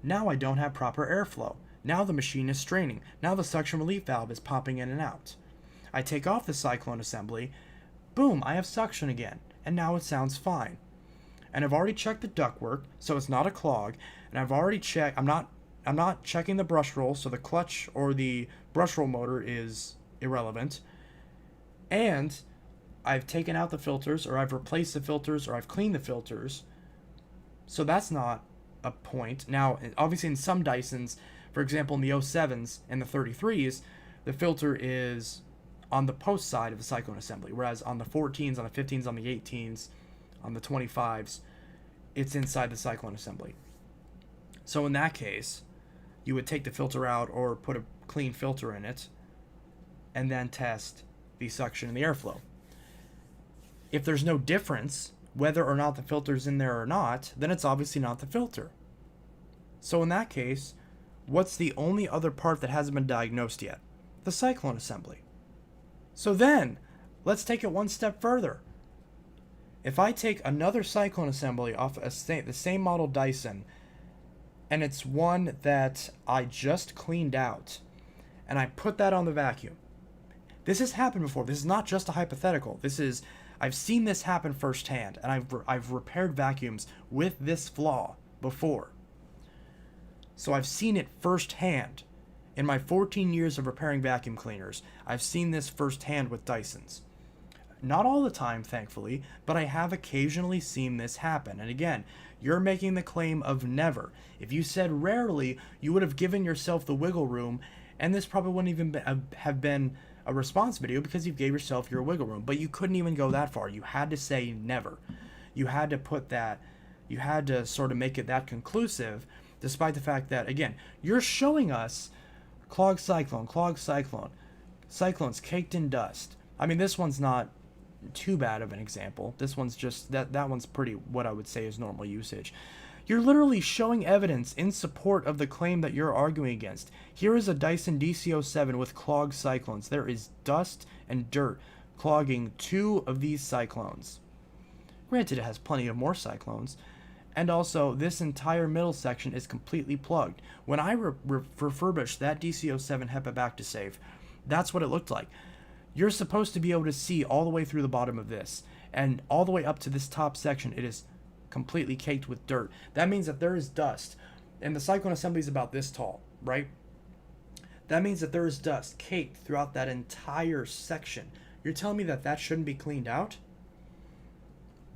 S1: now I don't have proper airflow. Now the machine is straining. Now the suction relief valve is popping in and out. I take off the cyclone assembly, boom, I have suction again, and now it sounds fine. And I've already checked the ductwork, so it's not a clog, and I've already checked, I'm not checking the brush roll, so the clutch or the brush roll motor is irrelevant. And I've taken out the filters, or I've replaced the filters, or I've cleaned the filters. So that's not a point. Now, obviously in some Dysons, for example in the 07s and the 33s, the filter is on the post side of the cyclone assembly, whereas on the 14s, on the 15s, on the 18s, on the 25s, it's inside the cyclone assembly. So in that case, you would take the filter out or put a clean filter in it and then test the suction and the airflow. If there's no difference, whether or not the filter's in there or not, then it's obviously not the filter. So in that case, what's the only other part that hasn't been diagnosed yet? The cyclone assembly. So then, let's take it one step further. If I take another cyclone assembly off the same model Dyson, and it's one that I just cleaned out, and I put that on the vacuum. This has happened before. This is not just a hypothetical. I've seen this happen firsthand, and I've repaired vacuums with this flaw before. So I've seen it firsthand. In my 14 years of repairing vacuum cleaners, I've seen this firsthand with Dysons. Not all the time, thankfully, but I have occasionally seen this happen. And again, you're making the claim of never. If you said rarely, you would have given yourself the wiggle room, and this probably wouldn't even have been a response video because you gave yourself your wiggle room. But you couldn't even go that far. You had to say never. You had to sort of make it that conclusive, despite the fact that, again, you're showing us clogged cyclone, cyclones caked in dust. I mean, this one's not too bad of an example. This one's just, that one's pretty, what I would say is normal usage. You're literally showing evidence in support of the claim that you're arguing against. Here is a Dyson DC07 with clogged cyclones. There is dust and dirt clogging 2 of these cyclones. Granted, it has plenty of more cyclones. And also, this entire middle section is completely plugged. When I refurbished that DC07 HEPA back to safe, that's what it looked like. You're supposed to be able to see all the way through the bottom of this, and all the way up to this top section, it is completely caked with dirt. That means that there is dust, and the cyclone assembly is about this tall, right? That means that there is dust caked throughout that entire section. You're telling me that that shouldn't be cleaned out?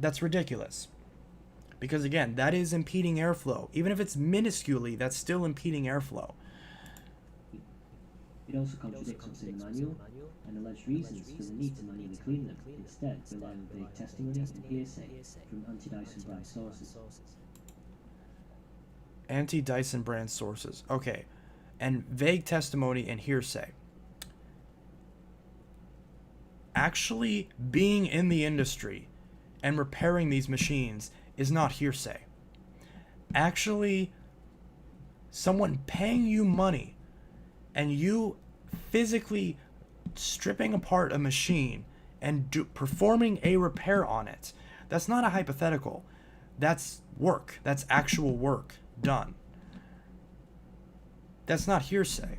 S1: That's ridiculous. Because again, that is impeding airflow. Even if it's minusculely, that's still impeding airflow.
S2: It also contradicts what's in the manual, and alleged reasons for the need to manually clean them. Instead, rely on vague testimony and hearsay from anti-Dyson brand sources.
S1: Anti-Dyson brand sources. Okay. And vague testimony and hearsay. Actually being in the industry and repairing these machines is not hearsay. Actually, someone paying you money and you physically stripping apart a machine and performing a repair on it, that's not a hypothetical. That's work. That's actual work done. That's not hearsay.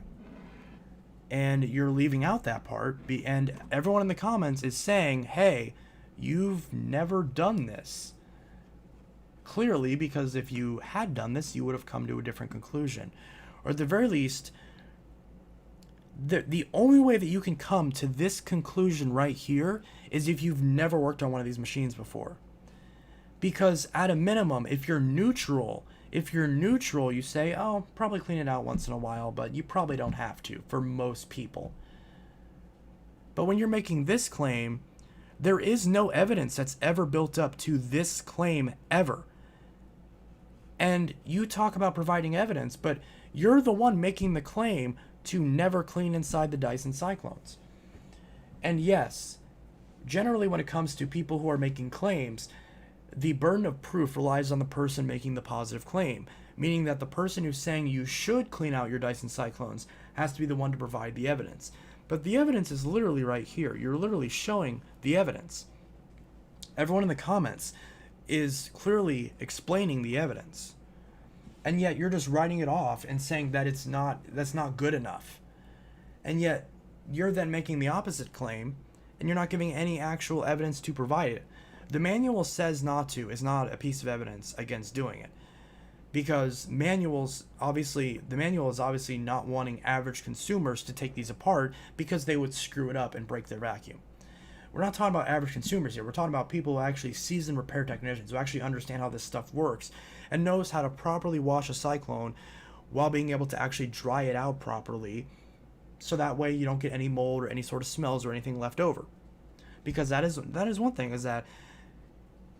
S1: And you're leaving out that part, and everyone in the comments is saying, hey, you've never done this. Clearly, because if you had done this, you would have come to a different conclusion. Or at the very least, the only way that you can come to this conclusion right here is if you've never worked on one of these machines before. Because at a minimum, if you're neutral, you say, oh, probably clean it out once in a while, but you probably don't have to for most people. But when you're making this claim, there is no evidence that's ever built up to this claim ever. And you talk about providing evidence, but you're the one making the claim to never clean inside the Dyson Cyclones. And yes, generally when it comes to people who are making claims, the burden of proof relies on the person making the positive claim, meaning that the person who's saying you should clean out your Dyson Cyclones has to be the one to provide the evidence. But the evidence is literally right here. You're literally showing the evidence. Everyone in the comments is clearly explaining the evidence. And yet you're just writing it off and saying that that's not good enough. And yet you're then making the opposite claim and you're not giving any actual evidence to provide it. The manual says not to is not a piece of evidence against doing it. Because the manual is obviously not wanting average consumers to take these apart because they would screw it up and break their vacuum. We're not talking about average consumers here. We're talking about people who are actually seasoned repair technicians who actually understand how this stuff works and knows how to properly wash a Cyclone while being able to actually dry it out properly, so that way you don't get any mold or any sort of smells or anything left over. Because that is one thing, is that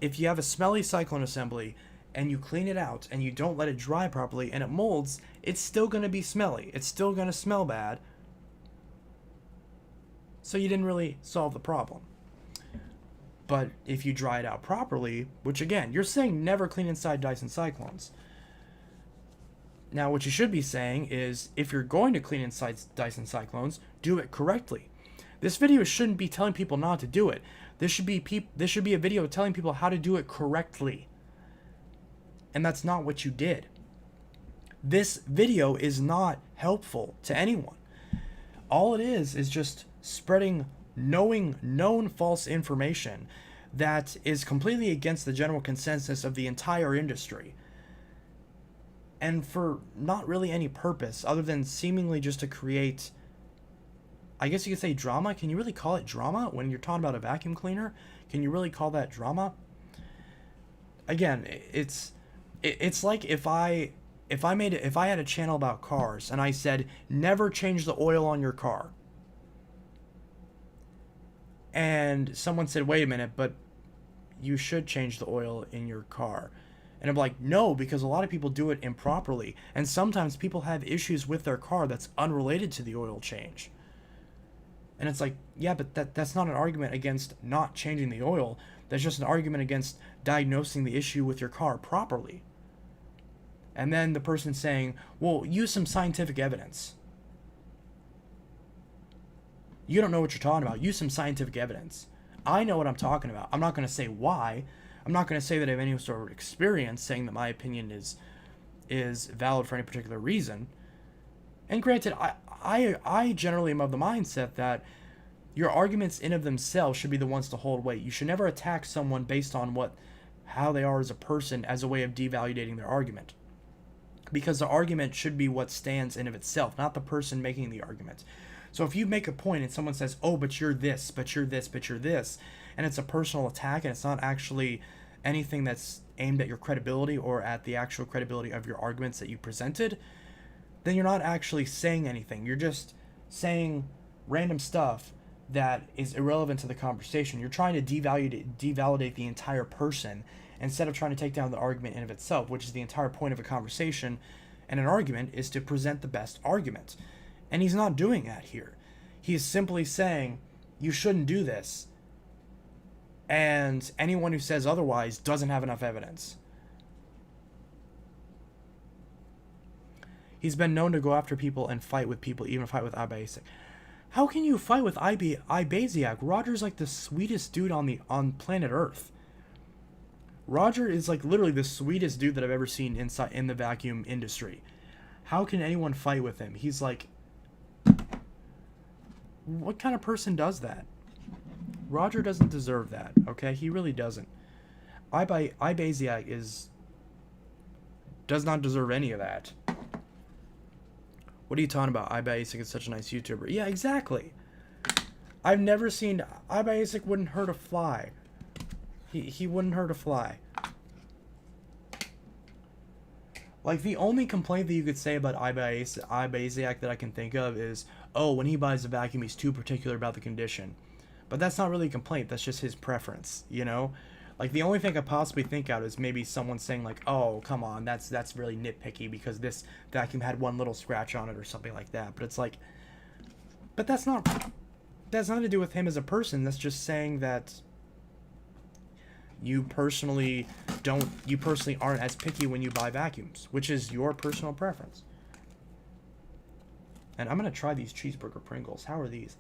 S1: if you have a smelly Cyclone assembly and you clean it out and you don't let it dry properly and it molds, it's still going to be smelly. It's still going to smell bad. So you didn't really solve the problem. But if you dry it out properly, which again, you're saying never clean inside Dyson Cyclones. Now what you should be saying is, if you're going to clean inside Dyson Cyclones, do it correctly. This video shouldn't be telling people not to do it. This should be a video telling people how to do it correctly. And that's not what you did. This video is not helpful to anyone. All it is just spreading known false information that is completely against the general consensus of the entire industry. And for not really any purpose other than seemingly just to create, I guess you could say, drama. Can you really call it drama when you're talking about a vacuum cleaner? Can you really call that drama? Again, it's like if I had a channel about cars and I said never change the oil on your car. And someone said, wait a minute, but you should change the oil in your car. And I'm like, no, because a lot of people do it improperly. And sometimes people have issues with their car that's unrelated to the oil change. And it's like, yeah, but that's not an argument against not changing the oil. That's just an argument against diagnosing the issue with your car properly. And then the person saying, well, use some scientific evidence. You don't know what you're talking about. Use some scientific evidence. I know what I'm talking about. I'm not going to say why. I'm not going to say that I have any sort of experience saying that my opinion is valid for any particular reason. And granted, I generally am of the mindset that your arguments in of themselves should be the ones to hold weight. You should never attack someone based on how they are as a person as a way of devaluating their argument. Because the argument should be what stands in of itself, not the person making the argument. So if you make a point and someone says, oh, but you're this, but you're this, but you're this, and it's a personal attack and it's not actually anything that's aimed at your credibility or at the actual credibility of your arguments that you presented, then you're not actually saying anything. You're just saying random stuff that is irrelevant to the conversation. You're trying to devalidate the entire person instead of trying to take down the argument in of itself, which is the entire point of a conversation and an argument is to present the best argument. And he's not doing that here. He is simply saying, you shouldn't do this. And anyone who says otherwise doesn't have enough evidence. He's been known to go after people and fight with people, even fight with Ibasiak. How can you fight with Ibasiak? Roger's like the sweetest dude on planet Earth. Roger is like literally the sweetest dude that I've ever seen in the vacuum industry. How can anyone fight with him? He's like, what kind of person does that? Roger doesn't deserve that, okay? He really doesn't. Ibasiak does not deserve any of that. What are you talking about? Ibasiak is such a nice YouTuber. Yeah, exactly. I've never seen... Ibasiak wouldn't hurt a fly. He wouldn't hurt a fly. Like, the only complaint that you could say about Ibasiak that I can think of is, oh, when he buys a vacuum, he's too particular about the condition. But that's not really a complaint. That's just his preference, you know? Like, the only thing I could possibly think out is maybe someone saying, like, oh, come on, that's really nitpicky because this vacuum had one little scratch on it or something like that. But it's like... But that's not... That's nothing to do with him as a person. That's just saying that... You personally aren't as picky when you buy vacuums, which is your personal preference. And I'm going to try these cheeseburger Pringles. How are these?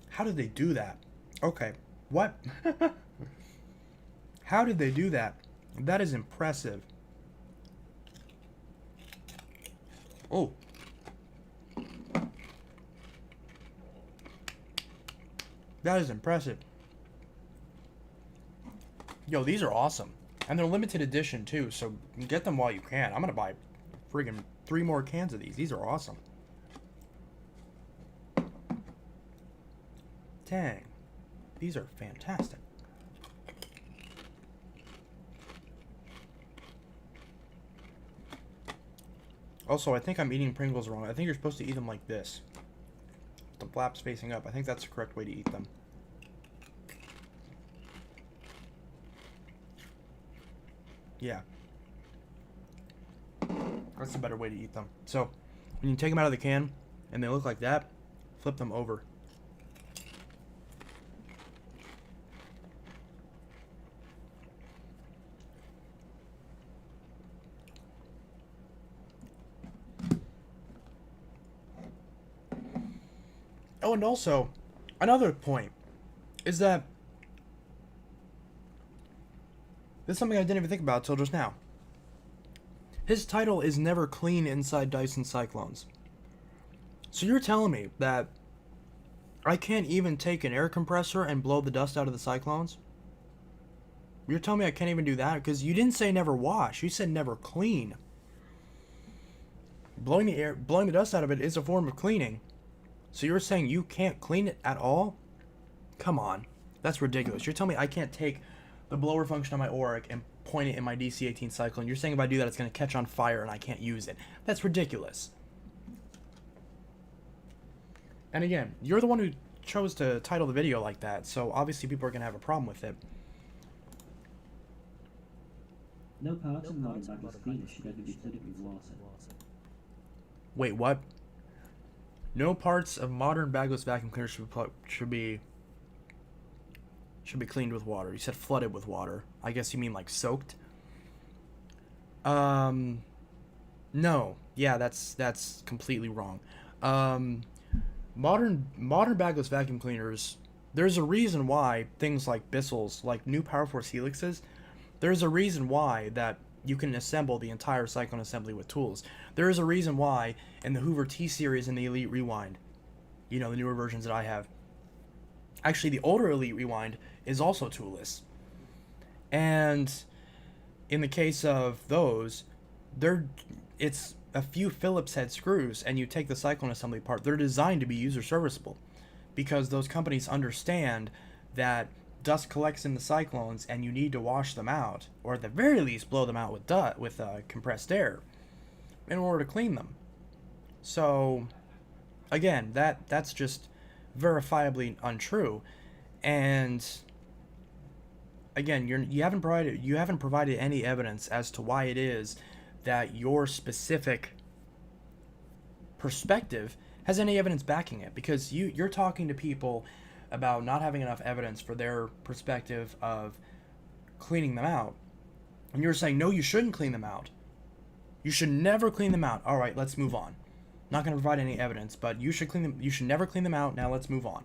S1: How did they do that? Okay. What? How did they do that? That is impressive. Oh. That is impressive. Yo, these are awesome. And they're limited edition, too, so get them while you can. I'm gonna buy friggin' 3 more cans of these. These are awesome. Dang. These are fantastic. Also, I think I'm eating Pringles wrong. I think you're supposed to eat them like this. The flaps facing up. I think that's the correct way to eat them. Yeah. That's a better way to eat them. So, when you take them out of the can, and they look like that, flip them over. Oh, and also, another point is that this is something I didn't even think about till just now. His title is Never Clean Inside Dyson Cyclones. So you're telling me that I can't even take an air compressor and blow the dust out of the Cyclones? You're telling me I can't even do that? Because you didn't say never wash. You said never clean. Blowing the dust out of it is a form of cleaning. So you're saying you can't clean it at all? Come on. That's ridiculous. You're telling me I can't take the blower function on my Auric and point it in my DC-18 Cyclone. You're saying if I do that, it's going to catch on fire and I can't use it. That's ridiculous. And again, you're the one who chose to title the video like that, so obviously people are going to have a problem with it.
S2: No part of modern bagless cleaners should ever be flooded with water.
S1: Wait, what? No parts of modern bagless vacuum cleaners should be cleaned with water. You said flooded with water. I guess you mean like soaked. No. Yeah, that's completely wrong. Modern bagless vacuum cleaners, there's a reason why things like Bissell's, like new Power Force Helixes, there's a reason why that you can assemble the entire Cyclone assembly with tools. There is a reason why in the Hoover T-Series and the Elite Rewind, you know, the newer versions that I have, actually the older Elite Rewind is also toolless. And in the case of those, they're it's a few Phillips head screws, and you take the cyclone assembly apart. They're designed to be user serviceable, because those companies understand that dust collects in the cyclones, and you need to wash them out, or at the very least blow them out with compressed air in order to clean them. So again, that's just verifiably untrue. And again, you haven't provided any evidence as to why it is that your specific perspective has any evidence backing it, because you're talking to people about not having enough evidence for their perspective of cleaning them out, and you're saying, no, you shouldn't clean them out, you should never clean them out. All right, let's move on. Not going to provide any evidence, but you should never clean them out. Now let's move on.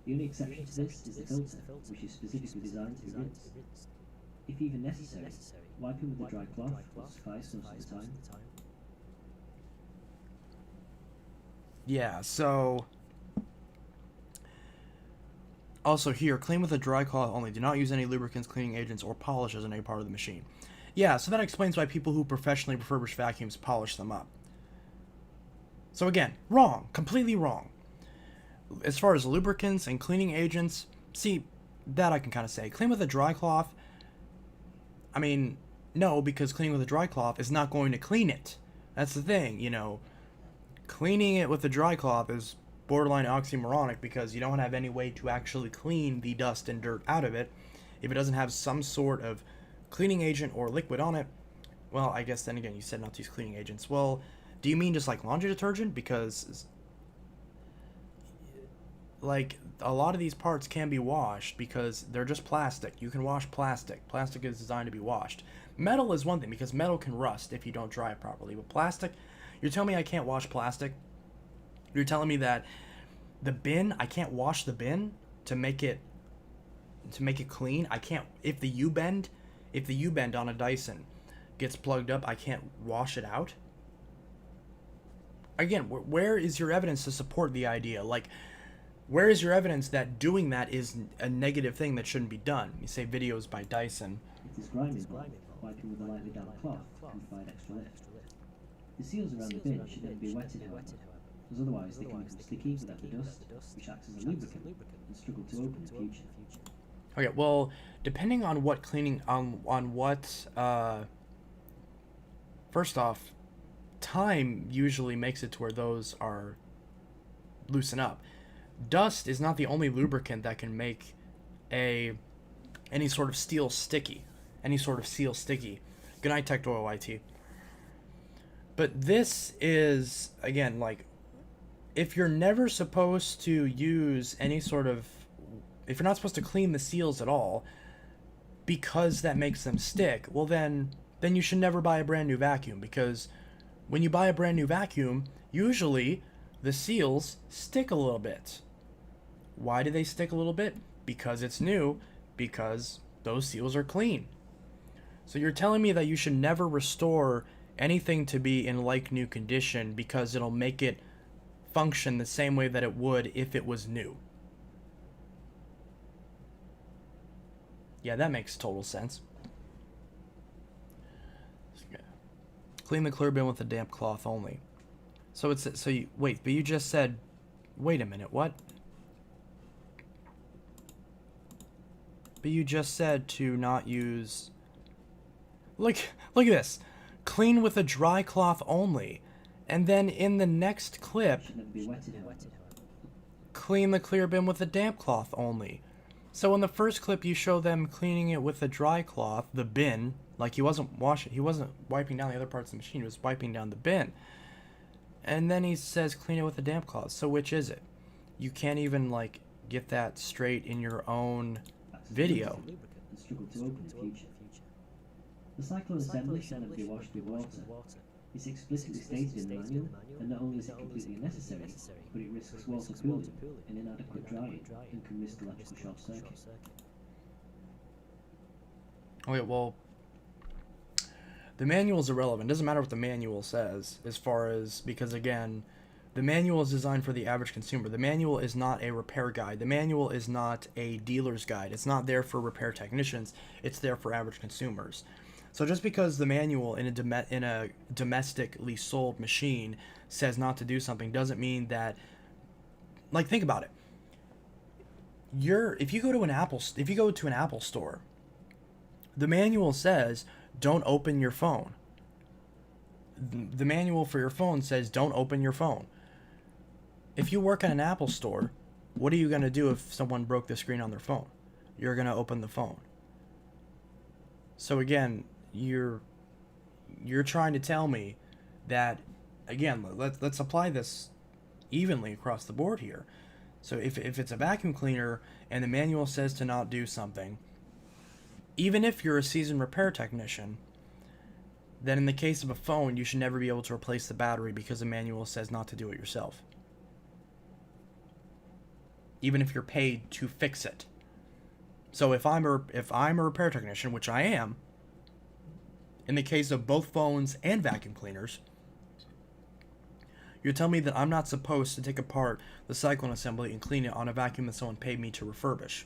S2: The only exception to this is the filter, which is specifically designed to be rinsed. If even necessary, wiping with a dry cloth will suffice most of the time.
S1: Yeah, so also here, clean with a dry cloth only. Do not use any lubricants, cleaning agents, or polishes in any part of the machine. Yeah, so that explains why people who professionally refurbish vacuums polish them up. So again, wrong. Completely wrong. As far as lubricants and cleaning agents, see, that I can kind of say. Clean with a dry cloth, I mean, no, because cleaning with a dry cloth is not going to clean it. That's the thing, you know. Cleaning it with a dry cloth is borderline oxymoronic, because you don't have any way to actually clean the dust and dirt out of it if it doesn't have some sort of cleaning agent or liquid on it. Well, I guess then again, you said not to use cleaning agents. Well, do you mean just like laundry detergent? Because like a lot of these parts can be washed because they're just plastic. You can wash plastic. Plastic is designed to be washed. Metal is one thing, because metal can rust if you don't dry it properly. But plastic, you're telling me I can't wash plastic? You're telling me that the bin, I can't wash the bin to make it clean? I can't, if the U-bend on a Dyson gets plugged up, I can't wash it out? Again, where is your evidence to support the idea? Like, where is your evidence that doing that is a negative thing that shouldn't be done? You say videos by Dyson.
S2: It is grinding, wiping with a lightly damp cloth can provide extra lift. The seals around the bin should never be wetted, however, as otherwise they can become sticky without the dust, which acts as a lubricant, and struggle to open in the future.
S1: Okay, well, depending on what cleaning, first off, time usually makes it to where those are loosen up. Dust is not the only lubricant that can make any sort of steel sticky, any sort of seal sticky. Good night, Tech Doyle YT. But this is, again, like, if you're never supposed to use any sort of, if you're not supposed to clean the seals at all, because that makes them stick, well then you should never buy a brand new vacuum, because when you buy a brand new vacuum, usually the seals stick a little bit. Why do they stick a little bit? Because it's new, because those seals are clean. So you're telling me that you should never restore anything to be in like new condition because it'll make it function the same way that it would if it was new. Yeah, that makes total sense. Clean the clear bin with a damp cloth only. So wait, but you just said, wait a minute, what? But you just said to not use, look at this. Clean with a dry cloth only. And then in the next clip, clean the clear bin with a damp cloth only. So in the first clip, you show them cleaning it with a dry cloth, the bin, like he wasn't wiping down the other parts of the machine, he was wiping down the bin. And then he says clean it with a damp cloth. So which is it? You can't even like get that straight in your own video.
S2: The cyclone assembly should never be washed with water. It's explicitly stated in the manual, and not only is it completely unnecessary, but it risks water cooling and inadequate drying, and can risk electrical short circuit.
S1: Okay, well, the manual is irrelevant. It doesn't matter what the manual says, as far as, because again, the manual is designed for the average consumer. The manual is not a repair guide. The manual is not a dealer's guide. It's not there for repair technicians. It's there for average consumers. So just because the manual in a domestically sold machine says not to do something doesn't mean that, like, think about it. If you go to an Apple store, the manual says don't open your phone. The manual for your phone says don't open your phone. If you work at an Apple store, what are you going to do if someone broke the screen on their phone? You're going to open the phone. So again, you're trying to tell me that, again, let's apply this evenly across the board here. So if it's a vacuum cleaner and the manual says to not do something, even if you're a seasoned repair technician, then in the case of a phone, you should never be able to replace the battery because the manual says not to do it yourself. Even if you're paid to fix it. So if I'm a repair technician, which I am, in the case of both phones and vacuum cleaners, you're telling me that I'm not supposed to take apart the cyclone assembly and clean it on a vacuum that someone paid me to refurbish.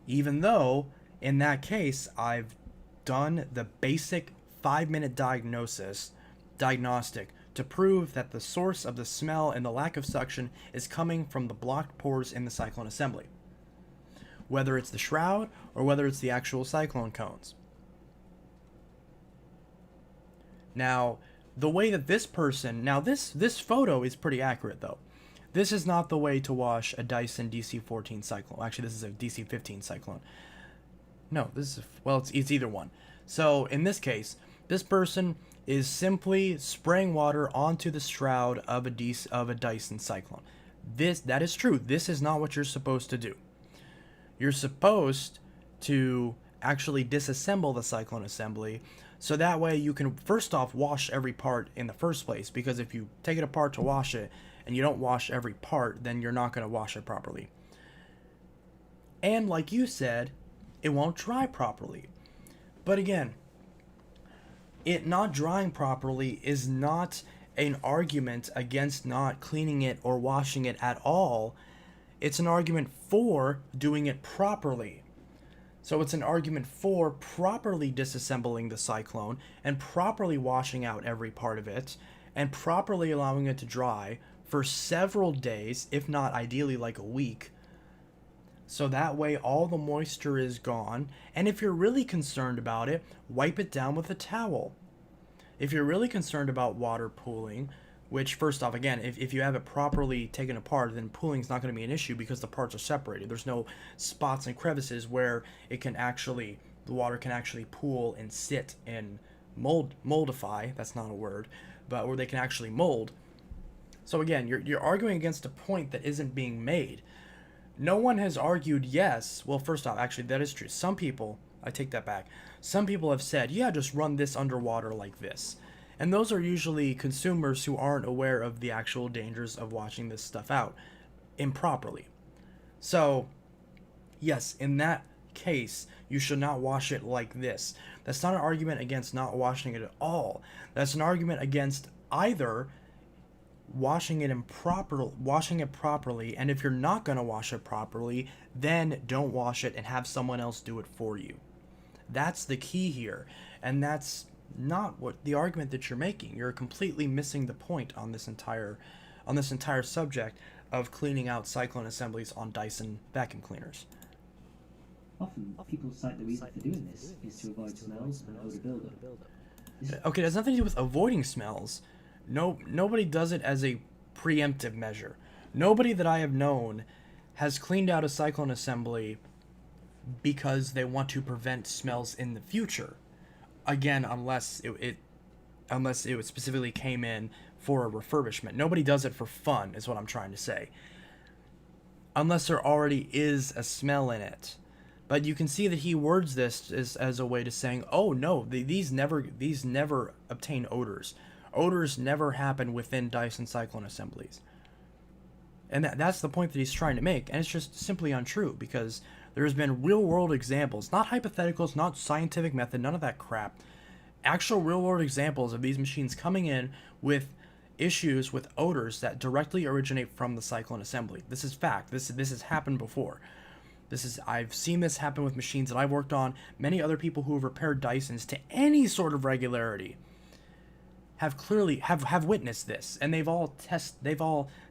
S1: Even though, in that case, I've done the basic 5-minute diagnostic to prove that the source of the smell and the lack of suction is coming from the blocked pores in the cyclone assembly. Whether it's the shroud or whether it's the actual cyclone cones. Now, the way that this photo is pretty accurate though. This is not the way to wash a Dyson DC-14 cyclone. Actually, this is a DC-15 cyclone. No, it's either one. So in this case, this person is simply spraying water onto the shroud of a Dyson cyclone. That is true. This is not what you're supposed to do. You're supposed to actually disassemble the cyclone assembly, so that way you can first off wash every part in the first place, because if you take it apart to wash it and you don't wash every part, then you're not going to wash it properly. And like you said, it won't dry properly. But again, it not drying properly is not an argument against not cleaning it or washing it at all. It's an argument for doing it properly. So it's an argument for properly disassembling the cyclone and properly washing out every part of it and properly allowing it to dry for several days, if not ideally like a week. So that way all the moisture is gone. And if you're really concerned about it, wipe it down with a towel. If you're really concerned about water pooling, which first off, again, if you have it properly taken apart, then pooling is not going to be an issue because the parts are separated. There's no spots and crevices where the water can actually pool and sit and moldify. That's not a word, but where they can actually mold. So again, you're arguing against a point that isn't being made. No one has argued yes. Well, first off, actually, that is true. Some people, I take that back. Some people have said, yeah, just run this underwater like this. And those are usually consumers who aren't aware of the actual dangers of washing this stuff out improperly. So, yes, in that case, you should not wash it like this. That's not an argument against not washing it at all. That's an argument against either washing it properly, and if you're not going to wash it properly, then don't wash it and have someone else do it for you. That's the key here, and that's not what the argument that you're making. You're completely missing the point on this entire subject of cleaning out cyclone assemblies on Dyson vacuum cleaners.
S2: Often, people cite the reason for doing this is to avoid smells and odor buildup.
S1: Okay, it has nothing to do with avoiding smells. Nobody does it as a preemptive measure. Nobody that I have known has cleaned out a cyclone assembly because they want to prevent smells in the future. Again, unless it specifically came in for a refurbishment. Nobody does it for fun, is what I'm trying to say. Unless there already is a smell in it. But you can see that he words this as a way to saying, oh no, these never obtain odors. Odors never happen within Dyson cyclone assemblies. And that's the point that he's trying to make. And it's just simply untrue, because there's been real world examples, not hypotheticals, not scientific method, none of that crap. Actual real world examples of these machines coming in with issues with odors that directly originate from the cyclone assembly. This is fact. This has happened before. I've seen this happen with machines that I've worked on. Many other people who have repaired Dysons to any sort of regularity have clearly have witnessed this, and they've all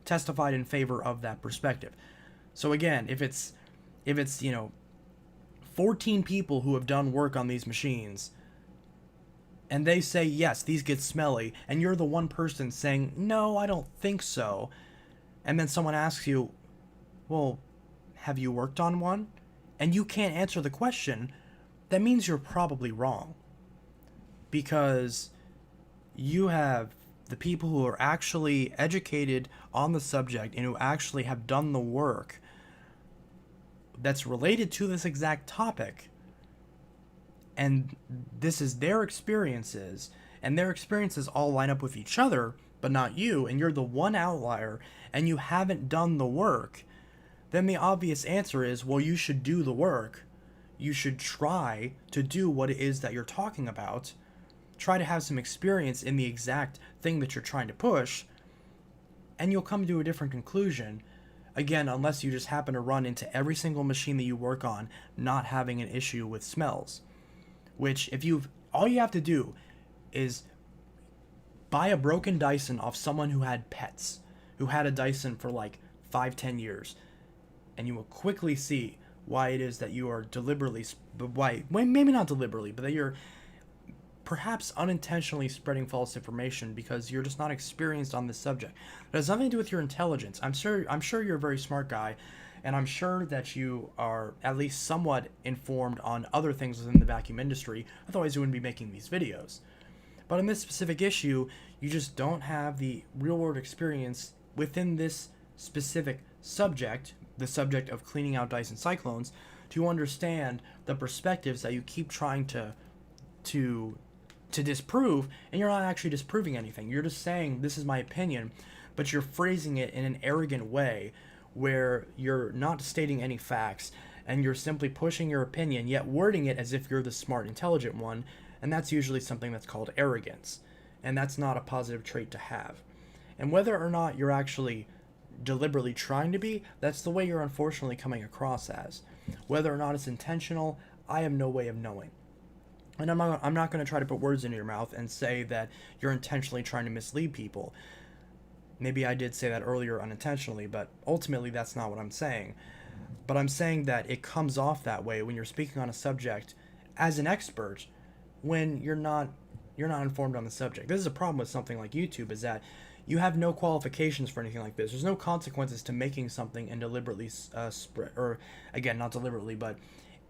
S1: testified in favor of that perspective. So again, if it's 14 people who have done work on these machines, and they say yes, these get smelly, and you're the one person saying no, I don't think so, and then someone asks you, well, have you worked on one? And you can't answer the question, that means you're probably wrong. Because you have the people who are actually educated on the subject and who actually have done the work that's related to this exact topic. And this is their experiences, and their experiences all line up with each other, but not you, and you're the one outlier, and you haven't done the work. Then the obvious answer is, well, you should do the work. You should try to do what it is that you're talking about. Try to have some experience in the exact thing that you're trying to push, and you'll come to a different conclusion. Again, unless you just happen to run into every single machine that you work on not having an issue with smells. Which, all you have to do is buy a broken Dyson off someone who had pets, who had a Dyson for like 5-10 years, and you will quickly see why it is that you are maybe not deliberately, but that you're perhaps unintentionally spreading false information because you're just not experienced on this subject. It has nothing to do with your intelligence. I'm sure you're a very smart guy, and I'm sure that you are at least somewhat informed on other things within the vacuum industry, otherwise you wouldn't be making these videos. But in this specific issue, you just don't have the real-world experience within this specific subject, the subject of cleaning out Dyson cyclones, to understand the perspectives that you keep trying to disprove, and you're not actually disproving anything. You're just saying, this is my opinion, but you're phrasing it in an arrogant way where you're not stating any facts, and you're simply pushing your opinion, yet wording it as if you're the smart, intelligent one, and that's usually something that's called arrogance, and that's not a positive trait to have. And whether or not you're actually deliberately trying to be, that's the way you're unfortunately coming across as. Whether or not it's intentional, I have no way of knowing. And I'm not going to try to put words into your mouth and say that you're intentionally trying to mislead people. Maybe I did say that earlier unintentionally, but ultimately that's not what I'm saying. But I'm saying that it comes off that way when you're speaking on a subject as an expert when you're not informed on the subject. This is a problem with something like YouTube, is that you have no qualifications for anything like this. There's no consequences to making something and deliberately spread, or again, not deliberately, but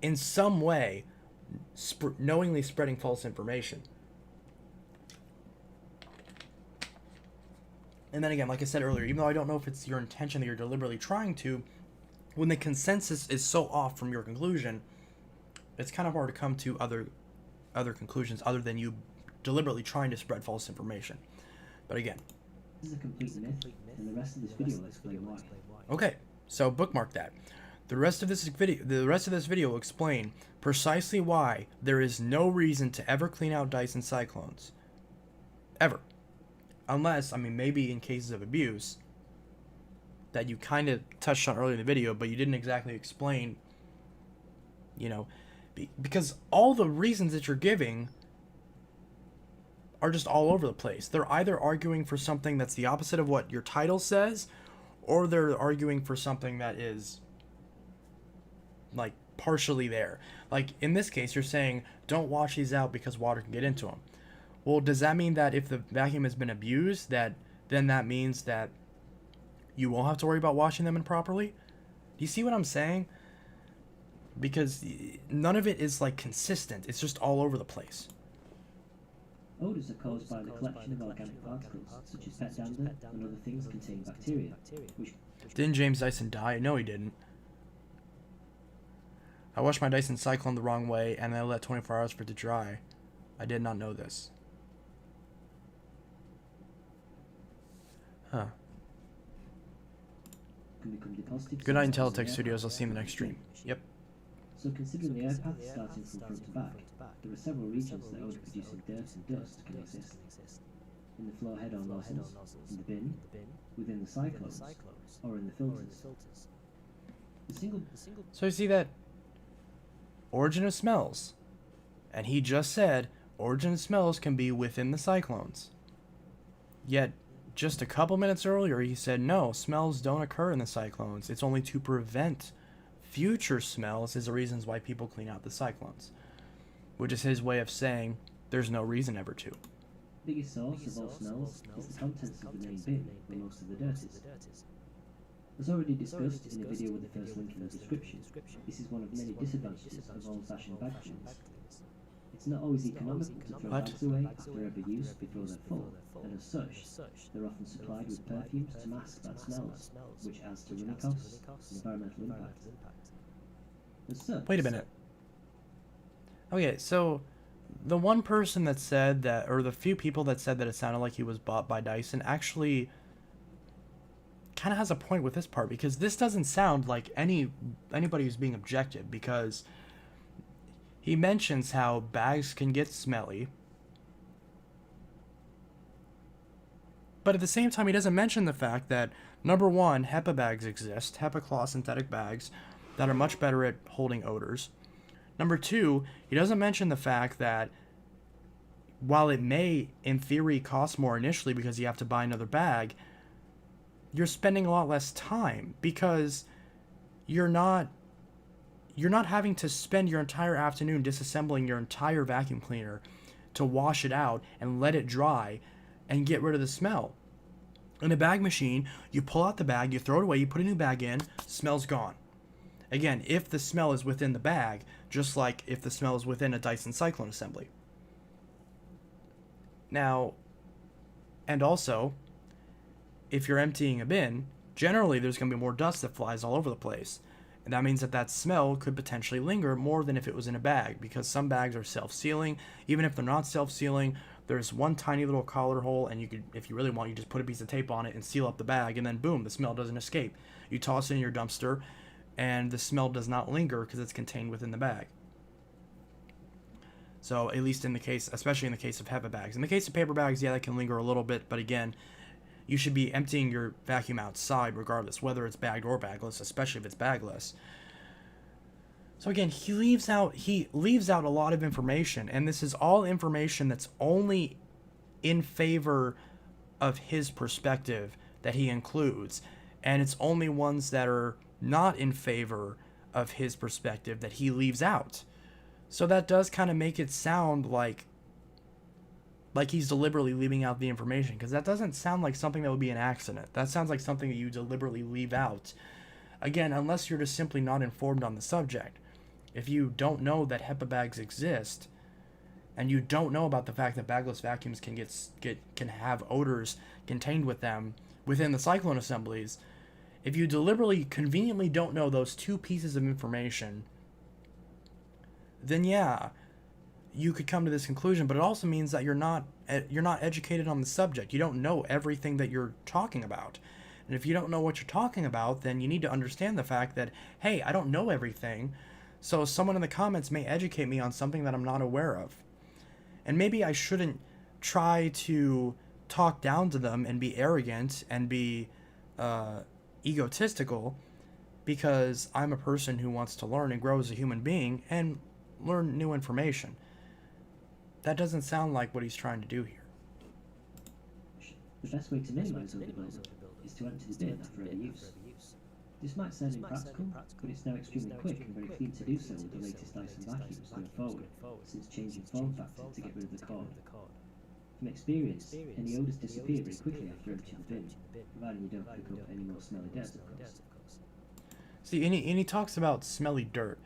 S1: in some way knowingly spreading false information. And then again, like I said earlier, even though I don't know if it's your intention that you're deliberately trying to, when the consensus is so off from your conclusion, it's kind of hard to come to other conclusions other than you deliberately trying to spread false information. But again,
S2: this is a complete myth, and the rest of this video will explain why.
S1: Okay, so bookmark that. The rest of this video will explain precisely why there is no reason to ever clean out Dyson cyclones. Ever. Unless, maybe in cases of abuse that you kind of touched on earlier in the video, but you didn't exactly explain, because all the reasons that you're giving are just all over the place. They're either arguing for something that's the opposite of what your title says, or they're arguing for something that is like partially there. Like in this case, you're saying don't wash these out because water can get into them. Well, does that mean that if the vacuum has been abused, then that means that you won't have to worry about washing them improperly? Do you see what I'm saying? Because none of it is like consistent. It's just all over the place.
S2: Odours are caused by the collection of organic particles, such as pet dander and other things containing bacteria, which...
S1: Didn't James Dyson die? No, he didn't. I washed my Dyson Cyclone the wrong way, and I let 24 hours for it to dry. I did not know this. Huh.
S2: Can become deposited.
S1: Good night, Intelitech Studios. I'll see you in the next stream. Yep.
S2: So considering the air path starting from front to back, there are several regions that odour producing dirt and dust can exist. In the floor head-on nozzles, in the bin, within the cyclones, or in the filters.
S1: So you see that origin of smells. And he just said origin of smells can be within the cyclones. Yet, just a couple minutes earlier, he said no, smells don't occur in the cyclones. It's only to prevent future smells is the reasons why people clean out the cyclones. Which is his way of saying there's no reason ever to.
S2: The biggest source of all smells is the contents of the main bin, where most of the dirt is. As already discussed in a video with the first link in the description, this is one of many disadvantages of old-fashioned bag cleaners. It's not always economical to throw bags away after every use before they're full, and as such, they're often supplied with perfumes to mask bad smells, which adds to running costs and environmental impact. As such,
S1: Wait a minute. Okay, so the one person that said that, or the few people that said that it sounded like he was bought by Dyson, actually kind of has a point with this part, because this doesn't sound like anybody who's being objective, because he mentions how bags can get smelly, but at the same time he doesn't mention the fact that, number one, HEPA bags exist, HEPA cloth synthetic bags that are much better at holding odors. Number two, he doesn't mention the fact that while it may, in theory, cost more initially because you have to buy another bag, you're spending a lot less time because you're not having to spend your entire afternoon disassembling your entire vacuum cleaner to wash it out and let it dry and get rid of the smell. In a bag machine, you pull out the bag, you throw it away, you put a new bag in, smell's gone. Again, if the smell is within the bag, just like if the smell is within a Dyson Cyclone assembly. Now, and also, if you're emptying a bin, generally there's going to be more dust that flies all over the place. And that means that that smell could potentially linger more than if it was in a bag, because some bags are self-sealing. Even if they're not self-sealing, there's one tiny little collar hole, and you could, if you really want, you just put a piece of tape on it and seal up the bag, and then boom, the smell doesn't escape. You toss it in your dumpster, and the smell does not linger because it's contained within the bag. So at least in the case, especially in the case of HEPA bags. In the case of paper bags, yeah, that can linger a little bit, but again, you should be emptying your vacuum outside regardless, whether it's bagged or bagless, especially if it's bagless. So again, he leaves out a lot of information, and this is all information that's only in favor of his perspective that he includes, and it's only ones that are not in favor of his perspective that he leaves out. So that does kind of make it sound like he's deliberately leaving out the information, because that doesn't sound like something that would be an accident. That sounds like something that you deliberately leave out. Again, unless you're just simply not informed on the subject. If you don't know that HEPA bags exist, and you don't know about the fact that bagless vacuums can have odors contained with them within the Cyclone assemblies, if you deliberately, conveniently don't know those two pieces of information, then yeah, you could come to this conclusion, but it also means that you're not educated on the subject. You don't know everything that you're talking about. And if you don't know what you're talking about, then you need to understand the fact that, hey, I don't know everything, so someone in the comments may educate me on something that I'm not aware of. And maybe I shouldn't try to talk down to them and be arrogant and be egotistical, because I'm a person who wants to learn and grow as a human being and learn new information. That doesn't sound like what he's trying to do here.
S2: The best way to minimise overbuild is to empty the bin after every use. This might sound impractical, but it's now extremely quick and very clean to do so with the latest Dyson vacuums going forward, since changing form factor to get rid of the cord. From experience, any odours disappear very quickly after emptying the bin, providing you don't pick up any more smelly dirt, of course.
S1: See, and he talks about smelly dirt.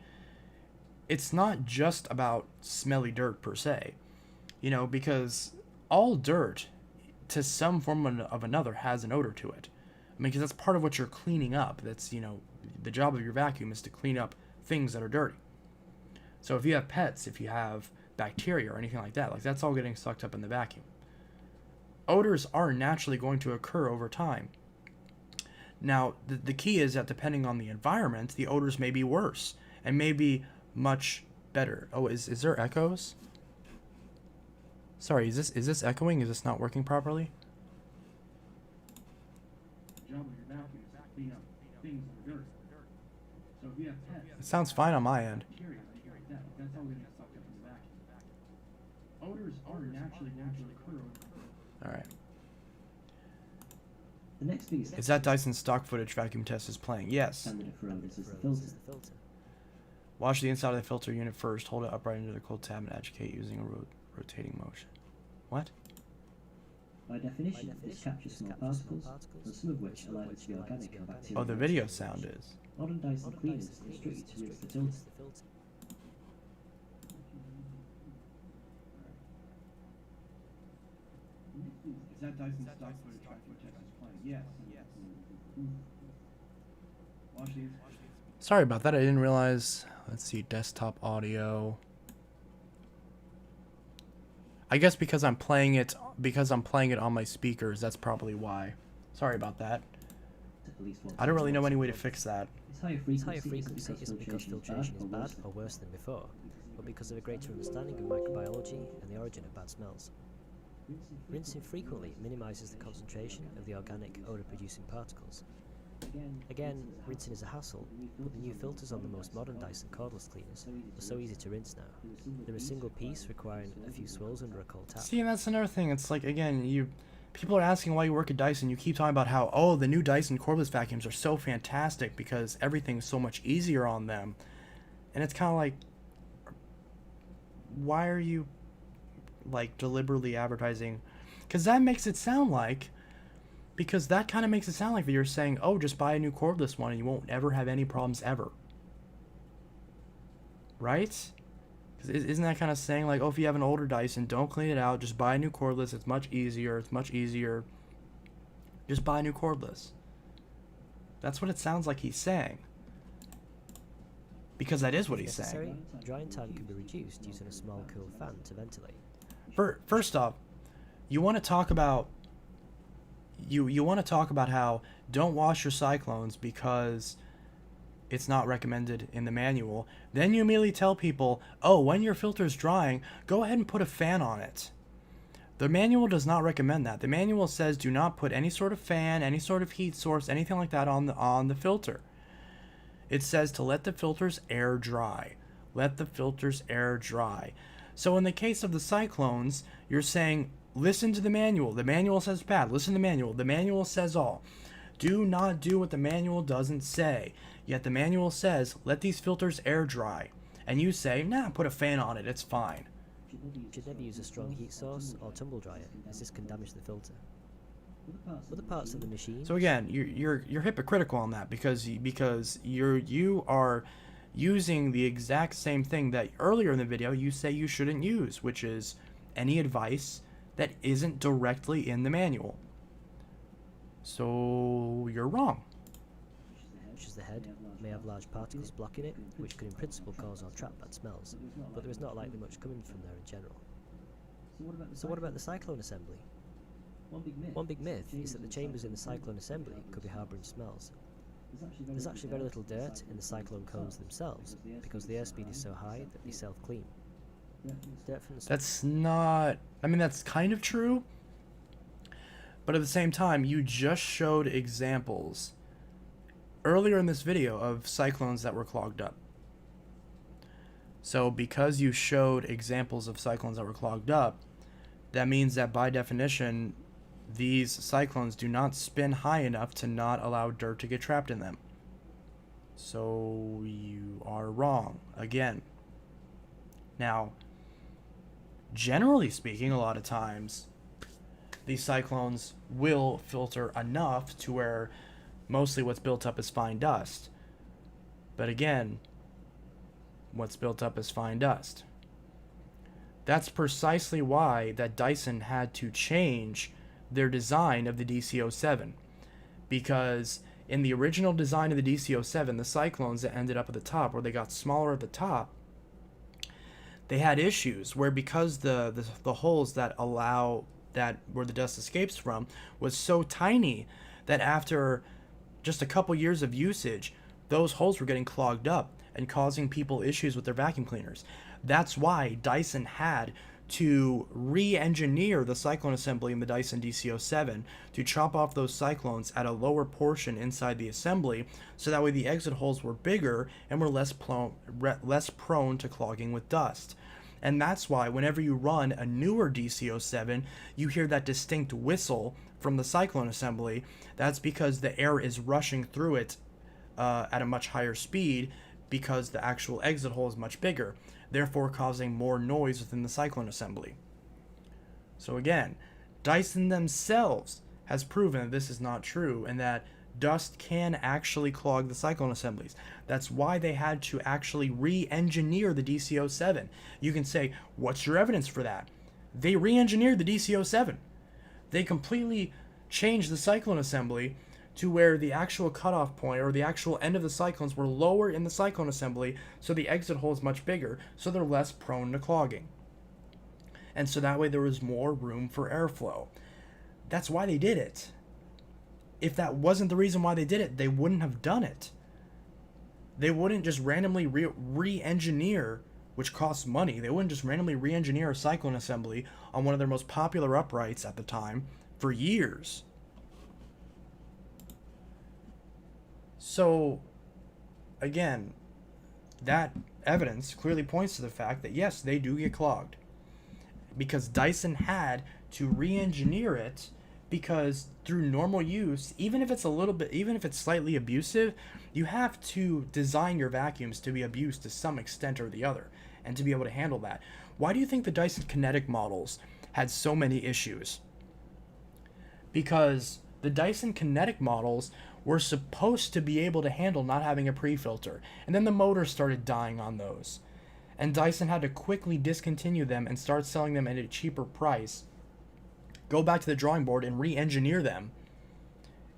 S1: It's not just about smelly dirt per se, because all dirt, to some form of another, has an odor to it. I mean, because that's part of what you're cleaning up. That's, the job of your vacuum is to clean up things that are dirty. So if you have pets, if you have bacteria or anything like that, that's all getting sucked up in the vacuum. Odors are naturally going to occur over time. Now, the key is that depending on the environment, the odors may be worse and may be much better. Oh, is there echoes? Sorry, is this echoing? Is this not working properly?
S2: if we have pets,
S1: It sounds fine on my end.
S2: bacteria, anything like that, that's all getting sucked up in the vacuum. Odors are naturally going to occur.
S1: Alright.
S2: The next biggest
S1: Is that Dyson's stock footage vacuum test is playing? Yes.
S2: candidate for odors is the filter.
S1: Wash the inside of the filter unit first. Hold it upright into the cold tab and agitate using a rotating motion. What?
S2: By definition, this captures small particles, and some of which are likely to be organic and bacterial.
S1: Oh, the video sound is.
S2: Modern Dyson cleaners instruct you to rinse the filter. Is that Dyson stock footage vacuum test is playing? Yes. Wash these.
S1: Sorry about that. I didn't realize. Let's see. Desktop audio. I guess because I'm playing it on my speakers. That's probably why. Sorry about that. I don't really know any way to fix that.
S2: This higher frequency isn't because filtration is bad or worse than before, but because of a greater understanding of microbiology and the origin of bad smells. Rinsing frequently minimises the concentration of the organic odour-producing particles. Again, rinsing is a hassle, but the new filters on the most modern Dyson cordless cleaners are so easy to rinse now. They're a single piece requiring a few swirls under a cold tap.
S1: See, and that's another thing. It's like, again, people are asking why you work at Dyson. You keep talking about how, oh, the new Dyson cordless vacuums are so fantastic because everything's so much easier on them. And it's kind of like, why are you, like, deliberately advertising? Because that makes it sound like, that you're saying, oh, just buy a new cordless one and you won't ever have any problems ever. Right? 'Cause isn't that kind of saying, like, oh, if you have an older Dyson, don't clean it out, just buy a new cordless, it's much easier, just buy a new cordless. That's what it sounds like he's saying. Because that is what he's saying.
S2: Drying time can be reduced using a small cool fan to ventilate.
S1: First off, you want to talk about how don't wash your cyclones because it's not recommended in the manual. Then you immediately tell people, oh, when your filter's drying, go ahead and put a fan on it. The manual does not recommend that. The manual says do not put any sort of fan, any sort of heat source, anything like that on the filter. It says to let the filters air dry. Let the filters air dry. So in the case of the cyclones, you're saying, listen to the manual. The manual says bad. Listen to the manual. The manual says all. Do not do what the manual doesn't say. Yet the manual says, let these filters air dry. And you say, nah, put a fan on it. It's fine.
S2: You should never use a strong heat source or tumble dryer, as this can damage the filter. Other parts of the machine.
S1: So again, you're hypocritical on that because you are using the exact same thing that earlier in the video you say you shouldn't use, which is any advice that isn't directly in the manual. So you're wrong.
S2: Which is the head, may have large particles blocking it, which could in principle cause or trap bad smells, but there is not likely much coming from there in general. So what about the cyclone assembly? One big myth is that the chambers in the cyclone assembly could be harbouring smells. There's actually very little dirt in the cyclone cones themselves, because the airspeed is so high that they self-clean.
S1: That's not... I mean, that's kind of true. But at the same time, you just showed examples earlier in this video of cyclones that were clogged up. So because you showed examples of cyclones that were clogged up, that means that by definition, these cyclones do not spin high enough to not allow dirt to get trapped in them. So you are wrong again. Now, generally speaking, a lot of times these cyclones will filter enough to where mostly what's built up is fine dust. But again, what's built up is fine dust. That's precisely why that Dyson had to change their design of the DC-07, because in the original design of the DC-07, the cyclones that ended up at the top, where they got smaller at the top, they had issues where because the holes that allow that where the dust escapes from was so tiny that after just a couple years of usage, those holes were getting clogged up and causing people issues with their vacuum cleaners. That's why Dyson had to re-engineer the cyclone assembly in the Dyson DC-07 to chop off those cyclones at a lower portion inside the assembly, so that way the exit holes were bigger and were less prone to clogging with dust. And that's why whenever you run a newer DC-07, you hear that distinct whistle from the cyclone assembly. That's because the air is rushing through it at a much higher speed, because the actual exit hole is much bigger, therefore causing more noise within the cyclone assembly. So again, Dyson themselves has proven that this is not true, and that dust can actually clog the cyclone assemblies. That's why they had to actually re-engineer the DC-07. You can say, what's your evidence for that? They re-engineered the DC-07. They completely changed the cyclone assembly to where the actual cutoff point or the actual end of the cyclones were lower in the cyclone assembly, so the exit hole is much bigger, so they're less prone to clogging. And so that way there was more room for airflow. That's why they did it. If that wasn't the reason why they did it, they wouldn't have done it. They wouldn't just randomly re-engineer, which costs money. They wouldn't just randomly re-engineer a cyclone assembly on one of their most popular uprights at the time for years. So, again, that evidence clearly points to the fact that yes, they do get clogged. Because Dyson had to re-engineer it, because through normal use, even if it's slightly abusive, you have to design your vacuums to be abused to some extent or the other, and to be able to handle that. Why do you think the Dyson Kinetic models had so many issues? Because the Dyson Kinetic models were supposed to be able to handle not having a pre-filter, and then the motors started dying on those. And Dyson had to quickly discontinue them and start selling them at a cheaper price, go back to the drawing board and re-engineer them.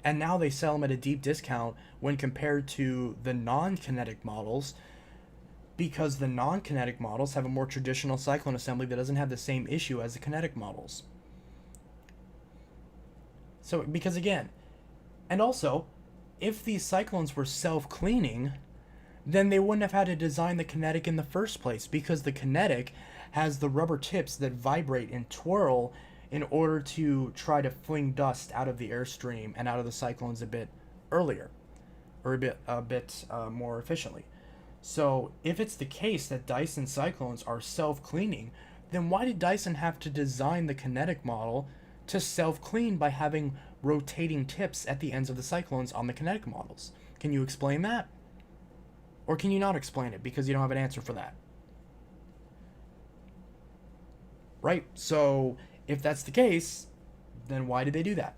S1: And now they sell them at a deep discount when compared to the non-kinetic models, because the non-kinetic models have a more traditional cyclone assembly that doesn't have the same issue as the kinetic models. So, because again, and also, if these cyclones were self-cleaning, then they wouldn't have had to design the kinetic in the first place, because the kinetic has the rubber tips that vibrate and twirl in order to try to fling dust out of the airstream and out of the cyclones a bit earlier, or a bit more efficiently. So if it's the case that Dyson cyclones are self-cleaning, then why did Dyson have to design the kinetic model to self-clean by having rotating tips at the ends of the cyclones on the kinetic models? Can you explain that? Or can you not explain it because you don't have an answer for that? Right, so if that's the case, then why did they do that?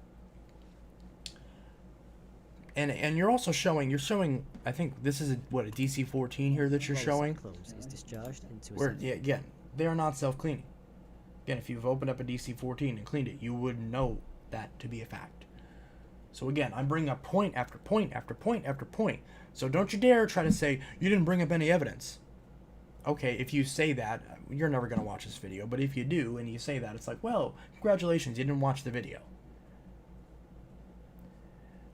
S1: And you're also showing, I think this is a DC-14 here that you're showing.
S3: Is discharged into
S1: Where, yeah, again, they are not self-cleaning. Again, if you've opened up a DC-14 and cleaned it, you would know that to be a fact. So again, I'm bringing up point after point after point after point. So don't you dare try to say, you didn't bring up any evidence. Okay, if you say that, you're never going to watch this video. But if you do, and you say that, it's like, well, congratulations, you didn't watch the video.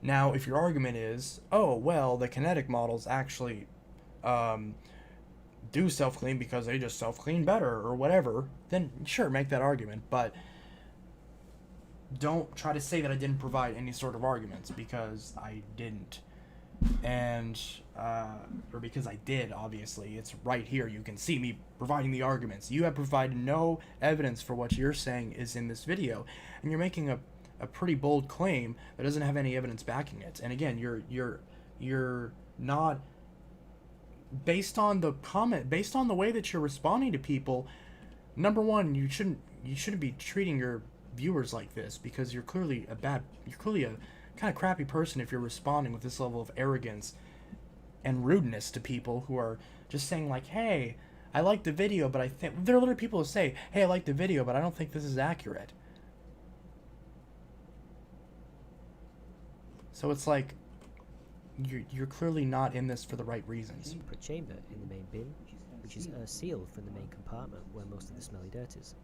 S1: Now, if your argument is, oh, well, the kinetic models actually do self-clean because they just self-clean better or whatever, then sure, make that argument. But don't try to say that I didn't provide any sort of arguments, because I didn't. And, or because I did, obviously. It's right here. You can see me providing the arguments. You have provided no evidence for what you're saying is in this video. And you're making a pretty bold claim that doesn't have any evidence backing it. And again, you're not, based on the comment, based on the way that you're responding to people, number one, you shouldn't be treating your viewers like this, because you're clearly a kind of crappy person if you're responding with this level of arrogance and rudeness to people who are just saying like, hey, I like the video, but I think there are literally people who say, hey, I like the video, but I don't think this is accurate. So it's like, you're clearly not in this for the right reasons.
S3: Put chamber in the main bin, which is sealed from the main compartment where most of the smelly dirt is.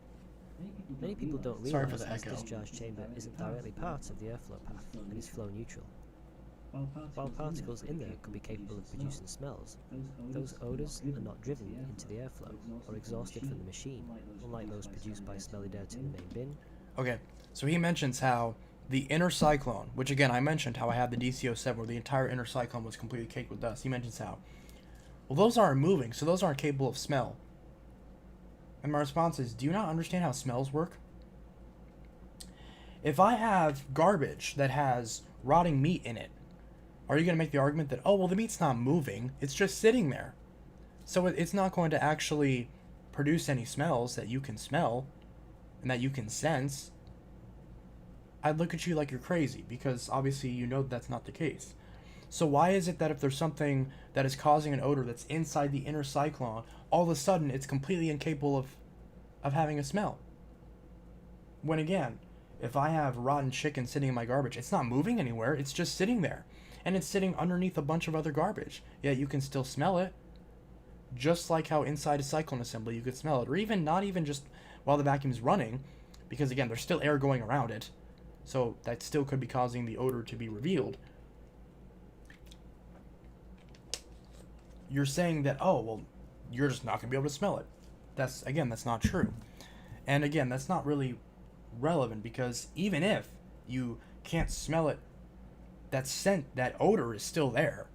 S3: Many people don't
S1: Sorry for
S3: realise
S1: the
S3: this
S1: echo.
S3: discharge chamber isn't directly part of the airflow path and is flow neutral. While particles in there could be capable of producing smells, those odours are not driven into the airflow or exhausted from the machine, unlike those produced by smelly dirt in the main bin.
S1: Okay, so he mentions how the inner cyclone, which again I mentioned how I had the DC-07 where the entire inner cyclone was completely caked with dust. He mentions how, well, those aren't moving, so those aren't capable of smell. And my response is, do you not understand how smells work? If I have garbage that has rotting meat in it, are you going to make the argument that, oh, well, the meat's not moving, it's just sitting there, so it's not going to actually produce any smells that you can smell and that you can sense? I'd look at you like you're crazy, because obviously you know that's not the case. So why is it that if there's something that is causing an odor that's inside the inner cyclone, all of a sudden it's completely incapable of having a smell? When again, if I have rotten chicken sitting in my garbage, it's not moving anywhere, it's just sitting there. And it's sitting underneath a bunch of other garbage. Yet you can still smell it. Just like how inside a cyclone assembly you could smell it. Or even, not even just while the vacuum is running, because again, there's still air going around it. So that still could be causing the odor to be revealed. You're saying that, oh, well, you're just not going to be able to smell it. That's not true. And again, that's not really relevant, because even if you can't smell it, that scent, that odor is still there.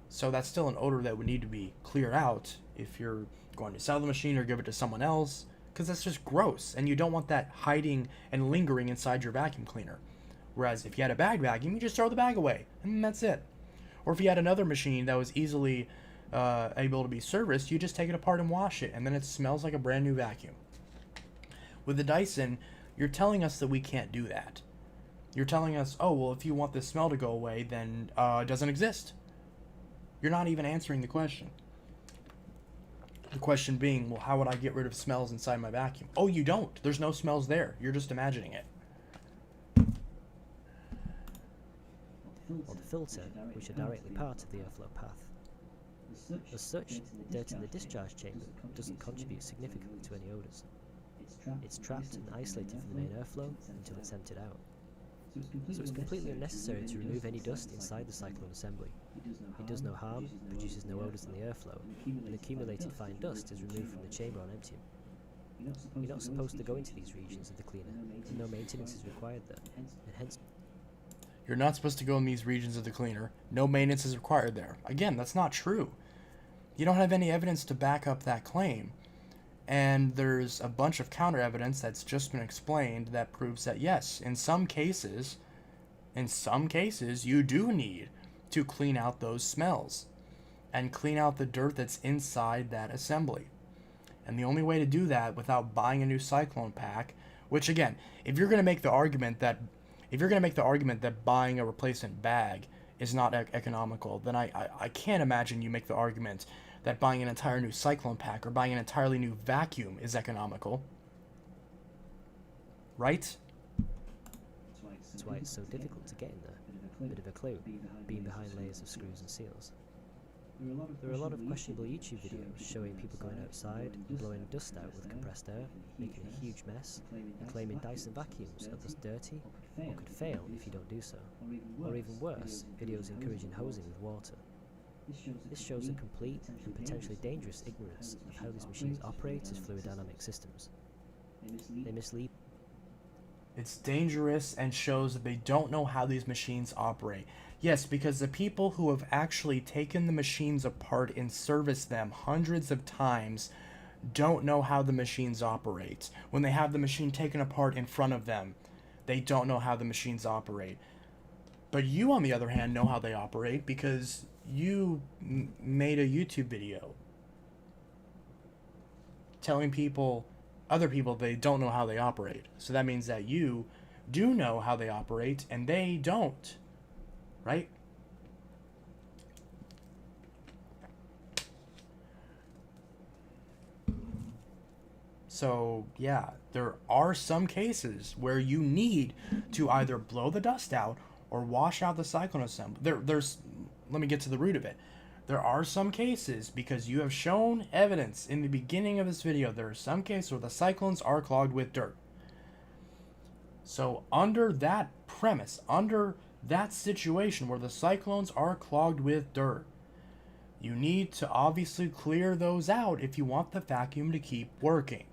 S1: So that's still an odor that would need to be cleared out if you're going to sell the machine or give it to someone else, because that's just gross, and you don't want that hiding and lingering inside your vacuum cleaner. Whereas if you had a bag vacuum, you just throw the bag away, and that's it. Or if you had another machine that was easily able to be serviced, you just take it apart and wash it, and then it smells like a brand new vacuum. With the Dyson, you're telling us that we can't do that. You're telling us, oh, well, if you want the smell to go away, then it doesn't exist. You're not even answering the question. The question being, well, how would I get rid of smells inside my vacuum? Oh, you don't. There's no smells there. You're just imagining it.
S3: Or the filter, which are directly part of the airflow path. As such, dirt in the discharge chamber doesn't contribute significantly to any odours. It's trapped and isolated from the main airflow until it's emptied out. So it's completely unnecessary to remove any dust inside the cyclone assembly. It does no harm, produces no odours in the airflow, and accumulated fine dust is removed from the chamber on emptying. You're not supposed to go into these regions of the cleaner, and no maintenance is required there, and hence...
S1: You're not supposed to go in these regions of the cleaner. No maintenance is required there. Again, that's not true. You don't have any evidence to back up that claim. And there's a bunch of counter evidence that's just been explained that proves that yes, in some cases, you do need to clean out those smells and clean out the dirt that's inside that assembly. And the only way to do that without buying a new cyclone pack, which again, if you're going to make the argument that buying a replacement bag is not economical, then I can't imagine you make the argument that buying an entire new cyclone pack or buying an entirely new vacuum is economical. Right?
S3: That's why it's so difficult to get in there. Bit of a clue, being behind layers of screws and seals. There are a lot of questionable YouTube videos showing people going outside and blowing dust out with compressed air, making a huge mess, and claiming Dyson vacuums are thus dirty, or could fail if you don't do so. Or even worse, videos encouraging hosing with water. This shows a complete and potentially dangerous ignorance of how these machines operate as fluid dynamic systems. They mislead.
S1: It's dangerous and shows that they don't know how these machines operate. Yes, because the people who have actually taken the machines apart and serviced them hundreds of times don't know how the machines operate. When they have the machine taken apart in front of them, they don't know how the machines operate. But you, on the other hand, know how they operate because you made a YouTube video telling other people they don't know how they operate. So that means that you do know how they operate and they don't. Right? So, yeah, there are some cases where you need to either blow the dust out or wash out the cyclone assembly. Let me get to the root of it. There are some cases, because you have shown evidence in the beginning of this video, there are some cases where the cyclones are clogged with dirt. So under that premise, under that situation where the cyclones are clogged with dirt, you need to obviously clear those out if you want the vacuum to keep working.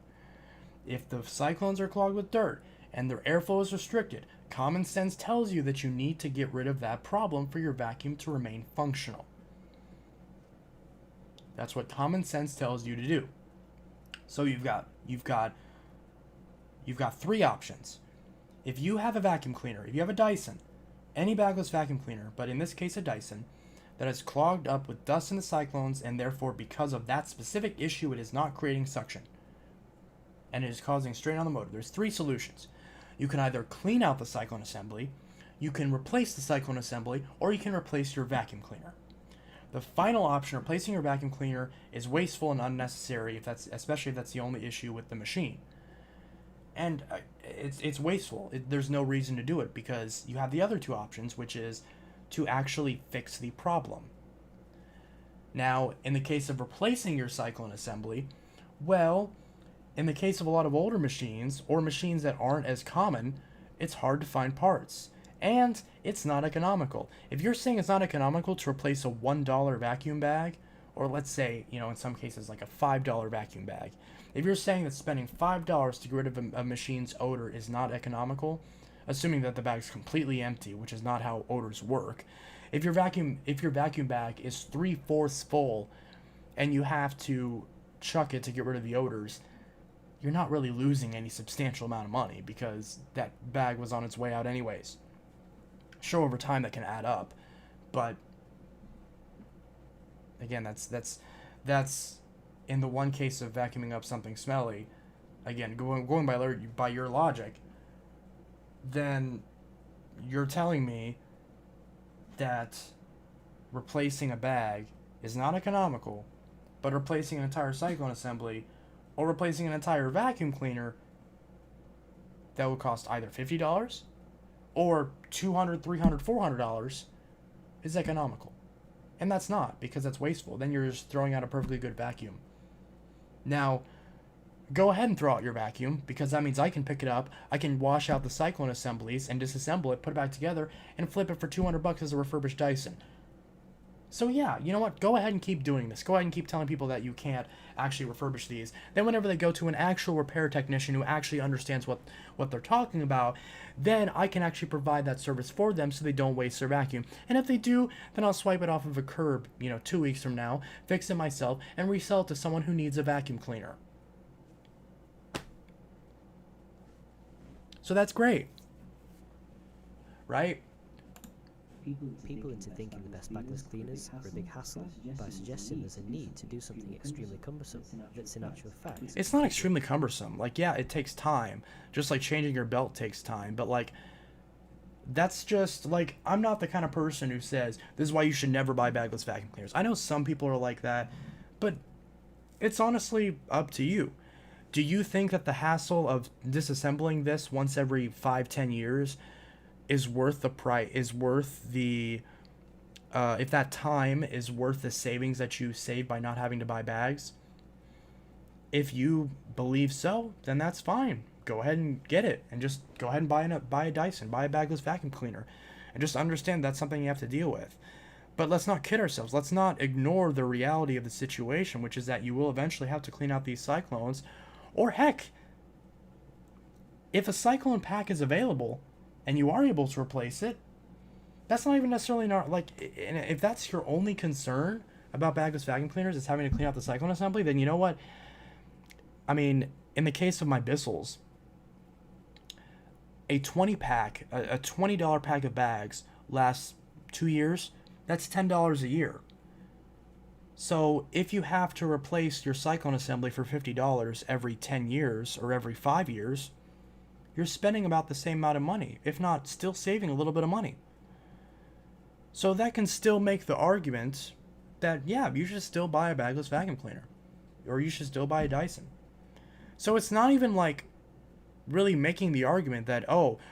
S1: If the cyclones are clogged with dirt and their airflow is restricted, common sense tells you that you need to get rid of that problem for your vacuum to remain functional. That's what common sense tells you to do. So you've got three options. If you have a vacuum cleaner, if you have a Dyson, any bagless vacuum cleaner, but in this case a Dyson, that is clogged up with dust in the cyclones, and therefore because of that specific issue it is not creating suction, and it is causing strain on the motor, there's three solutions. You can either clean out the cyclone assembly, you can replace the cyclone assembly, or you can replace your vacuum cleaner. The final option, replacing your vacuum cleaner, is wasteful and unnecessary, especially if that's the only issue with the machine. And it's wasteful. There's no reason to do it because you have the other two options, which is to actually fix the problem. Now, in the case of replacing your cyclone assembly, well, in the case of a lot of older machines, or machines that aren't as common, it's hard to find parts. And it's not economical. If you're saying it's not economical to replace a $1 vacuum bag, or let's say, in some cases like a $5 vacuum bag, if you're saying that spending $5 to get rid of a machine's odor is not economical, assuming that the bag's completely empty, which is not how odors work, if your vacuum bag is 3/4 full and you have to chuck it to get rid of the odors, you're not really losing any substantial amount of money because that bag was on its way out anyways. Sure, over time that can add up, but again, that's in the one case of vacuuming up something smelly. Again, going by your logic, then you're telling me that replacing a bag is not economical, but replacing an entire cyclone assembly or replacing an entire vacuum cleaner that would cost either $50 or $200, $300, $400 is economical. And that's not, because that's wasteful. Then you're just throwing out a perfectly good vacuum. Now, go ahead and throw out your vacuum, because that means I can pick it up, I can wash out the cyclone assemblies and disassemble it, put it back together, and flip it for $200 as a refurbished Dyson. So yeah, you know what? Go ahead and keep doing this. Go ahead and keep telling people that you can't actually refurbish these. Then whenever they go to an actual repair technician who actually understands what they're talking about, then I can actually provide that service for them so they don't waste their vacuum. And if they do, then I'll swipe it off of a curb, 2 weeks from now, fix it myself, and resell it to someone who needs a vacuum cleaner. So that's great, right?
S3: People into thinking the best bagless cleaners are a big hassle by suggesting there's a need to do something extremely cumbersome that's in actual fact.
S1: It's not extremely cumbersome. Yeah, it takes time. Just like changing your belt takes time. But that's just I'm not the kind of person who says this is why you should never buy bagless vacuum cleaners. I know some people are like that, but it's honestly up to you. Do you think that the hassle of disassembling this once every 5-10 years is worth the price, if that time is worth the savings that you save by not having to buy bags? If you believe so, then that's fine. Go ahead and get it, and just go ahead and buy a Dyson, buy a bagless vacuum cleaner, and just understand that's something you have to deal with. But let's not kid ourselves. Let's not ignore the reality of the situation, which is that you will eventually have to clean out these cyclones, or heck, if a cyclone pack is available and you are able to replace it, that's not even necessarily if that's your only concern about bagless vacuum cleaners is having to clean out the cyclone assembly, then you know what? I mean, in the case of my Bissel's, a 20-pack, a $20 pack of bags lasts 2 years. That's $10 a year. So if you have to replace your cyclone assembly for $50 every 10 years or every 5 years, you're spending about the same amount of money, if not still saving a little bit of money. So that can still make the argument that, yeah, you should still buy a bagless vacuum cleaner, or you should still buy a Dyson. So it's not even really making the argument that,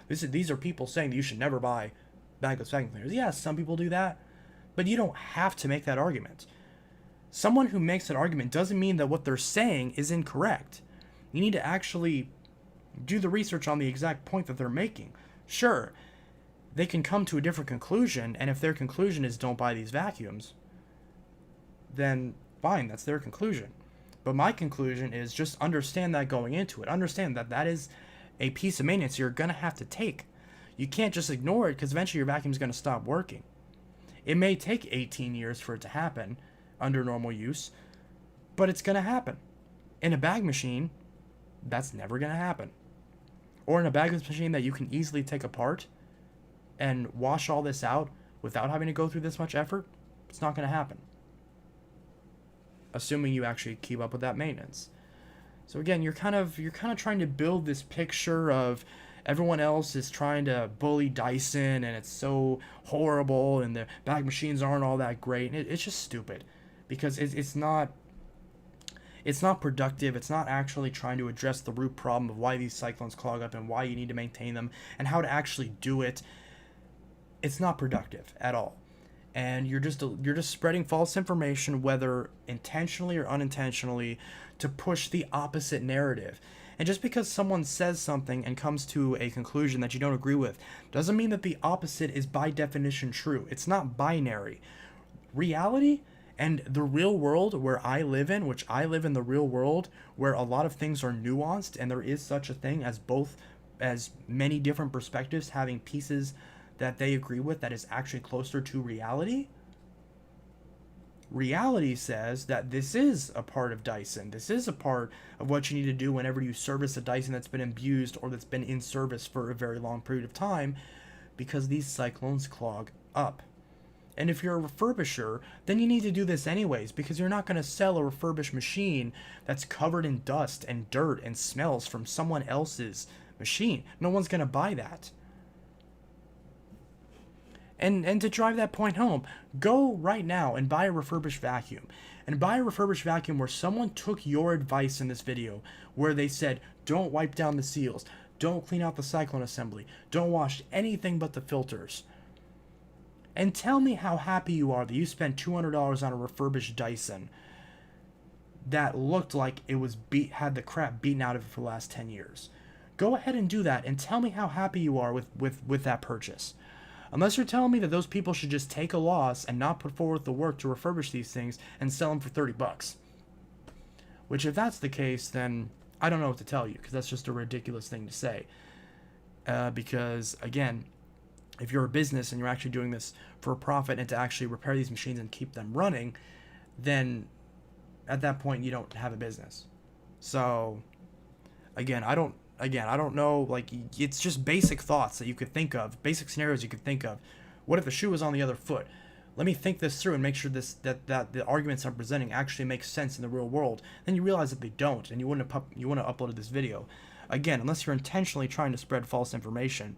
S1: these are people saying that you should never buy bagless vacuum cleaners. Yeah, some people do that, but you don't have to make that argument. Someone who makes that argument doesn't mean that what they're saying is incorrect. You need to actually do the research on the exact point that they're making. Sure, they can come to a different conclusion, and if their conclusion is don't buy these vacuums, then fine, that's their conclusion. But my conclusion is just understand that going into it. Understand that that is a piece of maintenance you're going to have to take. You can't just ignore it, because eventually your vacuum is going to stop working. It may take 18 years for it to happen under normal use, but it's going to happen. In a bag machine, that's never going to happen. Or in a bag machine that you can easily take apart and wash all this out without having to go through this much effort, it's not going to happen. Assuming you actually keep up with that maintenance. So again, you're kind of trying to build this picture of everyone else is trying to bully Dyson and it's so horrible and the bag machines aren't all that great. And it's just stupid, because it's not productive. It's not actually trying to address the root problem of why these cyclones clog up and why you need to maintain them and how to actually do it. It's not productive at all. And you're just spreading false information, whether intentionally or unintentionally, to push the opposite narrative. And just because someone says something and comes to a conclusion that you don't agree with doesn't mean that the opposite is by definition true. It's not binary. Reality and the real world where I live in, which I live in the real world where a lot of things are nuanced and there is such a thing as many different perspectives having pieces that they agree with that is actually closer to reality. Reality says that this is a part of Dyson. This is a part of what you need to do whenever you service a Dyson that's been abused or that's been in service for a very long period of time, because these cyclones clog up. And if you're a refurbisher, then you need to do this anyways, because you're not going to sell a refurbished machine that's covered in dust and dirt and smells from someone else's machine. No one's going to buy that. And to drive that point home, go right now and buy a refurbished vacuum. And buy a refurbished vacuum where someone took your advice in this video, where they said, don't wipe down the seals, don't clean out the cyclone assembly, don't wash anything but the filters. And tell me how happy you are that you spent $200 on a refurbished Dyson that looked like it was had the crap beaten out of it for the last 10 years. Go ahead and do that and tell me how happy you are with that purchase. Unless you're telling me that those people should just take a loss and not put forward the work to refurbish these things and sell them for $30. Which, if that's the case, then I don't know what to tell you, because that's just a ridiculous thing to say. Because, again, if you're a business and you're actually doing this for a profit and to actually repair these machines and keep them running, then at that point you don't have a business. So, again, I don't know, like, it's just basic thoughts that you could think of, basic scenarios you could think of. What if the shoe was on the other foot? Let me think this through and make sure that the arguments I'm presenting actually make sense in the real world. Then you realize that they don't, and you wouldn't have uploaded this video. Again, unless you're intentionally trying to spread false information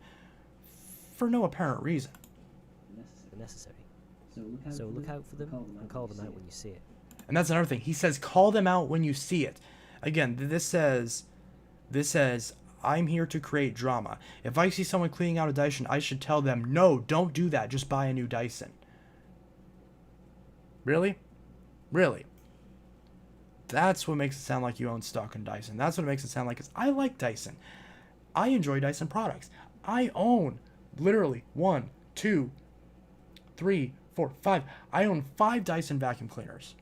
S1: for no apparent reason.
S3: Necessary. So look out for them and call them out when you see it.
S1: And that's another thing. He says, call them out when you see it. Again, this says, I'm here to create drama. If I see someone cleaning out a Dyson, I should tell them, no, don't do that. Just buy a new Dyson. Really? Really? That's what makes it sound like you own stock in Dyson. That's what it makes it sound like. I like Dyson. I enjoy Dyson products. I own literally 1, 2, 3, 4, 5. I own 5 Dyson vacuum cleaners.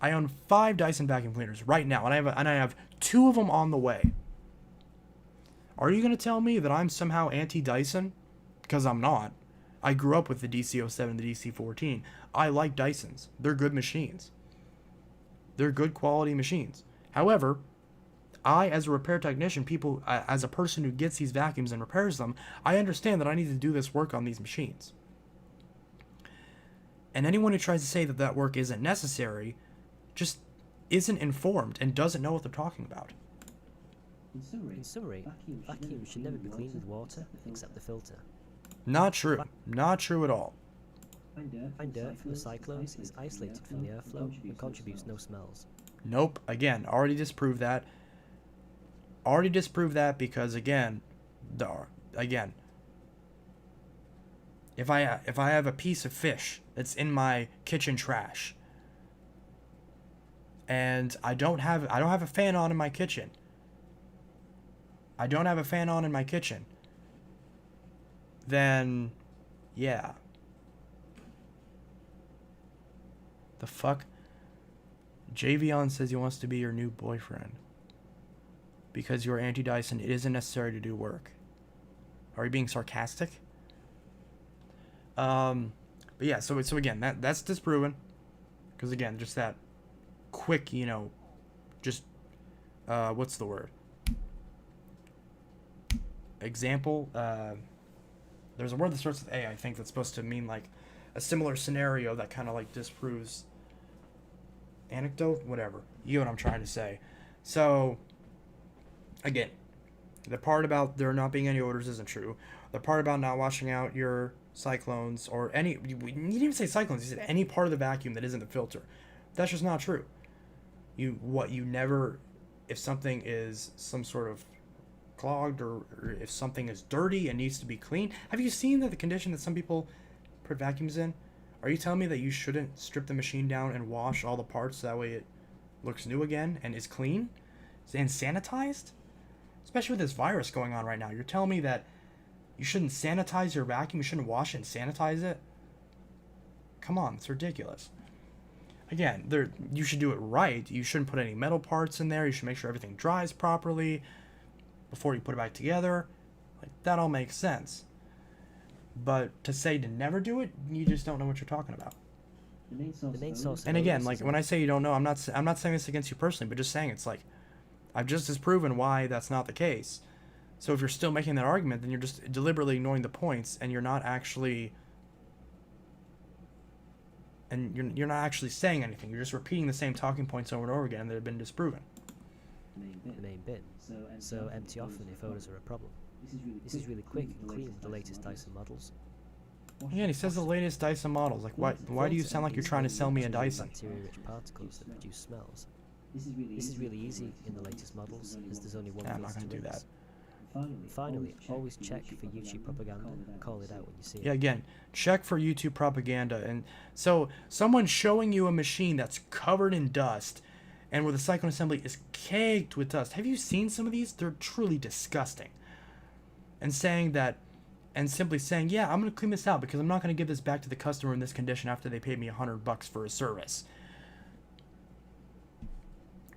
S1: I own 5 Dyson vacuum cleaners right now, and I have 2 of them on the way. Are you going to tell me that I'm somehow anti-Dyson? Because I'm not. I grew up with the DC07, the DC14. I like Dysons. They're good machines. They're good quality machines. However, I, as a repair technician, as a person who gets these vacuums and repairs them, I understand that I need to do this work on these machines. And anyone who tries to say that that work isn't necessary just isn't informed and doesn't know what they're talking about.
S3: In summary, vacuums should never be cleaned with water except the filter.
S1: Not true. Not true at all.
S3: Fine dirt from the cyclones is isolated from the airflow and contributes no smells.
S1: Nope. Again, already disproved that. Already disproved that because again, if I have a piece of fish that's in my kitchen trash and I don't have a fan on in my kitchen. then yeah. The fuck? Javion says he wants to be your new boyfriend. Because you're anti-Dyson, it isn't necessary to do work. Are you being sarcastic? But yeah, so again, that's disproven. Because again, just that quick, you know, just, what's the word? Example, there's a word that starts with A, I think, that's supposed to mean, like, a similar scenario that kind of, like, disproves anecdote, whatever. You know what I'm trying to say. So, again, the part about there not being any odors isn't true. The part about not washing out your cyclones, or any, you didn't even say cyclones, you said any part of the vacuum that isn't the filter. That's just not true. You never, if something is some sort of clogged, or if something is dirty and needs to be clean, have you seen the condition that some people put vacuums in? Are you telling me that you shouldn't strip the machine down and wash all the parts so that way it looks new again and is clean and sanitized? Especially with this virus going on right now, you're telling me that you shouldn't sanitize your vacuum, you shouldn't wash it and sanitize it? Come on, it's ridiculous. Again, you should do it right. You shouldn't put any metal parts in there. You should make sure everything dries properly before you put it back together. Like, that all makes sense. But to say to never do it, you just don't know what you're talking about.
S2: The main source
S1: And again, like, when I say you don't know, I'm not saying this against you personally, but just saying it's like, I've just disproven why that's not the case. So if you're still making that argument, then you're just deliberately ignoring the points, and you're not actually, you're not actually saying anything. You're just repeating the same talking points over and over again that have been disproven.
S3: The main bin. So empty often if odors are a problem. This is really quick and clean with the latest Dyson models.
S1: Again, he says the latest Dyson models. Like, why do you sound like you're trying to sell me a Dyson?
S3: Bacteria-rich particles that produce smells. This is really easy in the latest models, as there's only one.
S1: Yeah, I'm not going to do that.
S3: Finally, always check for YouTube propaganda and call it out when you see it.
S1: Yeah, again, check for YouTube propaganda. And so, someone showing you a machine that's covered in dust and where the cyclone assembly is caked with dust. Have you seen some of these? They're truly disgusting. And saying that, and simply saying, yeah, I'm going to clean this out because I'm not going to give this back to the customer in this condition after they paid me $100 for a service.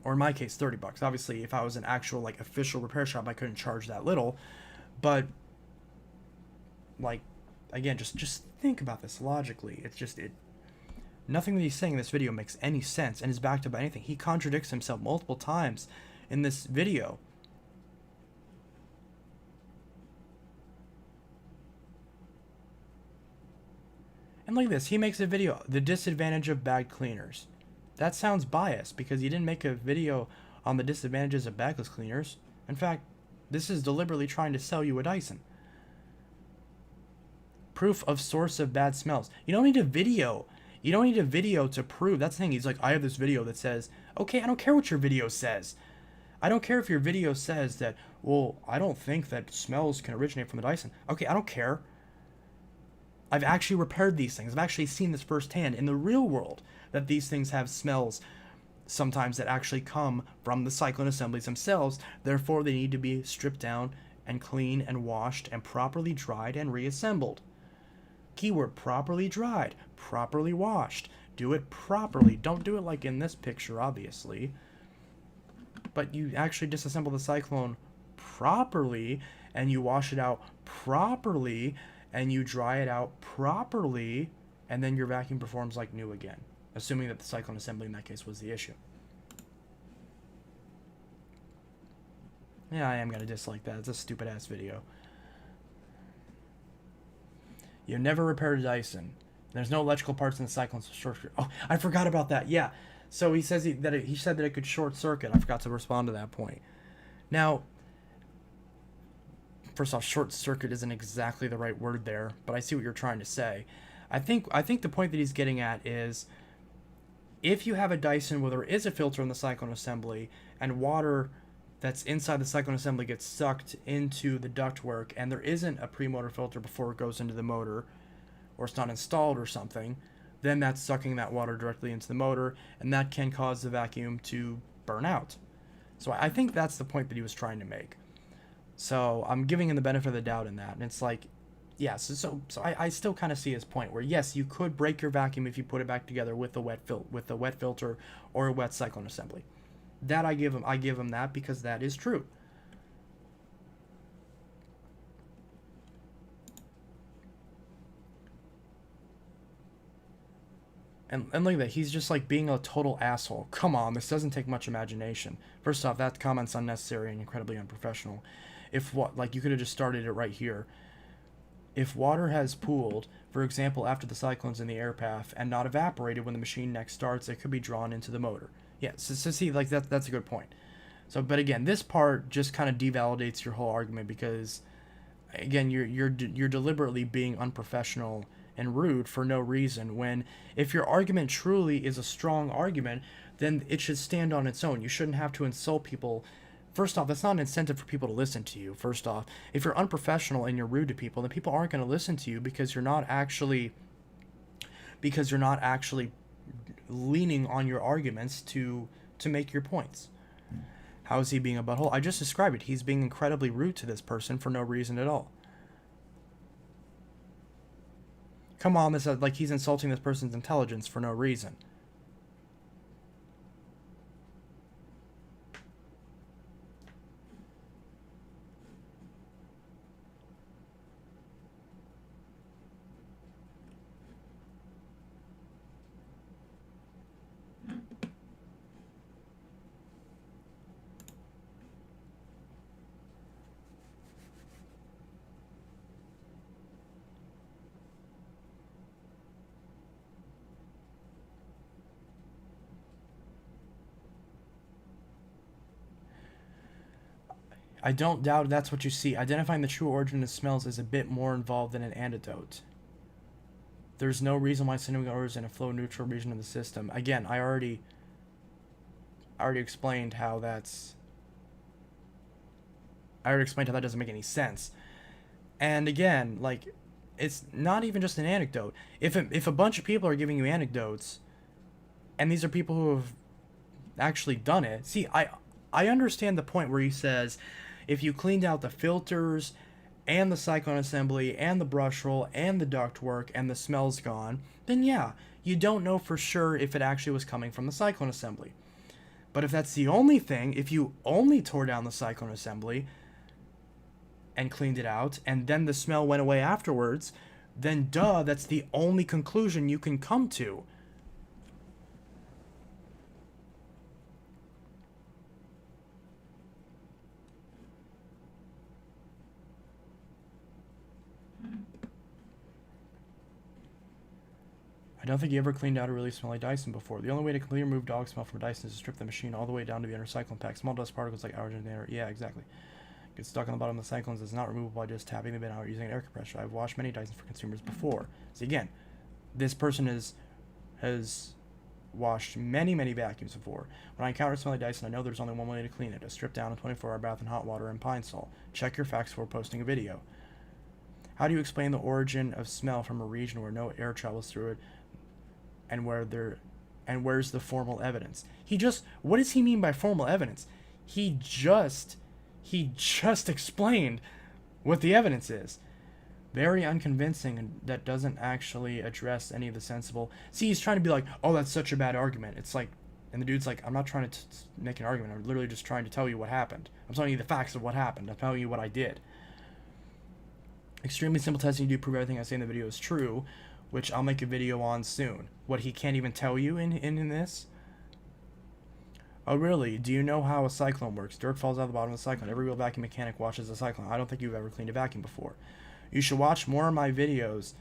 S1: Or in my case, $30. Obviously, if I was an actual, like, official repair shop, I couldn't charge that little. But, like, again, just think about this logically. It's just, nothing that he's saying in this video makes any sense and is backed up by anything. He contradicts himself multiple times in this video. And look at this. He makes a video, the disadvantage of bad cleaners. That sounds biased because he didn't make a video on the disadvantages of bagless cleaners. In fact, this is deliberately trying to sell you a Dyson. Proof of source of bad smells. You don't need a video. You don't need a video to prove. That's the thing. He's like, I have this video that says, okay, I don't care what your video says. I don't care if your video says that, well, I don't think that smells can originate from the Dyson. Okay, I don't care. I've actually repaired these things. I've actually seen this firsthand in the real world, that these things have smells sometimes that actually come from the cyclone assemblies themselves. Therefore, they need to be stripped down and cleaned and washed and properly dried and reassembled. Keyword, properly dried, properly washed. Do it properly. Don't do it like in this picture, obviously. But you actually disassemble the cyclone properly, and you wash it out properly, and you dry it out properly, and then your vacuum performs like new again, assuming that the cyclone assembly in that case was the issue. Yeah, I am going to dislike that. It's a stupid-ass video. You never repaired a Dyson. There's no electrical parts in the cyclone short circuit. Oh, I forgot about that. Yeah. So he says he said that it could short circuit. I forgot to respond to that point. Now, first off, short circuit isn't exactly the right word there, but I see what you're trying to say. I think the point that he's getting at is, if you have a Dyson where there is a filter in the cyclone assembly and water that's inside the cyclone assembly gets sucked into the ductwork, and there isn't a pre-motor filter before it goes into the motor, or it's not installed or something, then that's sucking that water directly into the motor, and that can cause the vacuum to burn out. So I think that's the point that he was trying to make. So I'm giving him the benefit of the doubt in that. And it's like, yeah, so I still kind of see his point where yes, you could break your vacuum if you put it back together with a wet filter or a wet cyclone assembly. That I give him that because that is true. And look at that, he's just like being a total asshole. Come on, this doesn't take much imagination. First off, that comment's unnecessary and incredibly unprofessional. If what, like, you could have just started it right here. If water has pooled, for example, after the cyclone's in the air path, and not evaporated when the machine next starts, it could be drawn into the motor. Yeah, so see, like, that's a good point. So, but again, this part just kind of devalidates your whole argument because, again, you're deliberately being unprofessional and rude for no reason, when if your argument truly is a strong argument, then it should stand on its own. You shouldn't have to insult people. First off, that's not an incentive for people to listen to you. First off, if you're unprofessional and you're rude to people, then people aren't going to listen to you because you're not actually leaning on your arguments to make your points. How is he being a butthole? I just described it. He's being incredibly rude to this person for no reason at all. Come on, this is like he's insulting this person's intelligence for no reason. I don't doubt that's what you see. Identifying the true origin of smells is a bit more involved than an antidote. There's no reason why sending odors in a flow neutral region of the system. Again, I already explained how that's... I already explained how that doesn't make any sense. And again, like, it's not even just an anecdote. If a bunch of people are giving you anecdotes, and these are people who have actually done it... See, I understand the point where he says... If you cleaned out the filters and the cyclone assembly and the brush roll and the ductwork and the smell's gone, then yeah, you don't know for sure if it actually was coming from the cyclone assembly. But if that's the only thing, if you only tore down the cyclone assembly and cleaned it out and then the smell went away afterwards, then duh, that's the only conclusion you can come to. I don't think you ever cleaned out a really smelly Dyson before. The only way to completely remove dog smell from a Dyson is to strip the machine all the way down to the inner cyclone pack. Small dust particles like allergen in the air. Yeah, exactly. Get stuck on the bottom of the cyclones is not removable by just tapping the bin out or using an air compressor. I've washed many Dysons for consumers before. See, again, this person has washed many vacuums before. When I encounter a smelly Dyson, I know there's only one way to clean it. A strip down, a 24-hour bath in hot water and pine sol. Check your facts before posting a video. How do you explain the origin of smell from a region where no air travels through it? And where's the formal evidence? What does he mean by formal evidence? He just explained what the evidence is. Very unconvincing, and that doesn't actually address any of the sensible... See, he's trying to be like, oh, that's such a bad argument. It's like, and the dude's like, I'm not trying to make an argument. I'm literally just trying to tell you what happened. I'm telling you the facts of what happened. I'm telling you what I did. Extremely simple testing to prove everything I say in the video is true, which I'll make a video on soon. What he can't even tell you in this? Oh really? Do you know how a cyclone works? Dirt falls out of the bottom of the cyclone. Every real vacuum mechanic washes a cyclone. I don't think you've ever cleaned a vacuum before. You should watch more of my videos,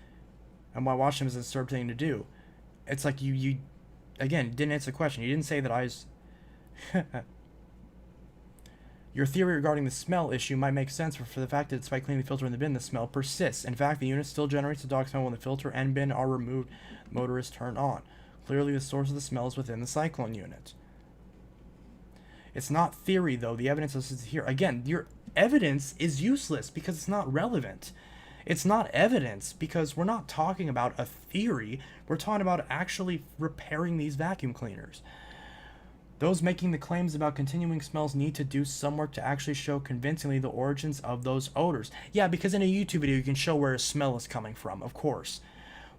S1: and why watch them is a disturbing thing to do. It's like you again, didn't answer the question. You didn't say that I was... Your theory regarding the smell issue might make sense for the fact that despite cleaning the filter in the bin, the smell persists. In fact, the unit still generates a dog smell when the filter and bin are removed, the motor is turned on. Clearly, the source of the smell is within the cyclone unit. It's not theory, though. The evidence is here. Again, your evidence is useless because it's not relevant. It's not evidence because we're not talking about a theory. We're talking about actually repairing these vacuum cleaners. Those making the claims about continuing smells need to do some work to actually show convincingly the origins of those odors. Yeah, because in a YouTube video you can show where a smell is coming from, of course,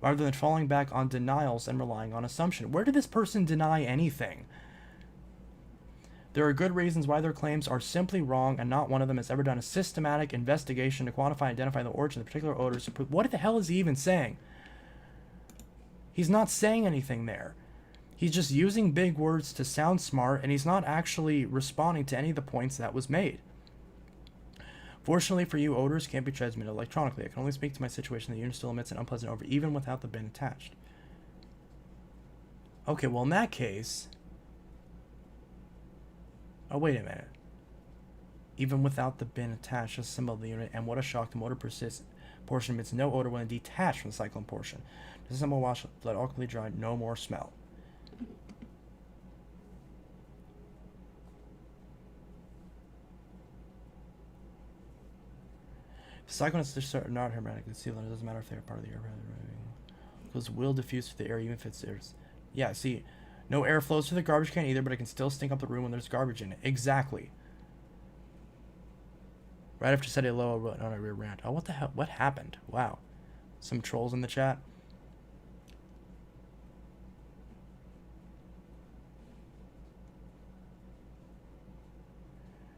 S1: rather than falling back on denials and relying on assumption. Where did this person deny anything? There are good reasons why their claims are simply wrong, and not one of them has ever done a systematic investigation to quantify and identify the origin of particular odors. What the hell is he even saying? He's not saying anything there. He's just using big words to sound smart, and he's not actually responding to any of the points that was made. Fortunately for you, odors can't be transmitted electronically. I can only speak to my situation. The unit still emits an unpleasant odor even without the bin attached. Okay, well in that case... Oh, wait a minute. Even without the bin attached, just assemble the unit, and what a shock, the motor portion emits no odor when detached from the cyclone portion. Disassemble, wash, let all completely dry, no more smell. Cyclones are not hermetically sealed, and it doesn't matter if they're part of the air. Because will diffuse through the air even if it's theirs. Yeah, see, no air flows through the garbage can either, but it can still stink up the room when there's garbage in it. Exactly. Right after said hello on a rear rant. Oh, what the hell? What happened? Wow. Some trolls in the chat.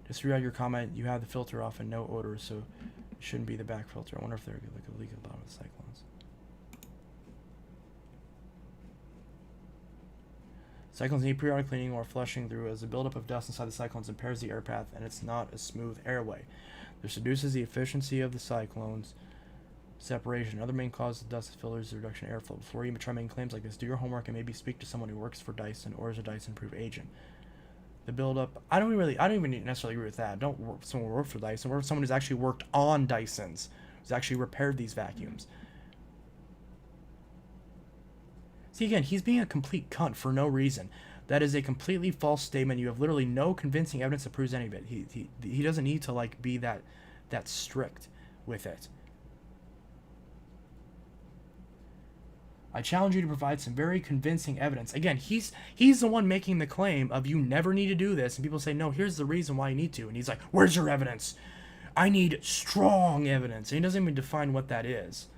S1: Just read out your comment. You have the filter off and no odor, so it shouldn't be the back filter. I wonder if there's like a leak at the bottom of the cyclones. Cyclones need periodic cleaning or flushing through, as the buildup of dust inside the cyclones impairs the air path, and it's not a smooth airway. This reduces the efficiency of the cyclones separation. Another main cause of dust filters is the reduction of airflow. Before you even try making claims like this, do your homework and maybe speak to someone who works for Dyson or is a Dyson-proof agent. The buildup, I don't even necessarily agree with that. Don't work someone who works for Dyson. Work with someone who's actually worked on Dysons, who's actually repaired these vacuums. See, again, he's being a complete cunt for no reason. That is a completely false statement. You have literally no convincing evidence that proves any of it. He doesn't need to like be that strict with it. I challenge you to provide some very convincing evidence. Again, he's the one making the claim of you never need to do this, and people say, no, here's the reason why you need to. And he's like, where's your evidence? I need strong evidence. And he doesn't even define what that is.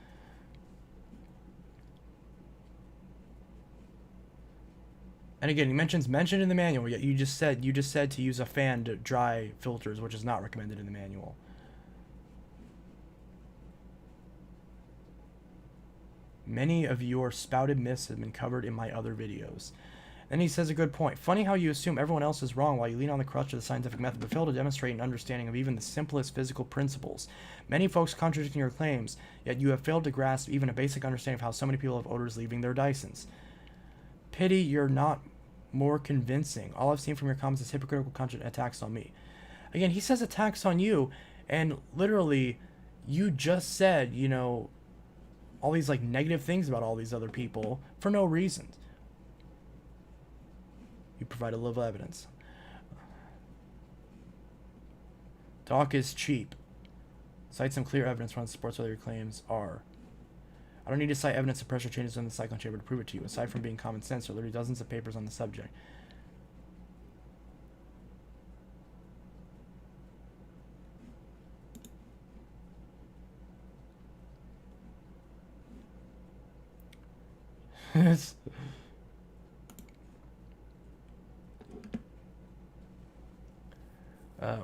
S1: And again, he mentioned in the manual, yet you just said to use a fan to dry filters, which is not recommended in the manual. Many of your spouted myths have been covered in my other videos. Then he says a good point. Funny how you assume everyone else is wrong while you lean on the crutch of the scientific method, but fail to demonstrate an understanding of even the simplest physical principles. Many folks contradicting your claims, yet you have failed to grasp even a basic understanding of how so many people have odors leaving their Dysons. Pity you're not more convincing. All I've seen from your comments is hypocritical attacks on me. Again, he says attacks on you, and literally, you just said, you know, all these like negative things about all these other people for no reason. You provide a little evidence. Talk is cheap. Cite some clear evidence from supports whether your claims are. I don't need to cite evidence of pressure changes in the cyclone chamber to prove it to you. Aside from being common sense, there are literally dozens of papers on the subject.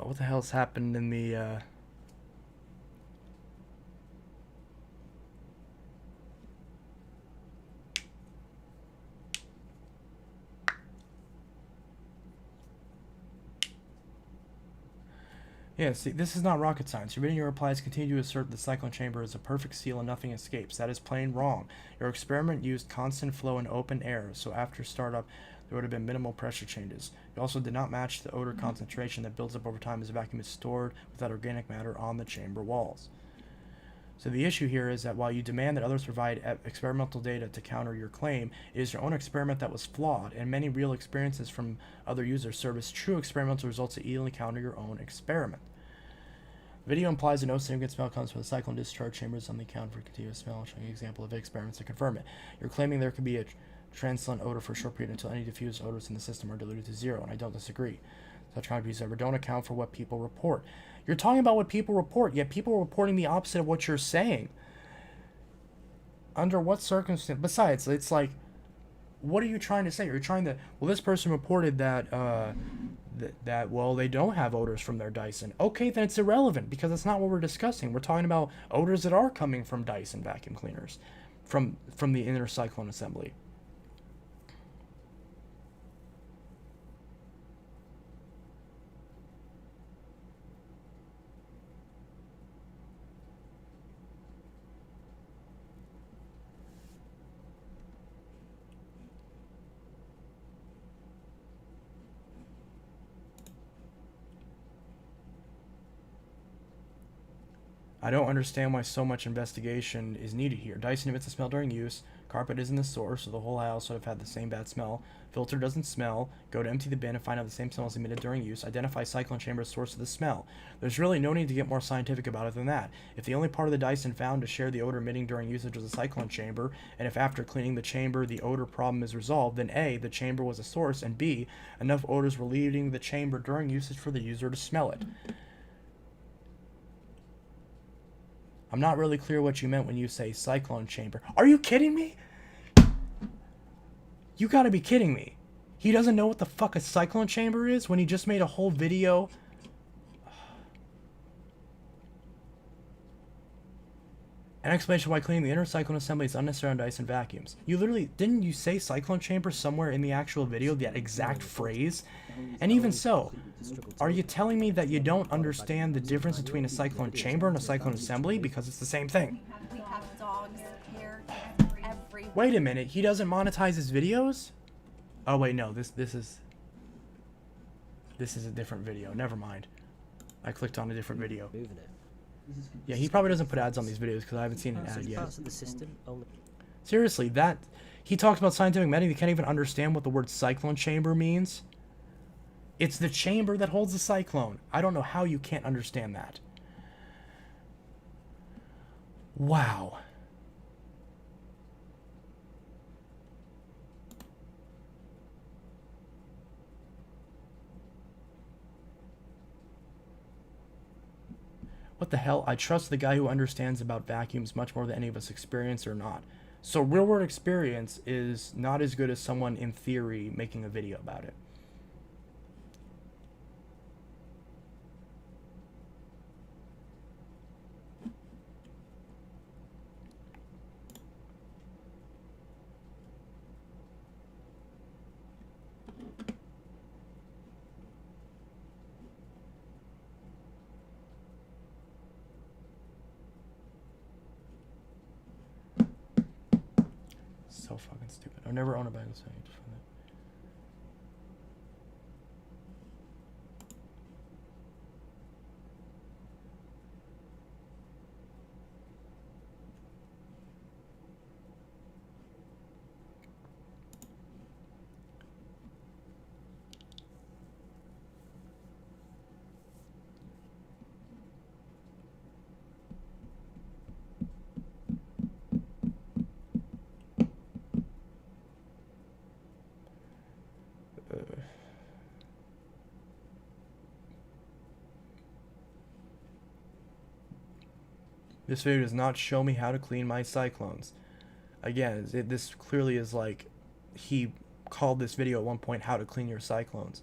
S1: What the hell's happened in the Yeah, see, this is not rocket science. Your reading your replies continue to assert the cyclone chamber is a perfect seal and nothing escapes. That is plain wrong. Your experiment used constant flow in open air, so after startup, there would have been minimal pressure changes. You also did not match the odor concentration that builds up over time as the vacuum is stored without organic matter on the chamber walls. So the issue here is that while you demand that others provide experimental data to counter your claim, it is your own experiment that was flawed, and many real experiences from other users serve as true experimental results that easily counter your own experiment. The video implies that no significant smell comes from the cyclone discharge chambers on the account for continuous smell, showing an example of experiments to confirm it. You're claiming there could be a transient odor for a short period until any diffused odors in the system are diluted to zero, and I don't disagree. Such contributions, however, don't account for what people report. You're talking about what people report, yet people are reporting the opposite of what you're saying. Under what circumstance? Besides, it's like, what are you trying to say? You're trying to, well, this person reported that, well, they don't have odors from their Dyson. Okay, then it's irrelevant, because that's not what we're discussing. We're talking about odors that are coming from Dyson vacuum cleaners, from the inner cyclone assembly. I don't understand why so much investigation is needed here. Dyson emits a smell during use. Carpet isn't the source, so the whole house would have had the same bad smell. Filter doesn't smell. Go to empty the bin and find out the same smell is emitted during use. Identify cyclone chamber as source of the smell. There's really no need to get more scientific about it than that. If the only part of the Dyson found to share the odor emitting during usage was a cyclone chamber, and if after cleaning the chamber the odor problem is resolved, then A, the chamber was a source, and B, enough odors were leaving the chamber during usage for the user to smell it. I'm not really clear what you meant when you say cyclone chamber. Are you kidding me? You gotta be kidding me. He doesn't know what the fuck a cyclone chamber is when he just made a whole video. An explanation why cleaning the inner cyclone assembly is unnecessary on Dyson vacuums. You literally, didn't you say cyclone chamber somewhere in the actual video, that exact phrase? And even so, are you telling me that you don't understand the difference between a cyclone chamber and a cyclone assembly? Because it's the same thing.
S4: We have dogs here every
S1: Wait a minute, he doesn't monetize his videos? Oh wait, no, this is a different video. Never mind. I clicked on a different video.
S3: Moving it.
S1: Yeah, he probably doesn't put ads on these videos because I haven't seen an ad yet.
S3: Parts of the system only.
S1: Seriously, he talks about scientific method, he can't even understand what the word cyclone chamber means. It's the chamber that holds the cyclone. I don't know how you can't understand that. Wow. What the hell? I trust the guy who understands about vacuums much more than any of us experience or not. So real world experience is not as good as someone in theory making a video about it. So fucking stupid. I've never owned a bag of sage for that. This video does not show me how to clean my cyclones. Again, this clearly is like, he called this video at one point, how to clean your cyclones.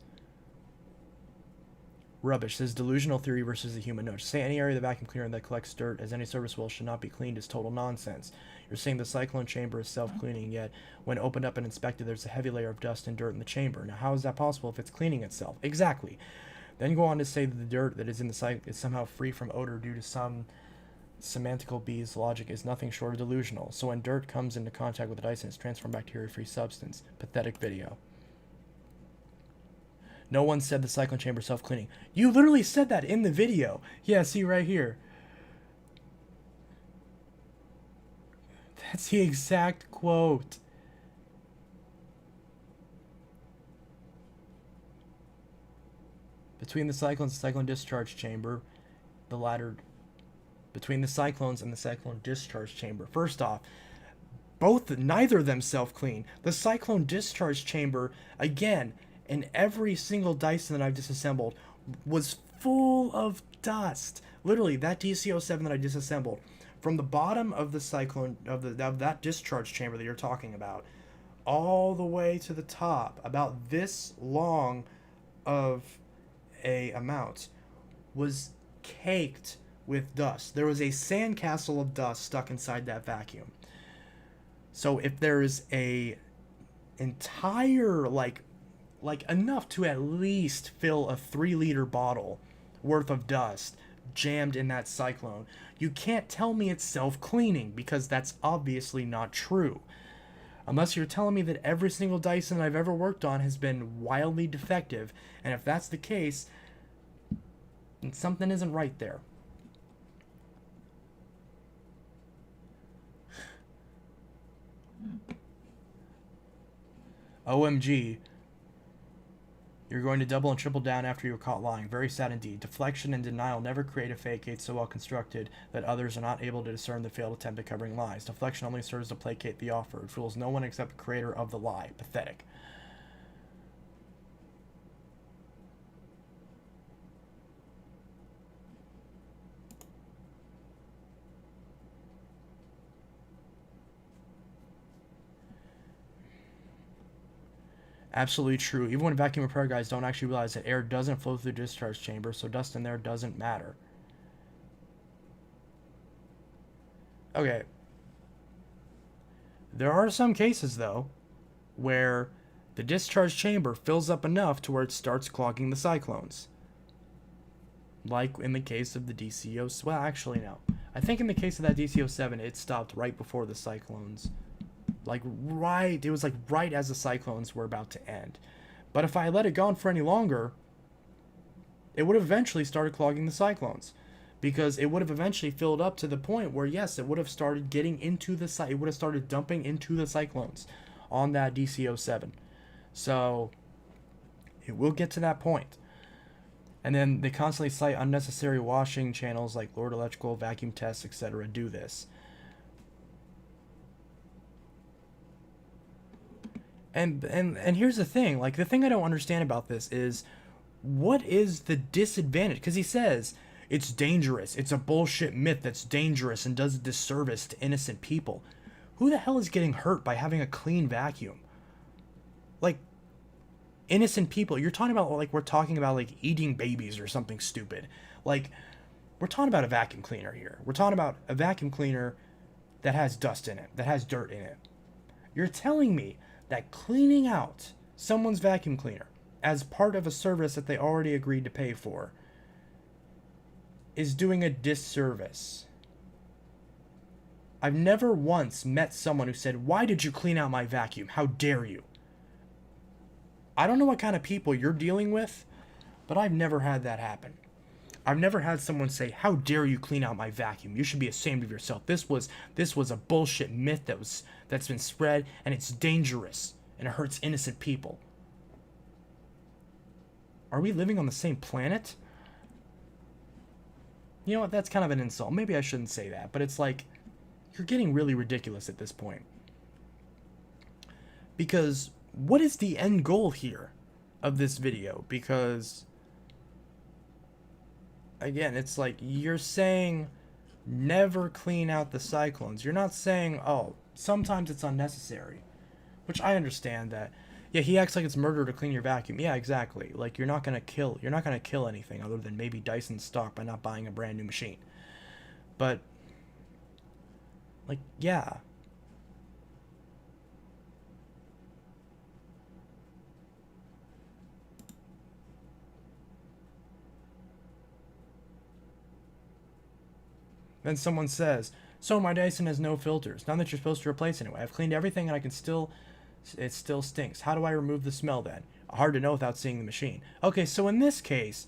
S1: Rubbish. This is delusional theory versus the human nose. To say any area of the vacuum cleaner that collects dirt as any service well should not be cleaned is total nonsense. You're saying the cyclone chamber is self-cleaning, yet when opened up and inspected, there's a heavy layer of dust and dirt in the chamber. Now, how is that possible if it's cleaning itself? Exactly. Then go on to say that the dirt that is in the site is somehow free from odor due to some semantical bees logic is nothing short of delusional. So when dirt comes into contact with the Dyson, it's transformed bacteria-free substance. Pathetic video. No one said the cyclone chamber self-cleaning. You literally said that in the video. Yeah, see right here. That's the exact quote. Between the cyclones and cyclone discharge chamber, the latter... Between the cyclones and the cyclone discharge chamber. First off, neither of them self-clean. The cyclone discharge chamber, again, in every single Dyson that I've disassembled, was full of dust. Literally, that DC-07 that I disassembled, from the bottom of the cyclone, of that discharge chamber that you're talking about, all the way to the top, about this long of a amount, was caked with dust. There was a sandcastle of dust stuck inside that vacuum. So if there's a entire, like enough to at least fill a 3-liter bottle worth of dust jammed in that cyclone, you can't tell me it's self-cleaning, because that's obviously not true. Unless you're telling me that every single Dyson I've ever worked on has been wildly defective, and if that's the case, then something isn't right there. OMG. You're going to double and triple down after you were caught lying. Very sad indeed. Deflection and denial never create a facade so well constructed that others are not able to discern the failed attempt at covering lies. Deflection only serves to placate the offer. It fools no one except the creator of the lie. Pathetic. Absolutely true. Even when vacuum repair guys don't actually realize that air doesn't flow through the discharge chamber, so dust in there doesn't matter. Okay. There are some cases, though, where the discharge chamber fills up enough to where it starts clogging the cyclones. Like in the case of the DC-07. Well, actually, no. I think in the case of that DC-07, it stopped right before the cyclones. It was right as the cyclones were about to end. But if I had let it go on for any longer, it would have eventually started clogging the cyclones. Because it would have eventually filled up to the point where, yes, it would have started getting into the it would have started dumping into the cyclones on that DC-07. So, it will get to that point. And then they constantly cite unnecessary washing channels like Lord Electrical, Vacuum Tests, etc. do this. And here's the thing, the thing I don't understand about this is, what is the disadvantage? Because he says, it's dangerous, it's a bullshit myth that's dangerous and does a disservice to innocent people. Who the hell is getting hurt by having a clean vacuum? Innocent people, you're talking about, we're talking about, eating babies or something stupid. We're talking about a vacuum cleaner here. We're talking about a vacuum cleaner that has dust in it, that has dirt in it. You're telling me that cleaning out someone's vacuum cleaner as part of a service that they already agreed to pay for is doing a disservice. I've never once met someone who said, "Why did you clean out my vacuum? How dare you?" I don't know what kind of people you're dealing with, but I've never had that happen. I've never had someone say, "How dare you clean out my vacuum? You should be ashamed of yourself. This was a bullshit myth that's been spread, and it's dangerous, and it hurts innocent people." Are we living on the same planet? You know what? That's kind of an insult. Maybe I shouldn't say that, but it's you're getting really ridiculous at this point. Because what is the end goal here of this video? Because again, it's you're saying never clean out the cyclones. You're not saying, oh, sometimes it's unnecessary. Which I understand that. Yeah, he acts like it's murder to clean your vacuum. Yeah, exactly. You're not gonna kill anything other than maybe Dyson's stock by not buying a brand new machine. But yeah. Then someone says, "So my Dyson has no filters. None that you're supposed to replace anyway. I've cleaned everything and it still stinks. How do I remove the smell then?" Hard to know without seeing the machine. Okay, so in this case,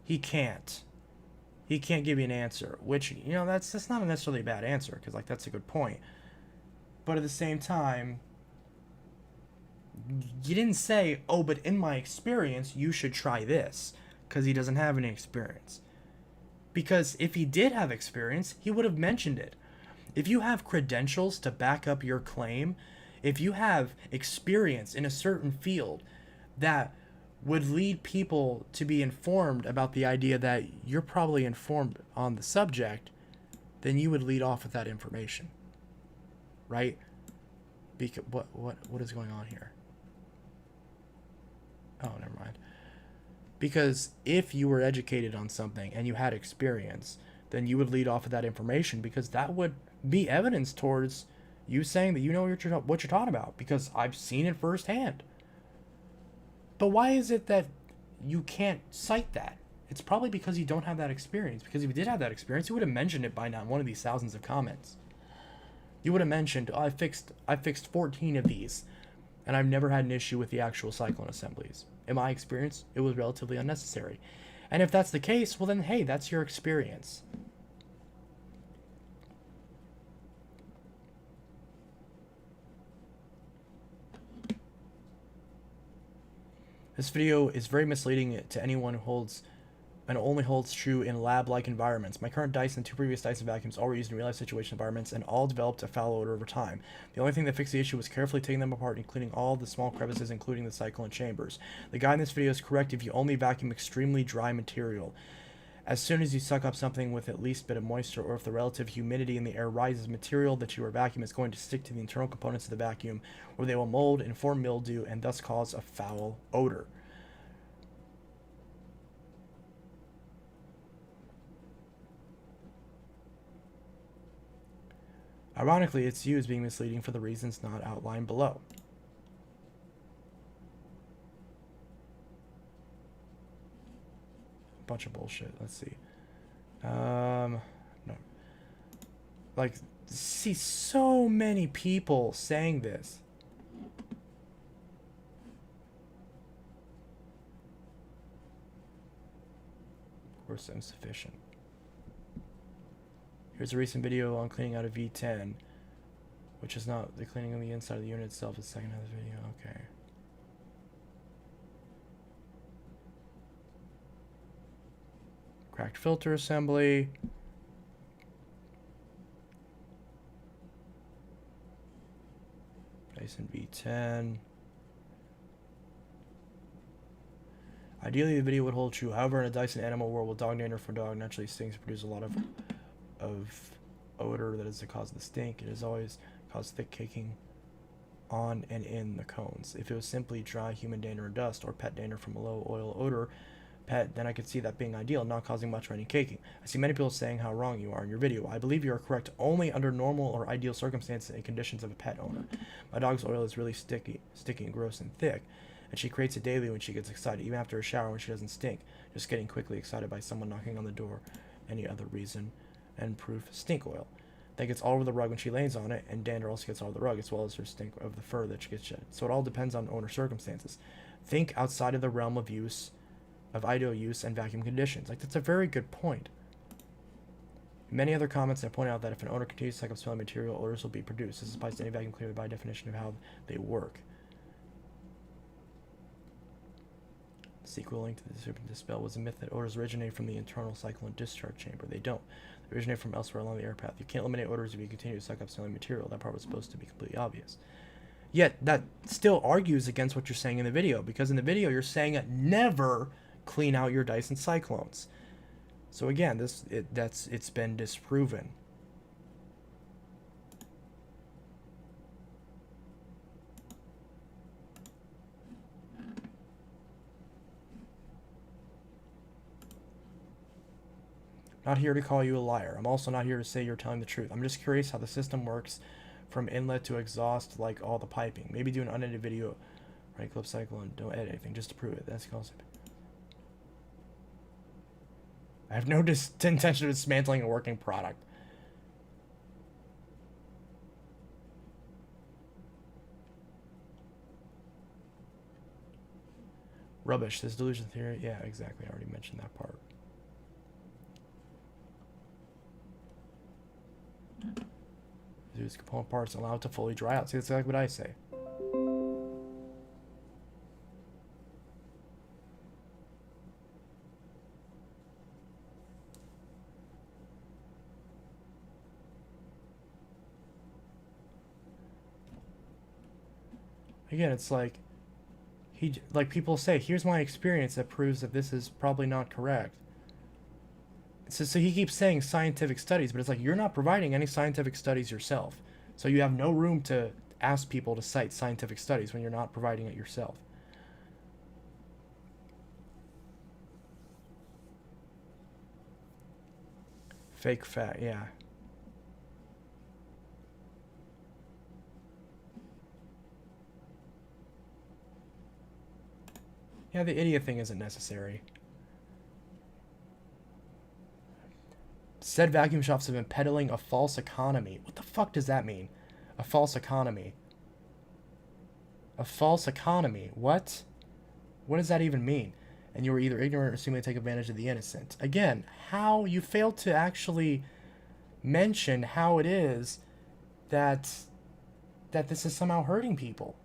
S1: he can't give you an answer, which, that's not necessarily a bad answer, because that's a good point. But at the same time, you didn't say, "Oh, but in my experience, you should try this," because he doesn't have any experience. Because if he did have experience, he would have mentioned it. If you have credentials to back up your claim, if you have experience in a certain field that would lead people to be informed about the idea that you're probably informed on the subject, then you would lead off with that information, right? Because what is going on here? Oh, never mind. Because if you were educated on something and you had experience, then you would lead off with that information, because that would be evidence towards you saying that you know what you're talking about, because I've seen it firsthand. But why is it that you can't cite that? It's probably because you don't have that experience. Because if you did have that experience, you would have mentioned it by now in one of these thousands of comments. You would have mentioned, oh, I fixed 14 of these, and I've never had an issue with the actual cyclone assemblies. In my experience, it was relatively unnecessary. And if that's the case, well then, hey, that's your experience. This video is very misleading to anyone who holds and only holds true in lab-like environments. My current Dyson and 2 previous Dyson vacuums all were used in real-life situation environments and all developed a foul odor over time. The only thing that fixed the issue was carefully taking them apart and cleaning all the small crevices, including the cyclone chambers. The guy in this video is correct if you only vacuum extremely dry material. As soon as you suck up something with at least a bit of moisture, or if the relative humidity in the air rises, material that you are vacuuming is going to stick to the internal components of the vacuum, where they will mold and form mildew and thus cause a foul odor. Ironically, its use being misleading for the reasons not outlined below. Bunch of bullshit. Let's see. No. Like, see so many people saying this. Of course, insufficient. Here's a recent video on cleaning out a V10, which is not the cleaning on the inside of the unit itself. It's the second half of the video. Okay. Cracked filter assembly. Dyson V10. Ideally, the video would hold true. However, in a Dyson animal world with dog dander for dog, naturally stings produce a lot of odor that is the cause of the stink. It has always caused thick caking on and in the cones. If it was simply dry human dander and dust, or pet dander from a low oil odor pet, then I could see that being ideal, not causing much or any caking. I see many people saying how wrong you are in your video. I believe you are correct only under normal or ideal circumstances and conditions of a pet owner. My dog's oil is really sticky and gross and thick, and she creates it daily when she gets excited, even after a shower when she doesn't stink, just getting quickly excited by someone knocking on the door, any other reason, and proof stink oil. That gets all over the rug when she lays on it, and dander also gets all over the rug, as well as her stink of the fur that she gets shed. So it all depends on owner circumstances. Think outside of the realm of use, of ideal use and vacuum conditions. Like, that's a very good point. Many other comments have pointed out that if an owner continues to suck up smelly material, odors will be produced. This applies to any vacuum cleaner by definition of how they work. The sequel link to the Serpent Dispel was a myth that odors originate from the internal cyclone discharge chamber. They don't. They originate from elsewhere along the air path. You can't eliminate odors if you continue to suck up smelly material. That part was supposed to be completely obvious. Yet, that still argues against what you're saying in the video, because in the video you're saying that never clean out your Dyson Cyclones. So again, it's been disproven. Not here to call you a liar. I'm also not here to say you're telling the truth. I'm just curious how the system works from inlet to exhaust, like all the piping. Maybe do an unedited video, right clip cycle, and don't edit anything just to prove it. That's the concept. I have no intention of dismantling a working product. Rubbish. This delusion theory. Yeah, exactly. I already mentioned that part. Use component parts and allow it to fully dry out. See, that's exactly what I say. Again, it's like like people say, here's my experience that proves that this is probably not correct. So he keeps saying scientific studies, but it's like you're not providing any scientific studies yourself. So you have no room to ask people to cite scientific studies when you're not providing it yourself. Fake fact, yeah. Yeah, the idiot thing isn't necessary. Said vacuum shops have been peddling a false economy. What the fuck does that mean? A false economy. A false economy. What? What does that even mean? And you were either ignorant or seemingly take advantage of the innocent. Again, how you failed to actually mention how it is that this is somehow hurting people.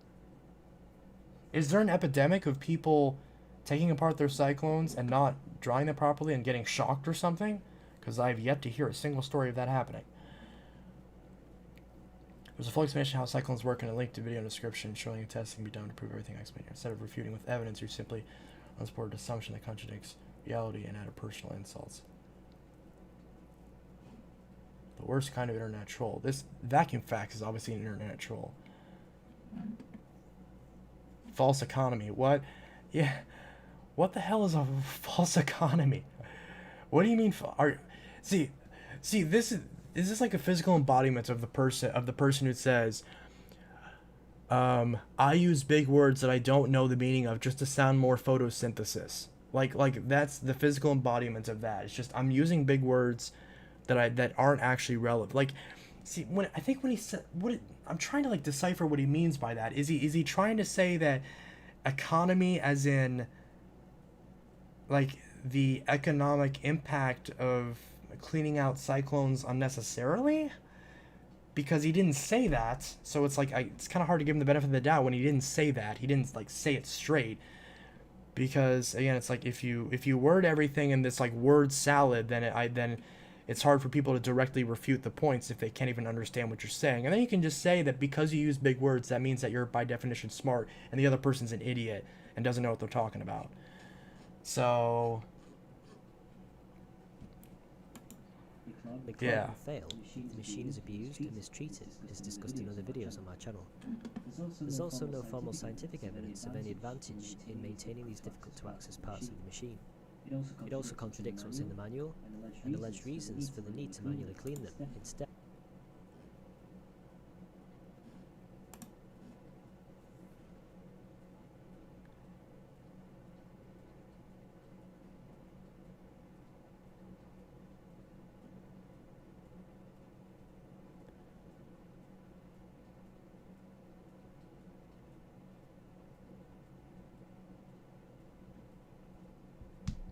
S1: Is there an epidemic of people taking apart their cyclones and not drying them properly and getting shocked or something? Because I've yet to hear a single story of that happening. There's a full explanation of how cyclones work and a link to video description showing a test can be done to prove everything I explained here. Instead of refuting with evidence, you're simply unsupported assumption that contradicts reality and add personal insults. The worst kind of internet troll. This vacuum fax is obviously an internet troll. False economy. What? Yeah. What the hell is a false economy? What do you mean? See, this is like a physical embodiment of the person who says, I use big words that I don't know the meaning of just to sound more photosynthesis. Like that's the physical embodiment of that. It's just I'm using big words that aren't actually relevant. Like, see, when he said I'm trying to like decipher what he means by that. Is he trying to say that economy as in like the economic impact of cleaning out cyclones unnecessarily? Because he didn't say that, so it's like it's kind of hard to give him the benefit of the doubt when he didn't say that. He didn't like say it straight. Because again, it's like if you word everything in this like word salad, then it's hard for people to directly refute the points if they can't even understand what you're saying. And then you can just say that because you use big words, that means that you're by definition smart and the other person's an idiot and doesn't know what they're talking about. So
S3: Yeah. Failed, the machine is abused and mistreated, is discussed in other videos on my channel. There's also no formal scientific evidence of any advantage in maintaining these difficult to access parts of the machine. It also contradicts what's in the manual and alleged reasons for the need to manually clean them instead.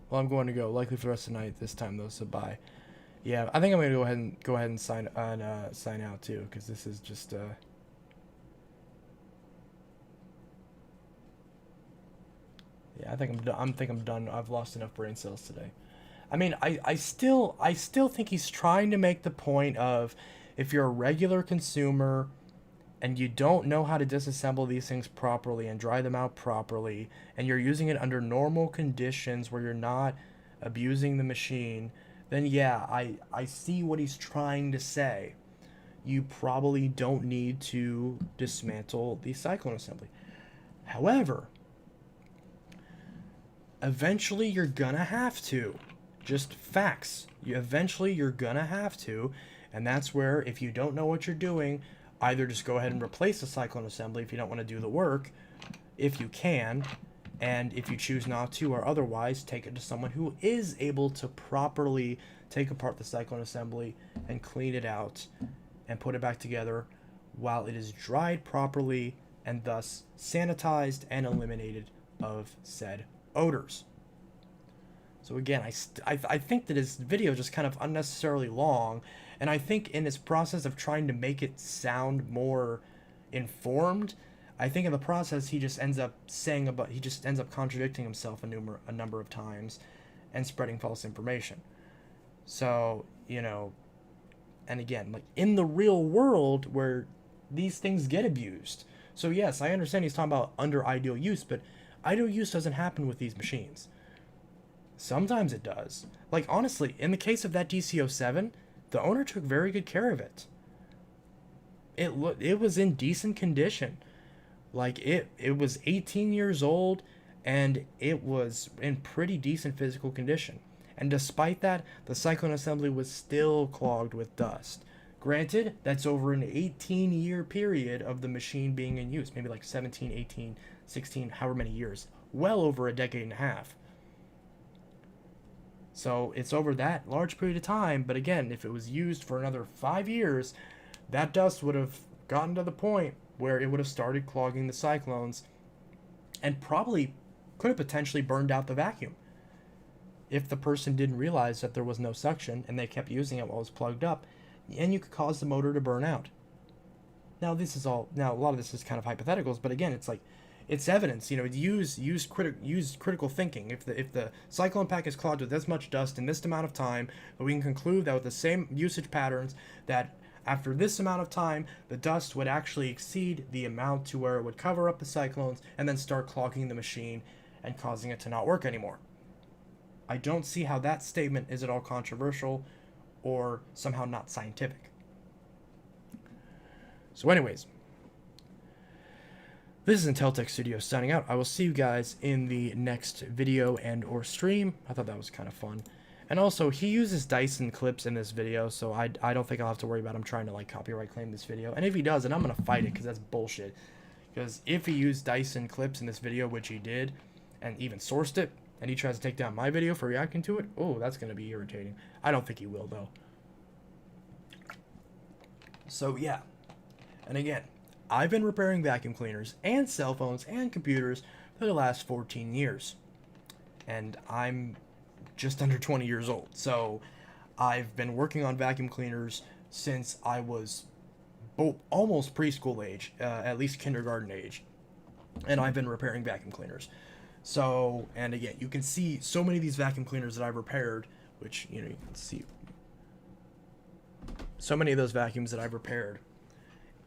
S1: Well, I'm going to go likely for the rest of the night this time though. So bye. Yeah, I think I'm gonna go ahead and sign out too, because this is just yeah, I think I'm done. I've lost enough brain cells today. I mean, I still think he's trying to make the point of if you're a regular consumer and you don't know how to disassemble these things properly and dry them out properly, and you're using it under normal conditions where you're not abusing the machine, then yeah, I see what he's trying to say. You probably don't need to dismantle the cyclone assembly. However, eventually you're gonna have to. Just facts. Eventually you're gonna have to, and that's where if you don't know what you're doing, either just go ahead and replace the cyclone assembly if you don't want to do the work, if you can, and if you choose not to, or otherwise take it to someone who is able to properly take apart the cyclone assembly and clean it out and put it back together while it is dried properly and thus sanitized and eliminated of said odors. So again, I think that his video is just kind of unnecessarily long, and I think in his process of trying to make it sound more informed, I think in the process he just ends up contradicting himself a number of times and spreading false information. So, you know, and again, like in the real world where these things get abused, So yes, I understand he's talking about under ideal use, but ideal use doesn't happen with these machines. Sometimes it does. Like, honestly, in the case of that DC-07, the owner took very good care of it. It was in decent condition. Like, it was 18 years old, and it was in pretty decent physical condition. And despite that, the cyclone assembly was still clogged with dust. Granted, that's over an 18-year period of the machine being in use. Maybe like 17, 18, 16, however many years. Well over a decade and a half. So it's over that large period of time, but again, if it was used for another 5 years, that dust would have gotten to the point where it would have started clogging the cyclones and probably could have potentially burned out the vacuum if the person didn't realize that there was no suction and they kept using it while it was plugged up, and you could cause the motor to burn out. Now a lot of this is kind of hypotheticals, but again, it's like, it's evidence, use critical thinking. If the cyclone pack is clogged with this much dust in this amount of time, we can conclude that with the same usage patterns, that after this amount of time, the dust would actually exceed the amount to where it would cover up the cyclones and then start clogging the machine and causing it to not work anymore. I don't see how that statement is at all controversial or somehow not scientific. So anyways, this is Inteltech Studios signing out. I will see you guys in the next video and or stream. I thought that was kind of fun. And also, he uses Dyson clips in this video, so I don't think I'll have to worry about him trying to like copyright claim this video. And if he does, then I'm going to fight it, because that's bullshit. Because if he used Dyson clips in this video, which he did, and even sourced it, and he tries to take down my video for reacting to it, oh, that's going to be irritating. I don't think he will, though. So, yeah. And again, I've been repairing vacuum cleaners and cell phones and computers for the last 14 years. And I'm just under 20 years old. So I've been working on vacuum cleaners since I was almost preschool age, at least kindergarten age. And I've been repairing vacuum cleaners. So, and again, you can see so many of these vacuum cleaners that I've repaired, which, you can see so many of those vacuums that I've repaired.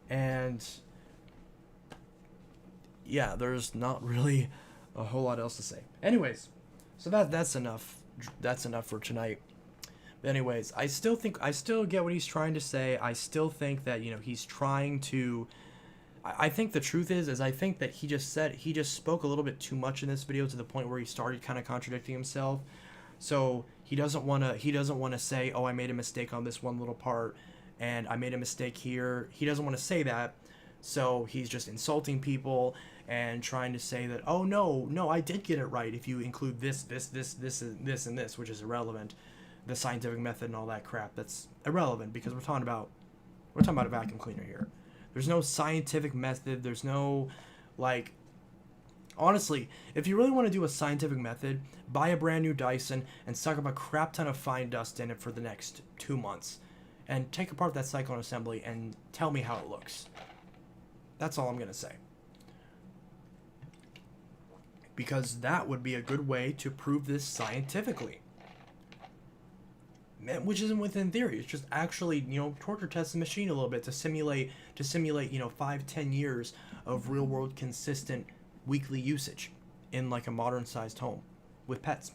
S1: And yeah, there's not really a whole lot else to say. Anyways, so that's enough. That's enough for tonight. But anyways, I still get what he's trying to say. I still think that, he's trying to, I think the truth is I think that he just spoke a little bit too much in this video, to the point where he started kind of contradicting himself. So he doesn't want to say, oh, I made a mistake on this one little part, and I made a mistake here. He doesn't want to say that. So he's just insulting people and trying to say that, oh, no, I did get it right if you include this, and this, which is irrelevant. The scientific method and all that crap, that's irrelevant, because we're talking about a vacuum cleaner here. There's no scientific method. There's no, like, honestly, if you really want to do a scientific method, buy a brand new Dyson and suck up a crap ton of fine dust in it for the next 2 months, and take apart that cyclone assembly and tell me how it looks. That's all I'm going to say. Because that would be a good way to prove this scientifically. Which isn't within theory. It's just actually, torture test the machine a little bit to simulate 5-10 years of real world consistent weekly usage in like a modern sized home with pets.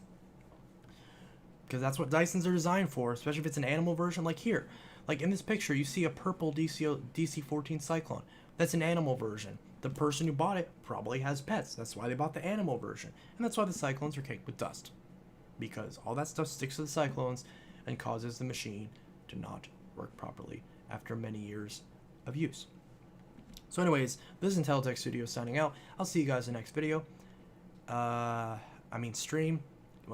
S1: Because that's what Dysons are designed for, especially if it's an animal version like here. Like in this picture, you see a purple DC-14 Cyclone. That's an animal version. The person who bought it probably has pets. That's why they bought the animal version. And that's why the Cyclones are caked with dust. Because all that stuff sticks to the Cyclones and causes the machine to not work properly after many years of use. So anyways, this is Inteltech Studios signing out. I'll see you guys in the next video. Stream.